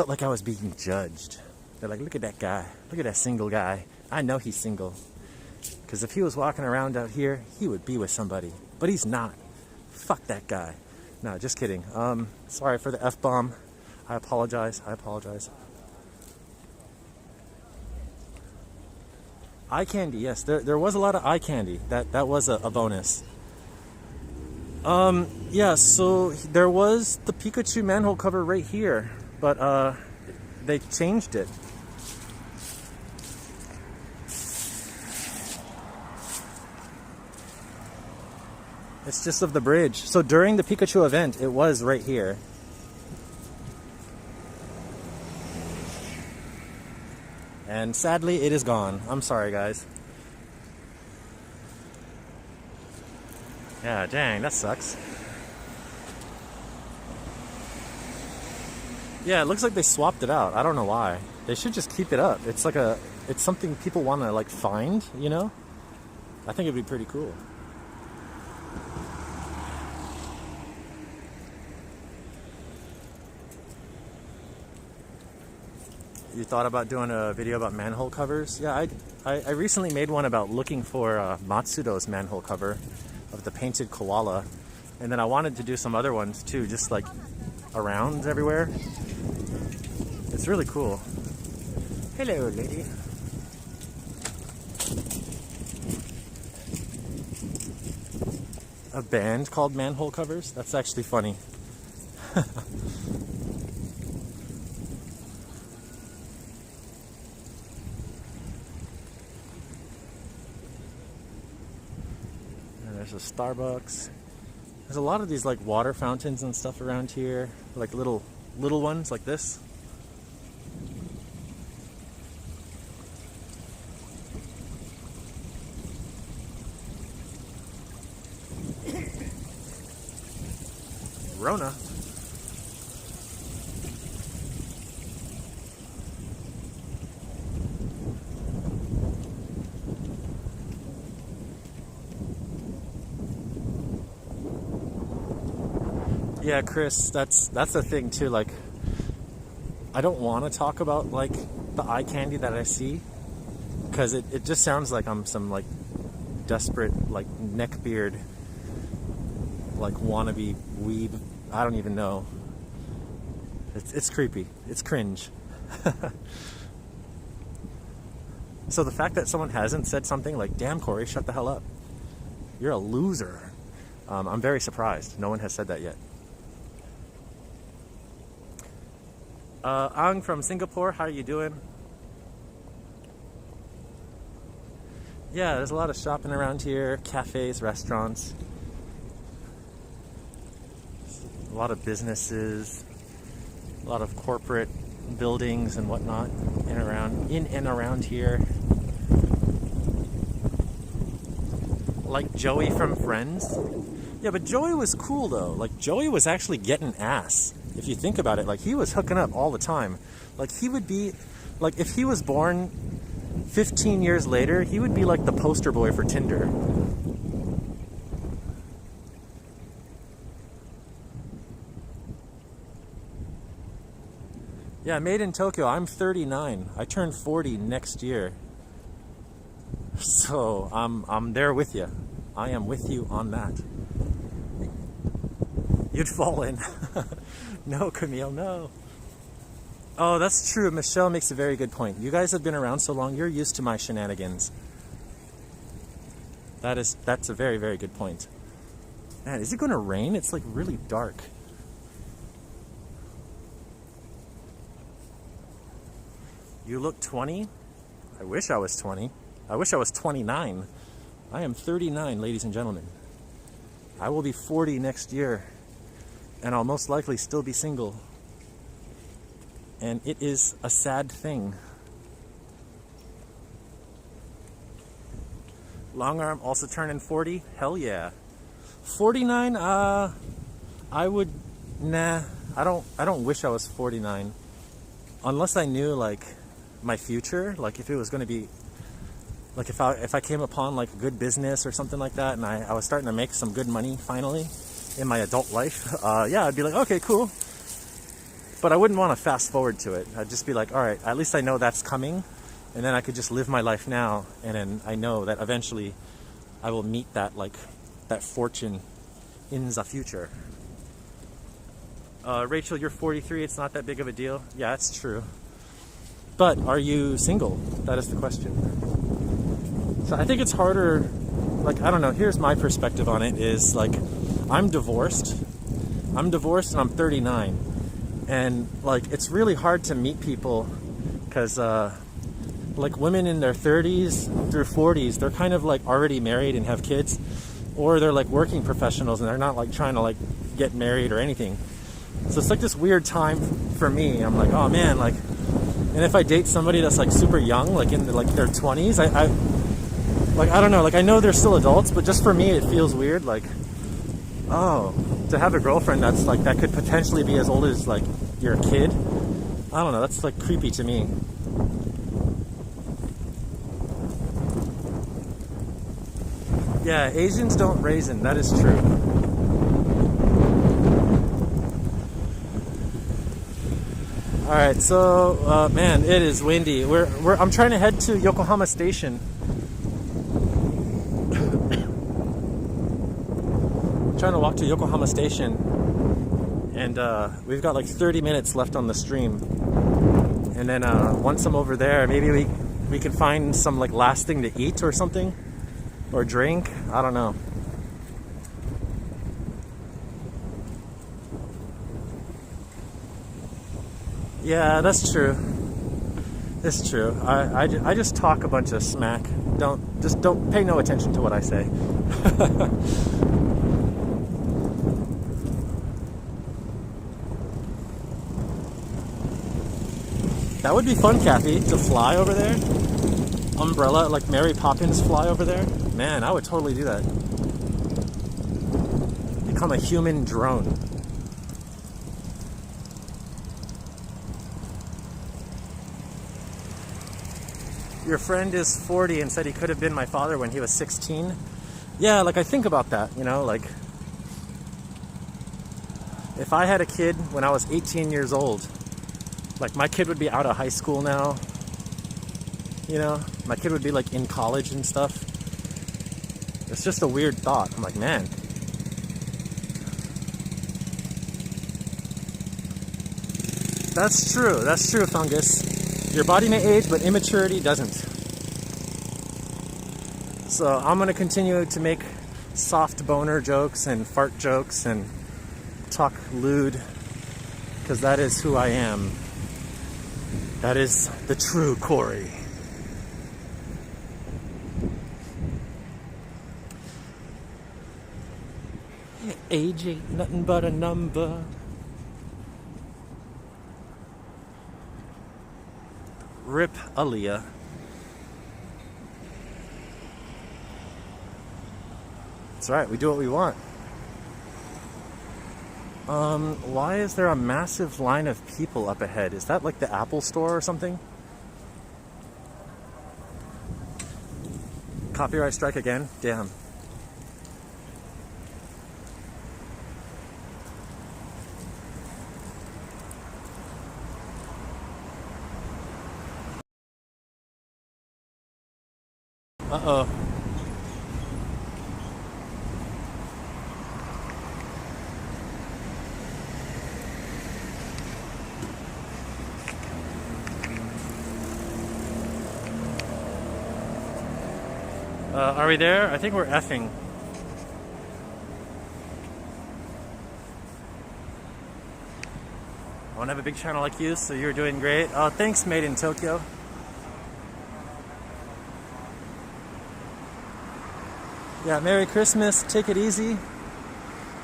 like I was being judged. They're like, look at that guy. Look at that single guy. I know he's single. Because if he was walking around out here, he would be with somebody. But he's not. Fuck that guy. No, just kidding. Sorry for the F-bomb. I apologize. I apologize. Eye candy, yes. There was a lot of eye candy. That was a bonus. Yeah, so there was the Pikachu manhole cover right here. But they changed it. It's just of the bridge. So during the Pikachu event, it was right here. And sadly, it is gone. I'm sorry, guys. Yeah, dang, that sucks. Yeah, it looks like they swapped it out. I don't know why. They should just keep it up. It's like it's something people want to like find, you know? I think it'd be pretty cool. You thought about doing a video about manhole covers? Yeah, I recently made one about looking for Matsudo's manhole cover of the painted koala. And then I wanted to do some other ones too, just like around everywhere. It's really cool. Hello, lady. A band called Manhole Covers? That's actually funny. There's a Starbucks. There's a lot of these like water fountains and stuff around here, like little ones like this. Rona. Yeah, Chris, that's the thing too. Like, I don't want to talk about like the eye candy that I see, because it just sounds like I'm some like desperate like neckbeard like wannabe weeb. I don't even know. It's creepy. It's cringe. So the fact that someone hasn't said something like, "Damn, Cory, shut the hell up. You're a loser." I'm very surprised. No one has said that yet. Ang from Singapore, how are you doing? Yeah, there's a lot of shopping around here, cafes, restaurants, a lot of businesses, a lot of corporate buildings and whatnot in and around here. Like Joey from Friends. Yeah, but Joey was cool though. Like Joey was actually getting ass. If you think about it, like he was hooking up all the time. Like he would be, like if he was born 15 years later, he would be like the poster boy for Tinder. Yeah, made in Tokyo. I'm 39. I turn 40 next year. So I'm there with you. I am with you on that. You'd fall in. No, Camille, no. Oh, that's true. Michelle makes a very good point. You guys have been around so long, you're used to my shenanigans. That's a very, very good point. Man, is it going to rain? It's like really dark. You look 20? I wish I was 20. I wish I was 29. I am 39, ladies and gentlemen. I will be 40 next year, and I'll most likely still be single. And it is a sad thing. Long arm also turning 40? Hell yeah. 49, I would, nah, I don't wish I was 49. Unless I knew like my future, like if it was going to be, like if I came upon like a good business or something like that, and I was starting to make some good money finally in my adult life, yeah, I'd be like, okay, cool. But I wouldn't want to fast forward to it. I'd just be like, all right, at least I know that's coming, and then I could just live my life now, and then I know that eventually I will meet that that fortune in the future. Rachel, you're 43. It's not that big of a deal. Yeah, it's true. But are you single? That is the question. So I think it's harder. Like, I don't know. Here's my perspective on it is like, I'm divorced and I'm 39. And like, it's really hard to meet people because like women in their 30s through 40s, they're kind of like already married and have kids, or they're like working professionals and they're not like trying to like get married or anything. So it's like this weird time for me. I'm like, oh man, like, and if I date somebody that's like super young, like in like their 20s, I don't know, like I know they're still adults, but just for me it feels weird. Like, oh, to have a girlfriend that's like, that could potentially be as old as like your kid. I don't know, that's like creepy to me. Yeah, Asians don't raisin, that is true. All right, so man, it is windy. I'm trying to head to Yokohama Station. I'm trying to walk to Yokohama Station, and we've got like 30 minutes left on the stream. And then once I'm over there, maybe we can find some like last thing to eat or something, or drink. I don't know. Yeah, that's true. It's true. I just talk a bunch of smack. Don't pay no attention to what I say. That would be fun, Kathy, to fly over there. Umbrella, like Mary Poppins fly over there. Man, I would totally do that. Become a human drone. Your friend is 40 and said he could have been my father when he was 16. Yeah, like I think about that, you know, like if I had a kid when I was 18 years old, like my kid would be out of high school now, you know, my kid would be like in college and stuff. It's just a weird thought. I'm like, man. That's true, Fungus. Your body may age, but immaturity doesn't. So I'm going to continue to make soft boner jokes and fart jokes and talk lewd, because that is who I am. That is the true Cory. Age ain't nothing but a number. Rip Aaliyah. It's alright, we do what we want. Why is there a massive line of people up ahead? Is that like the Apple store or something? Copyright strike again? Damn. Uh-oh. Are we there? I think we're effing. I want to have a big channel like you, so you're doing great. Thanks, Made in Tokyo. Yeah, Merry Christmas. Take it easy.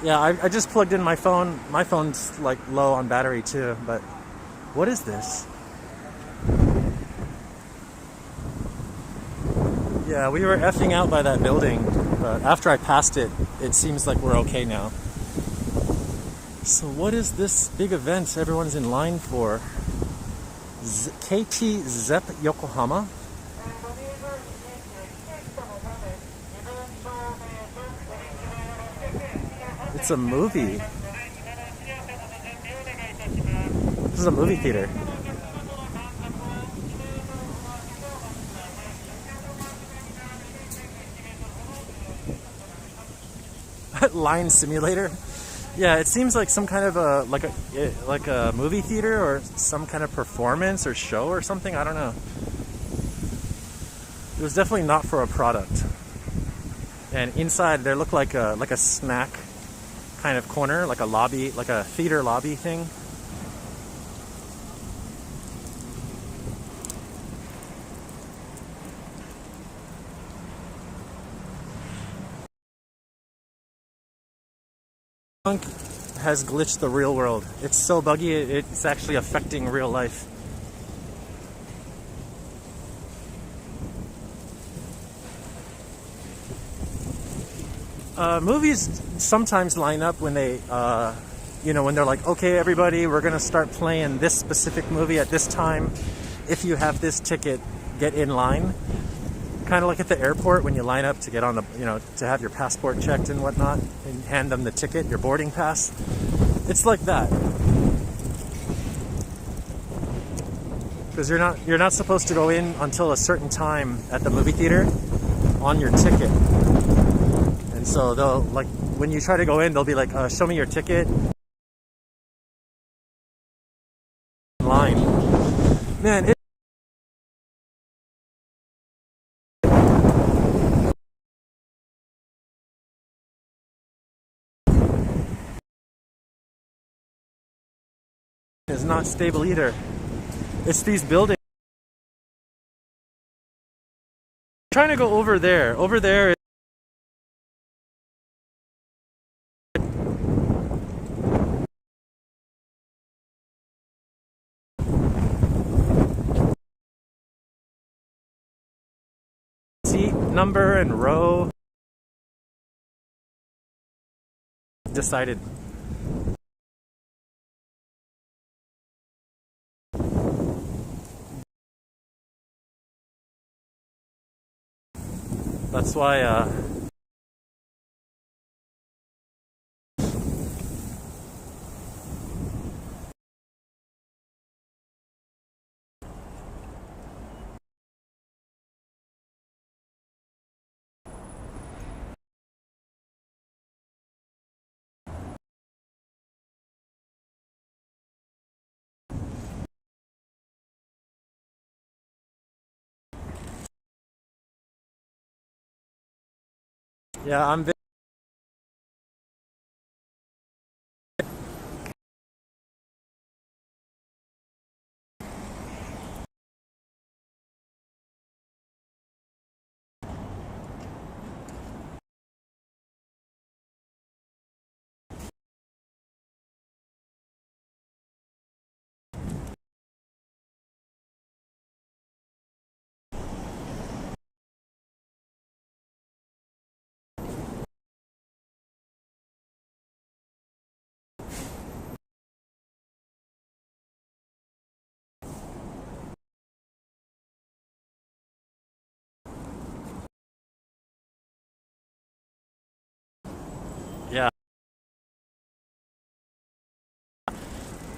Yeah, I just plugged in my phone. My phone's like low on battery too, but what is this? Yeah, we were effing out by that building, but after I passed it, it seems like we're okay now. So what is this big event everyone's in line for? KT Zepp Yokohama? It's a movie. This is a movie theater. Line simulator. Yeah, it seems like some kind of a movie theater or some kind of performance or show or something. I don't know. It was definitely not for a product. And inside there looked like a snack kind of corner, like a lobby, like a theater lobby thing. Has glitched the real world. It's so buggy, it's actually affecting real life. Movies sometimes line up when they, when they're like, okay, everybody, we're gonna start playing this specific movie at this time. If you have this ticket, get in line. Kind of like at the airport when you line up to get on the, to have your passport checked and whatnot, and hand them the ticket, your boarding pass. It's like that. Because you're not supposed to go in until a certain time at the movie theater on your ticket. And so they'll, like, when you try to go in, they'll be like, show me your ticket. Line. Man, is not stable either. It's these buildings. I'm trying to go over there. Over there. Seat number and row. Decided. That's why, yeah, I'm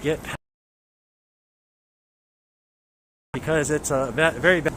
get past because it's a very bad.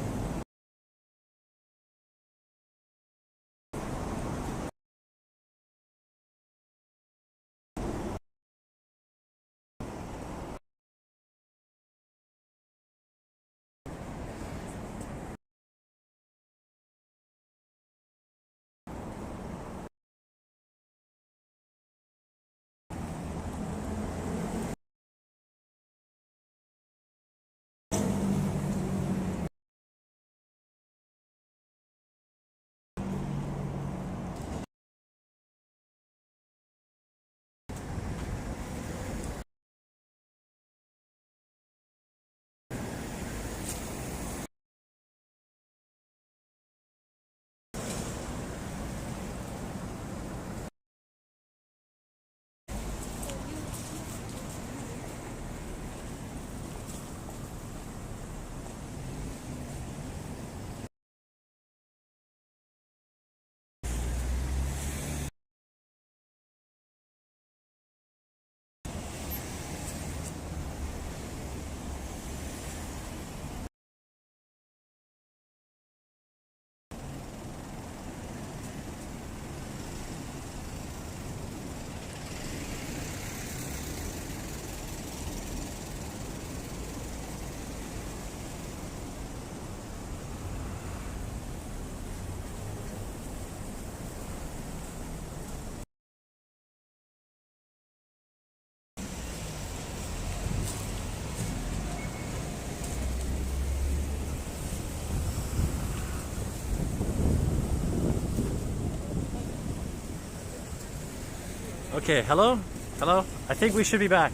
Okay, hello? Hello? I think we should be back.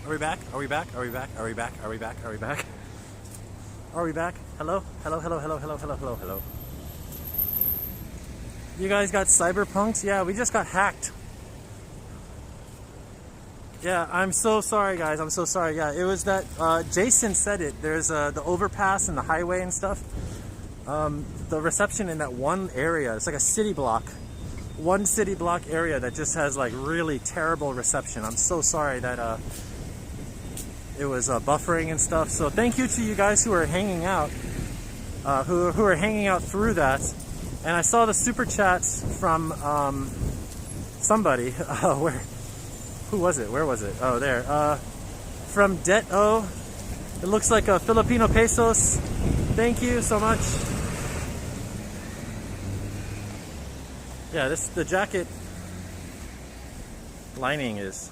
Are we back? Are we back? Are we back? Are we back? Are we back? Are we back? Are we back? Hello? Hello, hello, hello, hello, hello, hello, hello. You guys got cyberpunks? Yeah, we just got hacked. Yeah, I'm so sorry, guys. I'm so sorry. Yeah, it was that Jason said it. There's the overpass and the highway and stuff. The reception in that one area, it's like a city block. One city block area that just has like really terrible reception. I'm so sorry that it was buffering and stuff. So thank you to you guys who are hanging out, who are hanging out through that. And I saw the super chats from somebody. Who was it? Where was it? Oh, there. From Det-O. It looks like a Filipino pesos. Thank you so much. Yeah, the jacket lining is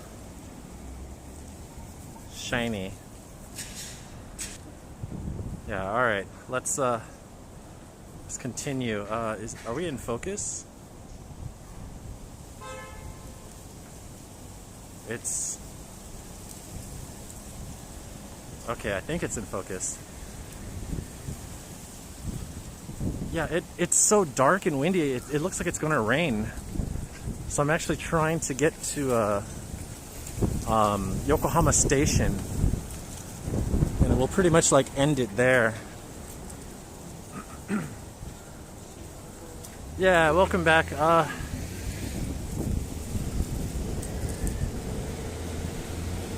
shiny. Yeah, all right. Let's continue. Are we in focus? It's okay. I think it's in focus. Yeah, it's so dark and windy. It looks like it's going to rain. So I'm actually trying to get to Yokohama Station, and we'll pretty much like end it there. Yeah, welcome back.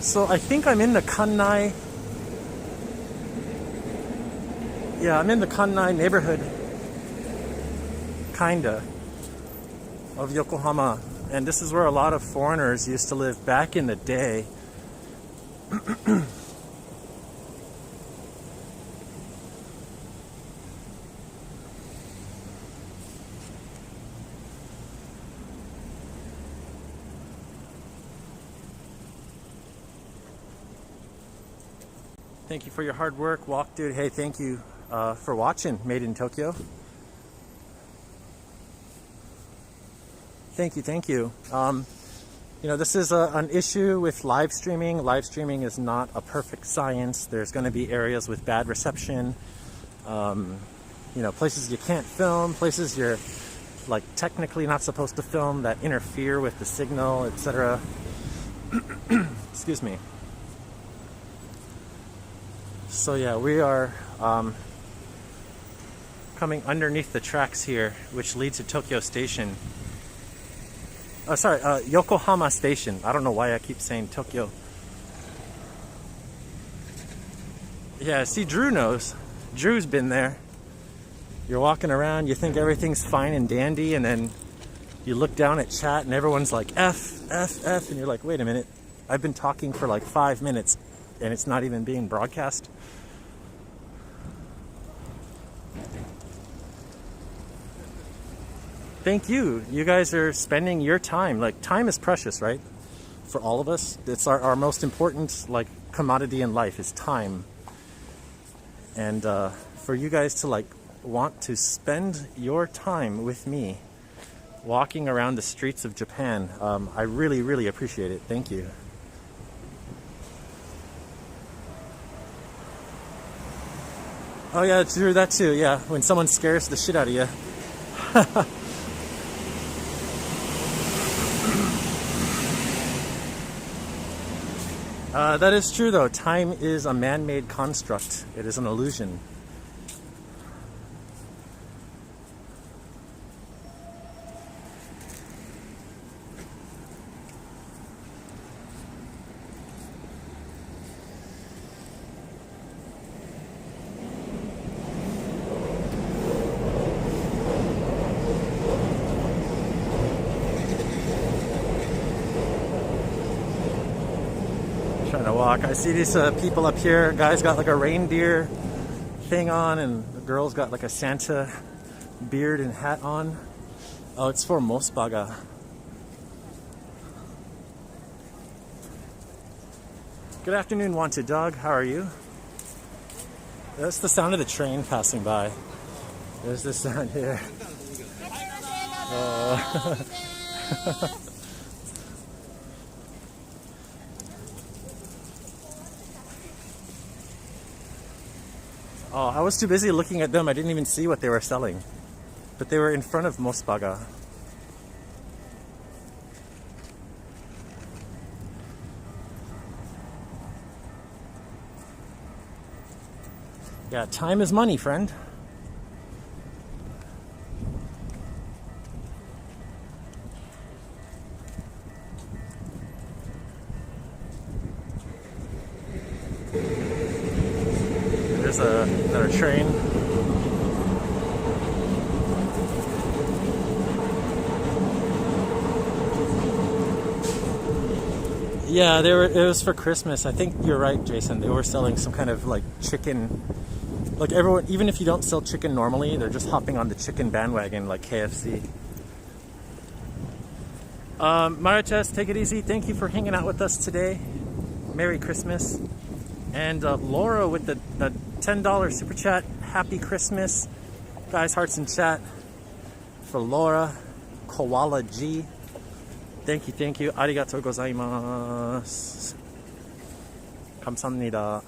So I think I'm in the Kannai. Yeah, I'm in the Kannai neighborhood, kinda, of Yokohama. And this is where a lot of foreigners used to live back in the day. Thank you for your hard work, Walk Dude. Hey, thank you for watching Made in Tokyo. Thank you, thank you. You know, this is an issue with live streaming. Live streaming is not a perfect science. There's going to be areas with bad reception. You know, places you can't film, places you're like technically not supposed to film that interfere with the signal, etc. Excuse me. So yeah, we are coming underneath the tracks here, which lead to Tokyo Station. Oh, sorry, Yokohama Station. I don't know why I keep saying Tokyo. Yeah, see, Drew knows. Drew's been there. You're walking around, you think everything's fine and dandy, and then you look down at chat and everyone's like, F, F, F, and you're like, wait a minute, I've been talking for like 5 minutes and it's not even being broadcast. Thank you. You guys are spending your time. Like, time is precious, right? For all of us. It's our most important, like, commodity in life is time. And for you guys to, like, want to spend your time with me walking around the streets of Japan, I really, really appreciate it. Thank you. Oh yeah, Drew, that too. Yeah, when someone scares the shit out of you. That is true though. Time is a man-made construct. It is an illusion. Trying to walk. I see these people up here. Guy's got like a reindeer thing on, and the girl's got like a Santa beard and hat on. Oh, it's for Mosbaga. Good afternoon, wanted dog. How are you? That's the sound of the train passing by. There's this sound here. Oh, I was too busy looking at them. I didn't even see what they were selling. But they were in front of Mosbaga. Yeah, time is money, friend. There's another train. Yeah, it was for Christmas. I think you're right, Jason. They were selling some kind of like chicken. Like everyone, even if you don't sell chicken normally, they're just hopping on the chicken bandwagon like KFC. Marites, take it easy. Thank you for hanging out with us today. Merry Christmas. And Laura with the $10 super chat. Happy Christmas. Guys, hearts in chat for Laura. Koala G. Thank you, thank you. Arigatou gozaimasu. 감사합니다.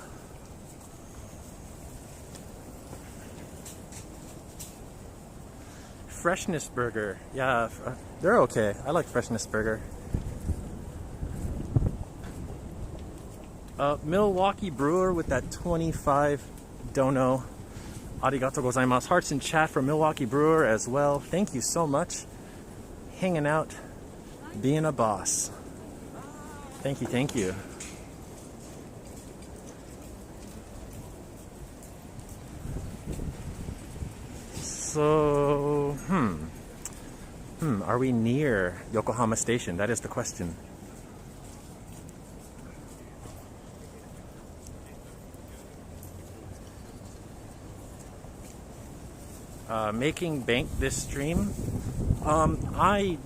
Freshness Burger. Yeah, they're okay. I like Freshness Burger. Milwaukee Brewer with that 25 dono. Arigatou gozaimasu. Hearts in chat for Milwaukee Brewer as well. Thank you so much. Hanging out, being a boss. Thank you, thank you. So, are we near Yokohama Station? That is the question. Making bank this stream. I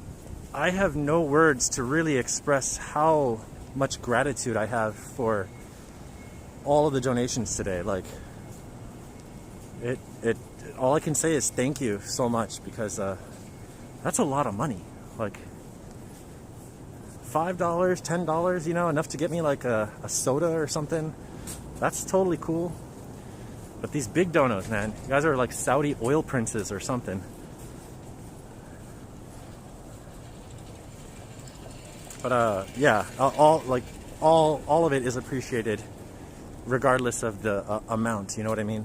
have no words to really express how much gratitude I have for all of the donations today. Like, all I can say is thank you so much, because that's a lot of money. Like $5, $10, you know, enough to get me like a soda or something. That's totally cool. But these big donos, man, you guys are like Saudi oil princes or something. But yeah, all of it is appreciated, regardless of the amount. You know what I mean?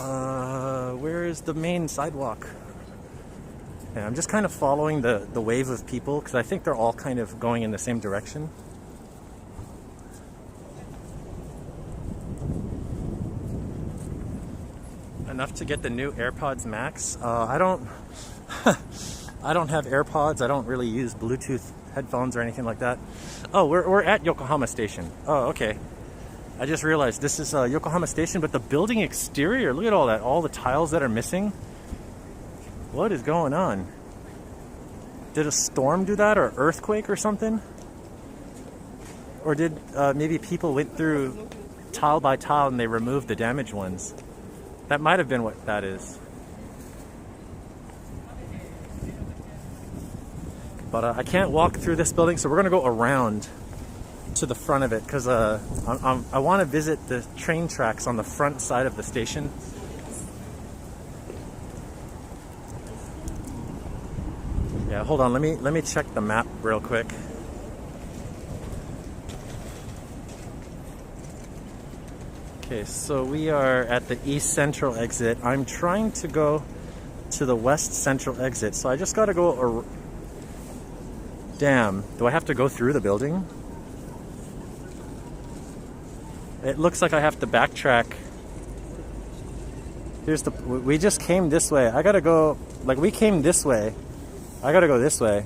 Where is the main sidewalk? Yeah, I'm just kind of following the wave of people because I think they're all kind of going in the same direction. Enough to get the new AirPods Max. I don't I don't have AirPods. I don't really use Bluetooth headphones or anything like that. Oh, we're at Yokohama Station. Oh, okay. I just realized this is Yokohama Station, but the building exterior, look at all that, all the tiles that are missing. What is going on? Did a storm do that, or earthquake or something? Or did maybe people went through tile by tile and they removed the damaged ones? That might have been what that is. But I can't walk through this building, so we're gonna go around to the front of it because I want to visit the train tracks on the front side of the station. Yeah, hold on. Let me check the map real quick. Okay, so we are at the East Central exit. I'm trying to go to the West Central exit, so I just got to go. Damn, do I have to go through the building? It looks like I have to backtrack. Here's the. We just came this way. I gotta go. Like, we came this way. I gotta go this way.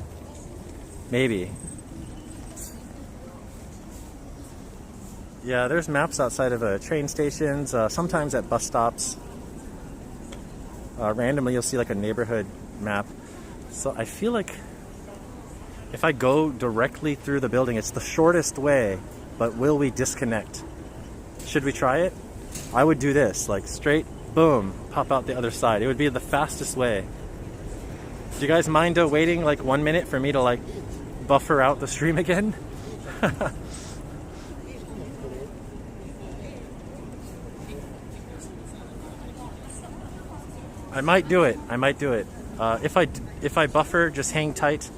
Maybe. Yeah, there's maps outside of train stations, sometimes at bus stops. Randomly, you'll see like a neighborhood map. So I feel like if I go directly through the building, it's the shortest way, but will we disconnect? Should we try it? I would do this, like straight, boom, pop out the other side. It would be the fastest way. Do you guys mind waiting like 1 minute for me to like buffer out the stream again? I might do it. I might do it. If I buffer, just hang tight.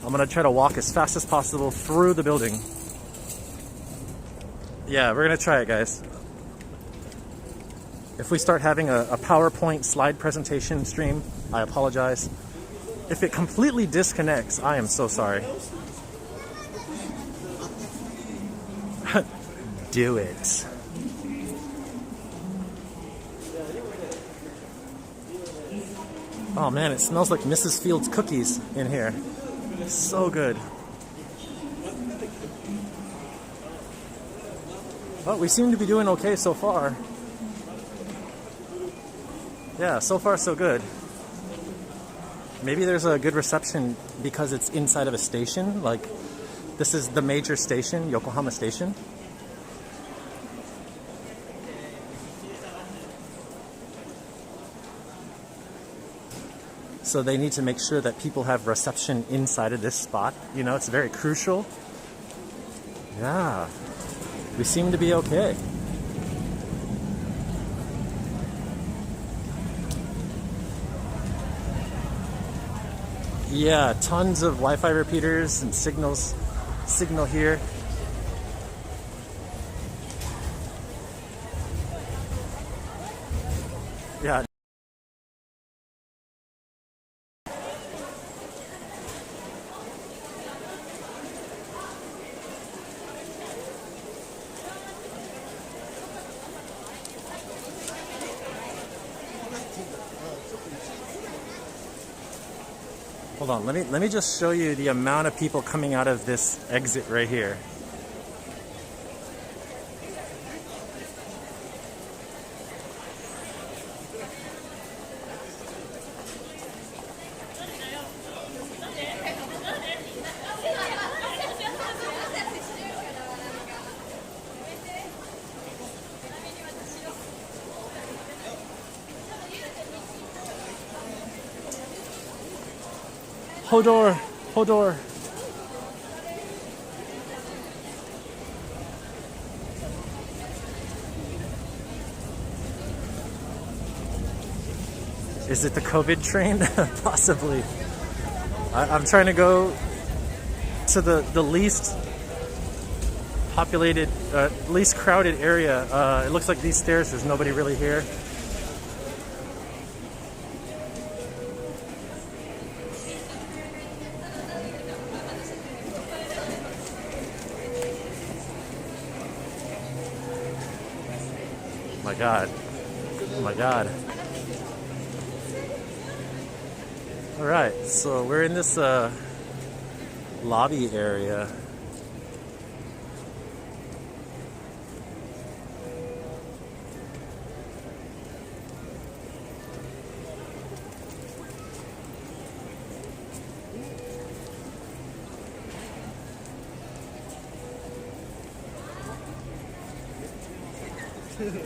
I'm gonna try to walk as fast as possible through the building. Yeah, we're gonna try it, guys. If we start having a PowerPoint slide presentation stream, I apologize. If it completely disconnects, I am so sorry. Do it. Oh man, it smells like Mrs. Fields cookies in here. So good. Well, we seem to be doing okay so far. Yeah, so far so good. Maybe there's a good reception because it's inside of a station. Like, this is the major station, Yokohama Station. So they need to make sure that people have reception inside of this spot. You know, it's very crucial. Yeah, we seem to be okay. Yeah, tons of Wi-Fi repeaters and signal here. Yeah. Hold on, let me just show you the amount of people coming out of this exit right here. Hodor, Hodor. Is it the COVID train? Possibly. I'm trying to go to the least populated, least crowded area. It looks like these stairs, there's nobody really here. my god. Oh my god. Alright, so we're in this lobby area.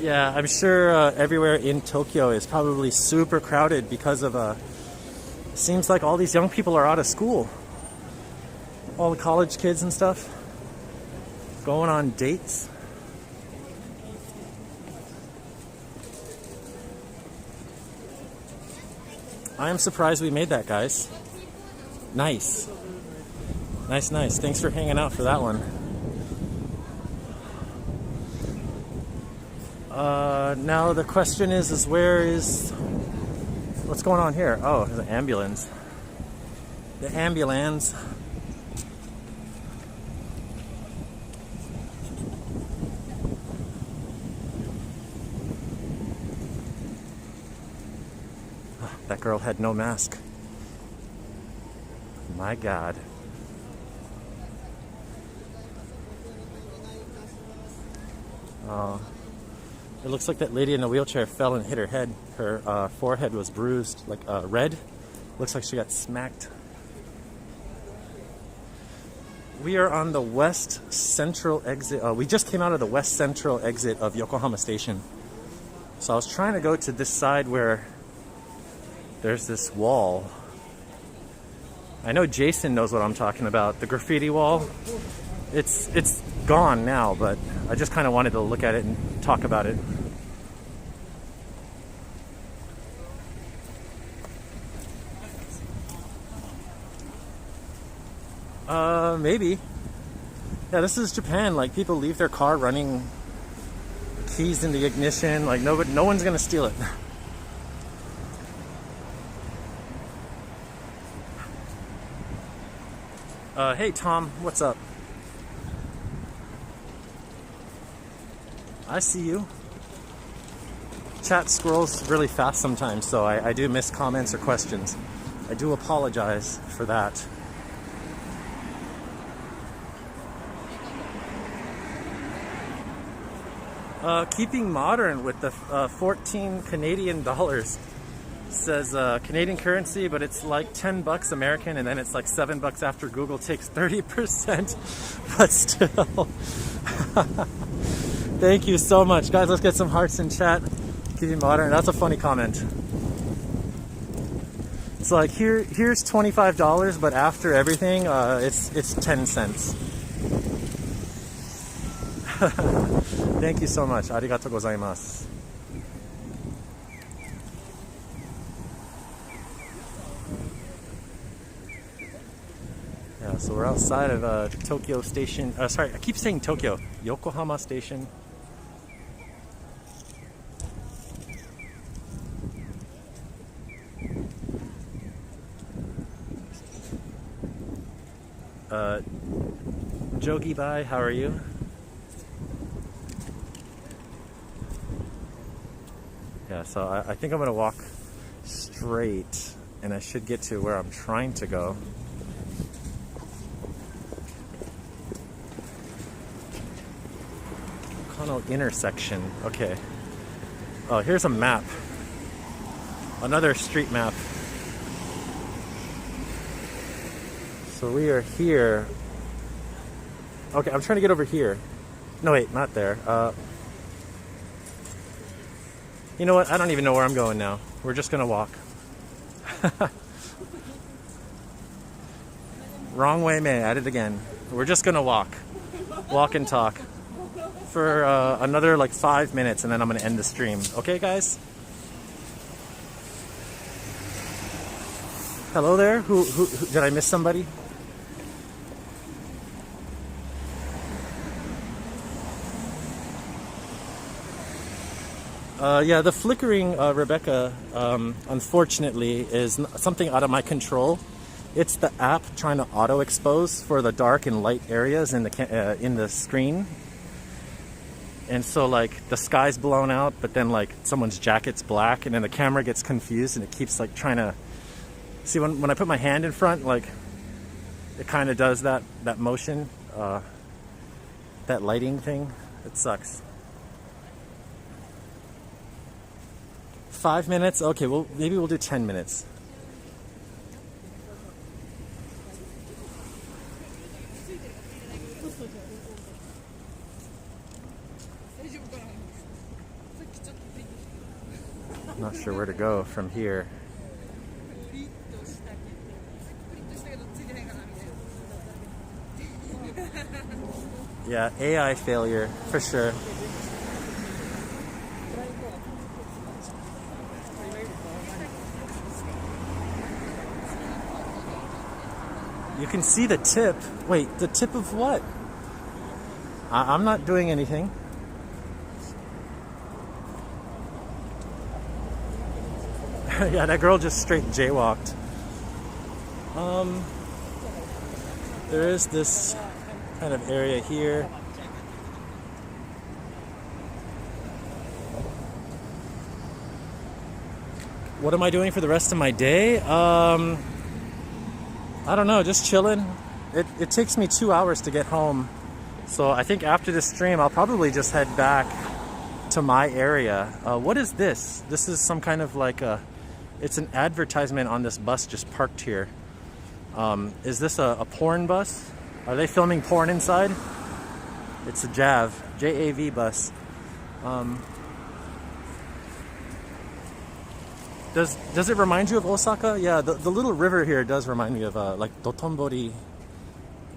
Yeah, I'm sure everywhere in Tokyo is probably super crowded because of seems like all these young people are out of school. All the college kids and stuff going on dates. I am surprised we made that, guys. Nice. Nice, nice. Thanks for hanging out for that one. Now the question is what's going on here? Oh, the ambulance. The ambulance. Oh, that girl had no mask. My God. Oh. It looks like that lady in the wheelchair fell and hit her head. Her forehead was bruised, like red. Looks like she got smacked. We are on the west central exit. We just came out of the west central exit of Yokohama Station. So I was trying to go to this side where there's this wall. I know Jason knows what I'm talking about. The graffiti wall. It's gone now, but I just kind of wanted to look at it and talk about it. Maybe. Yeah, this is Japan. Like, people leave their car running, keys in the ignition. Like, no one's gonna steal it. Hey Tom, what's up? I see you. Chat scrolls really fast sometimes, so I do miss comments or questions. I do apologize for that. Keeping modern with the 14 Canadian dollars. Says Canadian currency, but it's like 10 bucks American, and then it's like 7 bucks after Google takes 30%. But still. Thank you so much, guys. Let's get some hearts in chat. Keeping modern. That's a funny comment. It's like here's $25, but after everything, it's 10 cents. Thank you so much. Arigatou gozaimasu. Yeah, so we're outside of Tokyo Station. Sorry, I keep saying Tokyo. Yokohama Station. Jogi Bai, how are you? Yeah, so I think I'm gonna walk straight, and I should get to where I'm trying to go. Kano intersection. Okay. Oh, here's a map. Another street map. So we are here. Okay, I'm trying to get over here. No, wait, not there. You know what? I don't even know where I'm going now. We're just gonna walk. Wrong way, man. At it again. We're just gonna walk. Walk and talk for another like 5 minutes, and then I'm gonna end the stream. Okay, guys? Hello there. Who did I miss somebody? Yeah, the flickering, Rebecca, unfortunately, is something out of my control. It's the app trying to auto-expose for the dark and light areas in the screen. And so like the sky's blown out, but then like someone's jacket's black, and then the camera gets confused and it keeps like trying to see when I put my hand in front, like it kind of does that motion, that lighting thing. It sucks. 5 minutes? Okay, well maybe we'll do 10 minutes. Not sure where to go from here. Yeah, AI failure for sure. You can see the tip. Wait, the tip of what? I'm not doing anything. Yeah, that girl just straight jaywalked. There is this kind of area here. What am I doing for the rest of my day? I don't know, just chilling. It takes me 2 hours to get home. So I think after this stream, I'll probably just head back to my area. What is this? This is some kind of like it's an advertisement on this bus just parked here. Is this a porn bus? Are they filming porn inside? It's a J-A-V bus. Does it remind you of Osaka? Yeah, the little river here does remind me of like Dotonbori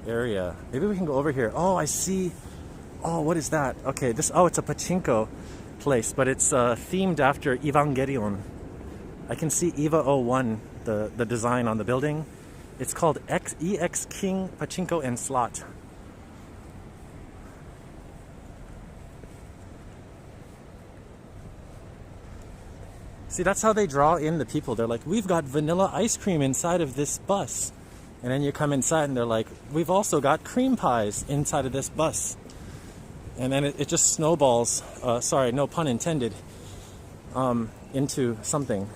area. Maybe we can go over here. Oh, I see. Oh, what is that? Okay, it's a pachinko place, but it's themed after Evangelion. I can see EVA 01, the design on the building. It's called EX King Pachinko and Slot. See, that's how they draw in the people. They're like, we've got vanilla ice cream inside of this bus. And then you come inside and they're like, we've also got cream pies inside of this bus. And then it just snowballs, sorry, no pun intended, into something.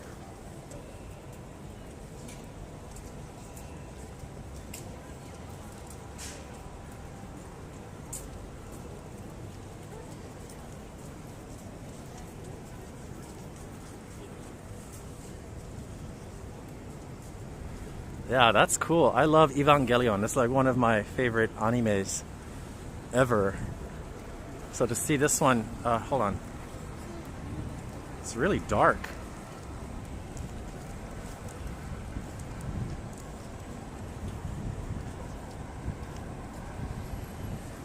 Yeah, that's cool. I love Evangelion. It's like one of my favorite animes ever. So to see this one, hold on. It's really dark.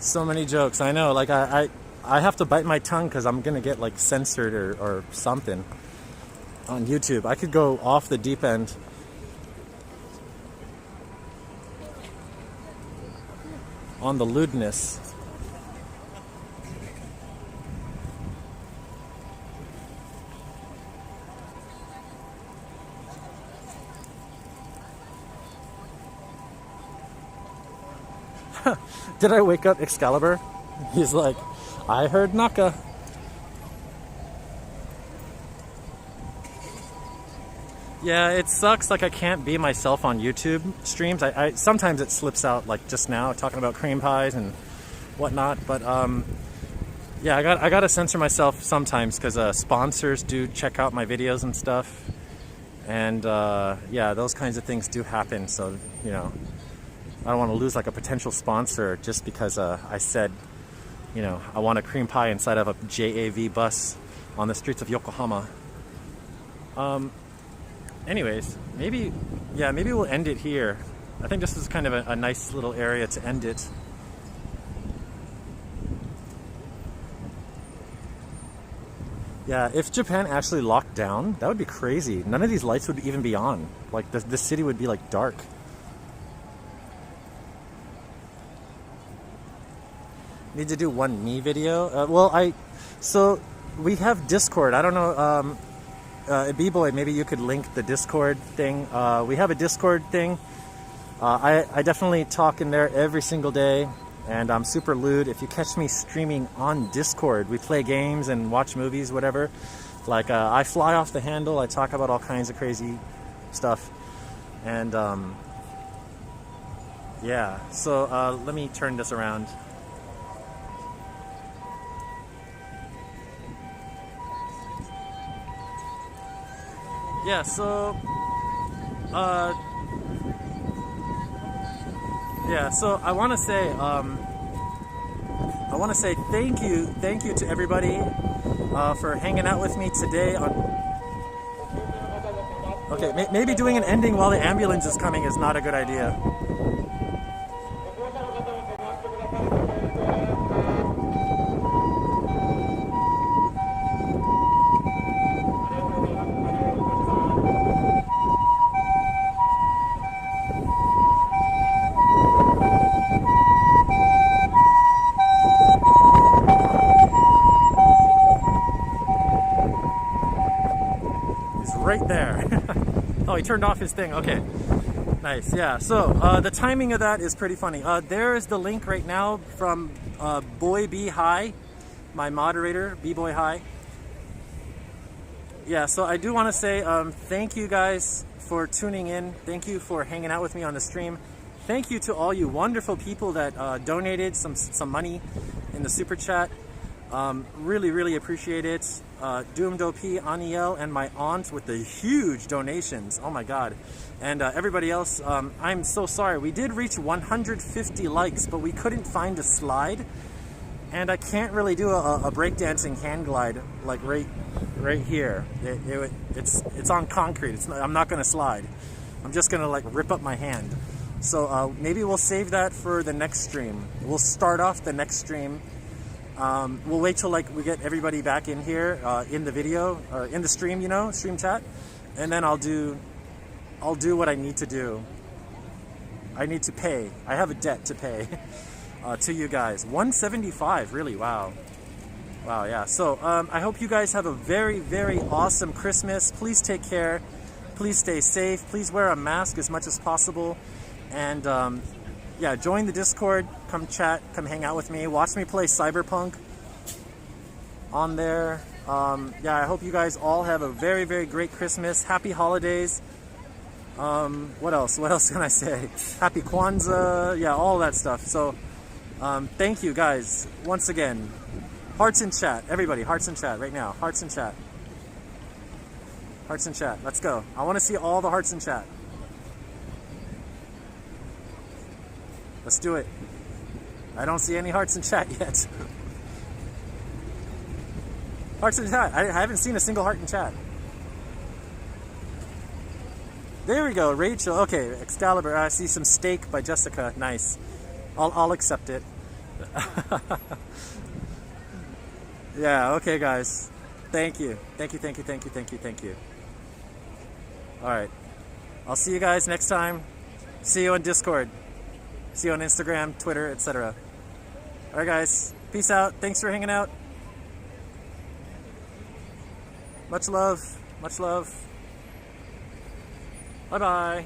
So many jokes. I know, like I have to bite my tongue because I'm gonna get like censored or something on YouTube. I could go off the deep end. On the lewdness. Did I wake up Excalibur? He's like, I heard Naka. Yeah, it sucks. Like I can't be myself on YouTube streams. I sometimes it slips out, like just now, talking about cream pies and whatnot. But yeah, I gotta censor myself sometimes because sponsors do check out my videos and stuff, and yeah, those kinds of things do happen. So you know, I don't want to lose like a potential sponsor just because I said, you know, I want a cream pie inside of a JAV bus on the streets of Yokohama. Anyways, maybe we'll end it here. I think this is kind of a nice little area to end it. Yeah, if Japan actually locked down, that would be crazy. None of these lights would even be on. Like the city would be like dark. Need to do one me video. So we have Discord. I don't know. B-Boy, maybe you could link the Discord thing. We have a Discord thing. I definitely talk in there every single day. And I'm super lewd. If you catch me streaming on Discord, we play games and watch movies, whatever. Like, I fly off the handle. I talk about all kinds of crazy stuff. And, yeah. So, let me turn this around. Yeah, so, I want to say thank you to everybody for hanging out with me today on. Okay, maybe doing an ending while the ambulance is coming is not a good idea. Right there. Oh, he turned off his thing. Okay, nice. Yeah, so the timing of that is pretty funny. There is the link right now from Boy Be High, my moderator, B-Boy High. Yeah, so I do want to say thank you guys for tuning in. Thank you for hanging out with me on the stream. Thank you to all you wonderful people that donated some money in the super chat. Really appreciate it. Doomdopi, Aniel, and my aunt with the huge donations. Oh my god. And everybody else, I'm so sorry. We did reach 150 likes, but we couldn't find a slide. And I can't really do a breakdancing hand glide like right here. It's on concrete. I'm not going to slide. I'm just going to like rip up my hand. So maybe we'll save that for the next stream. We'll start off the next stream. We'll wait till like we get everybody back in here in the video or in the stream, you know, stream chat, and then I'll do what I need to do. I need to pay. I have a debt to pay to you guys. 175, really? Wow, yeah. So I hope you guys have a very awesome Christmas. Please take care. Please stay safe. Please wear a mask as much as possible, and yeah, join the Discord, come chat, come hang out with me, watch me play Cyberpunk on there. Yeah, I hope you guys all have a very great Christmas. Happy holidays. What else can I say? Happy Kwanzaa, yeah, all that stuff. So thank you guys once again. Hearts in chat, everybody, hearts in chat right now. Hearts in chat. Hearts in chat, let's go. I want to see all the hearts in chat. Let's do it. I don't see any hearts in chat yet. Hearts in chat. I haven't seen a single heart in chat. There we go, Rachel. Okay, Excalibur. I see some steak by Jessica. Nice. I'll accept it. Yeah, okay guys. Thank you. Thank you. Alright. I'll see you guys next time. See you on Discord. See you on Instagram, Twitter, etc. Alright guys, peace out. Thanks for hanging out. Much love. Bye-bye.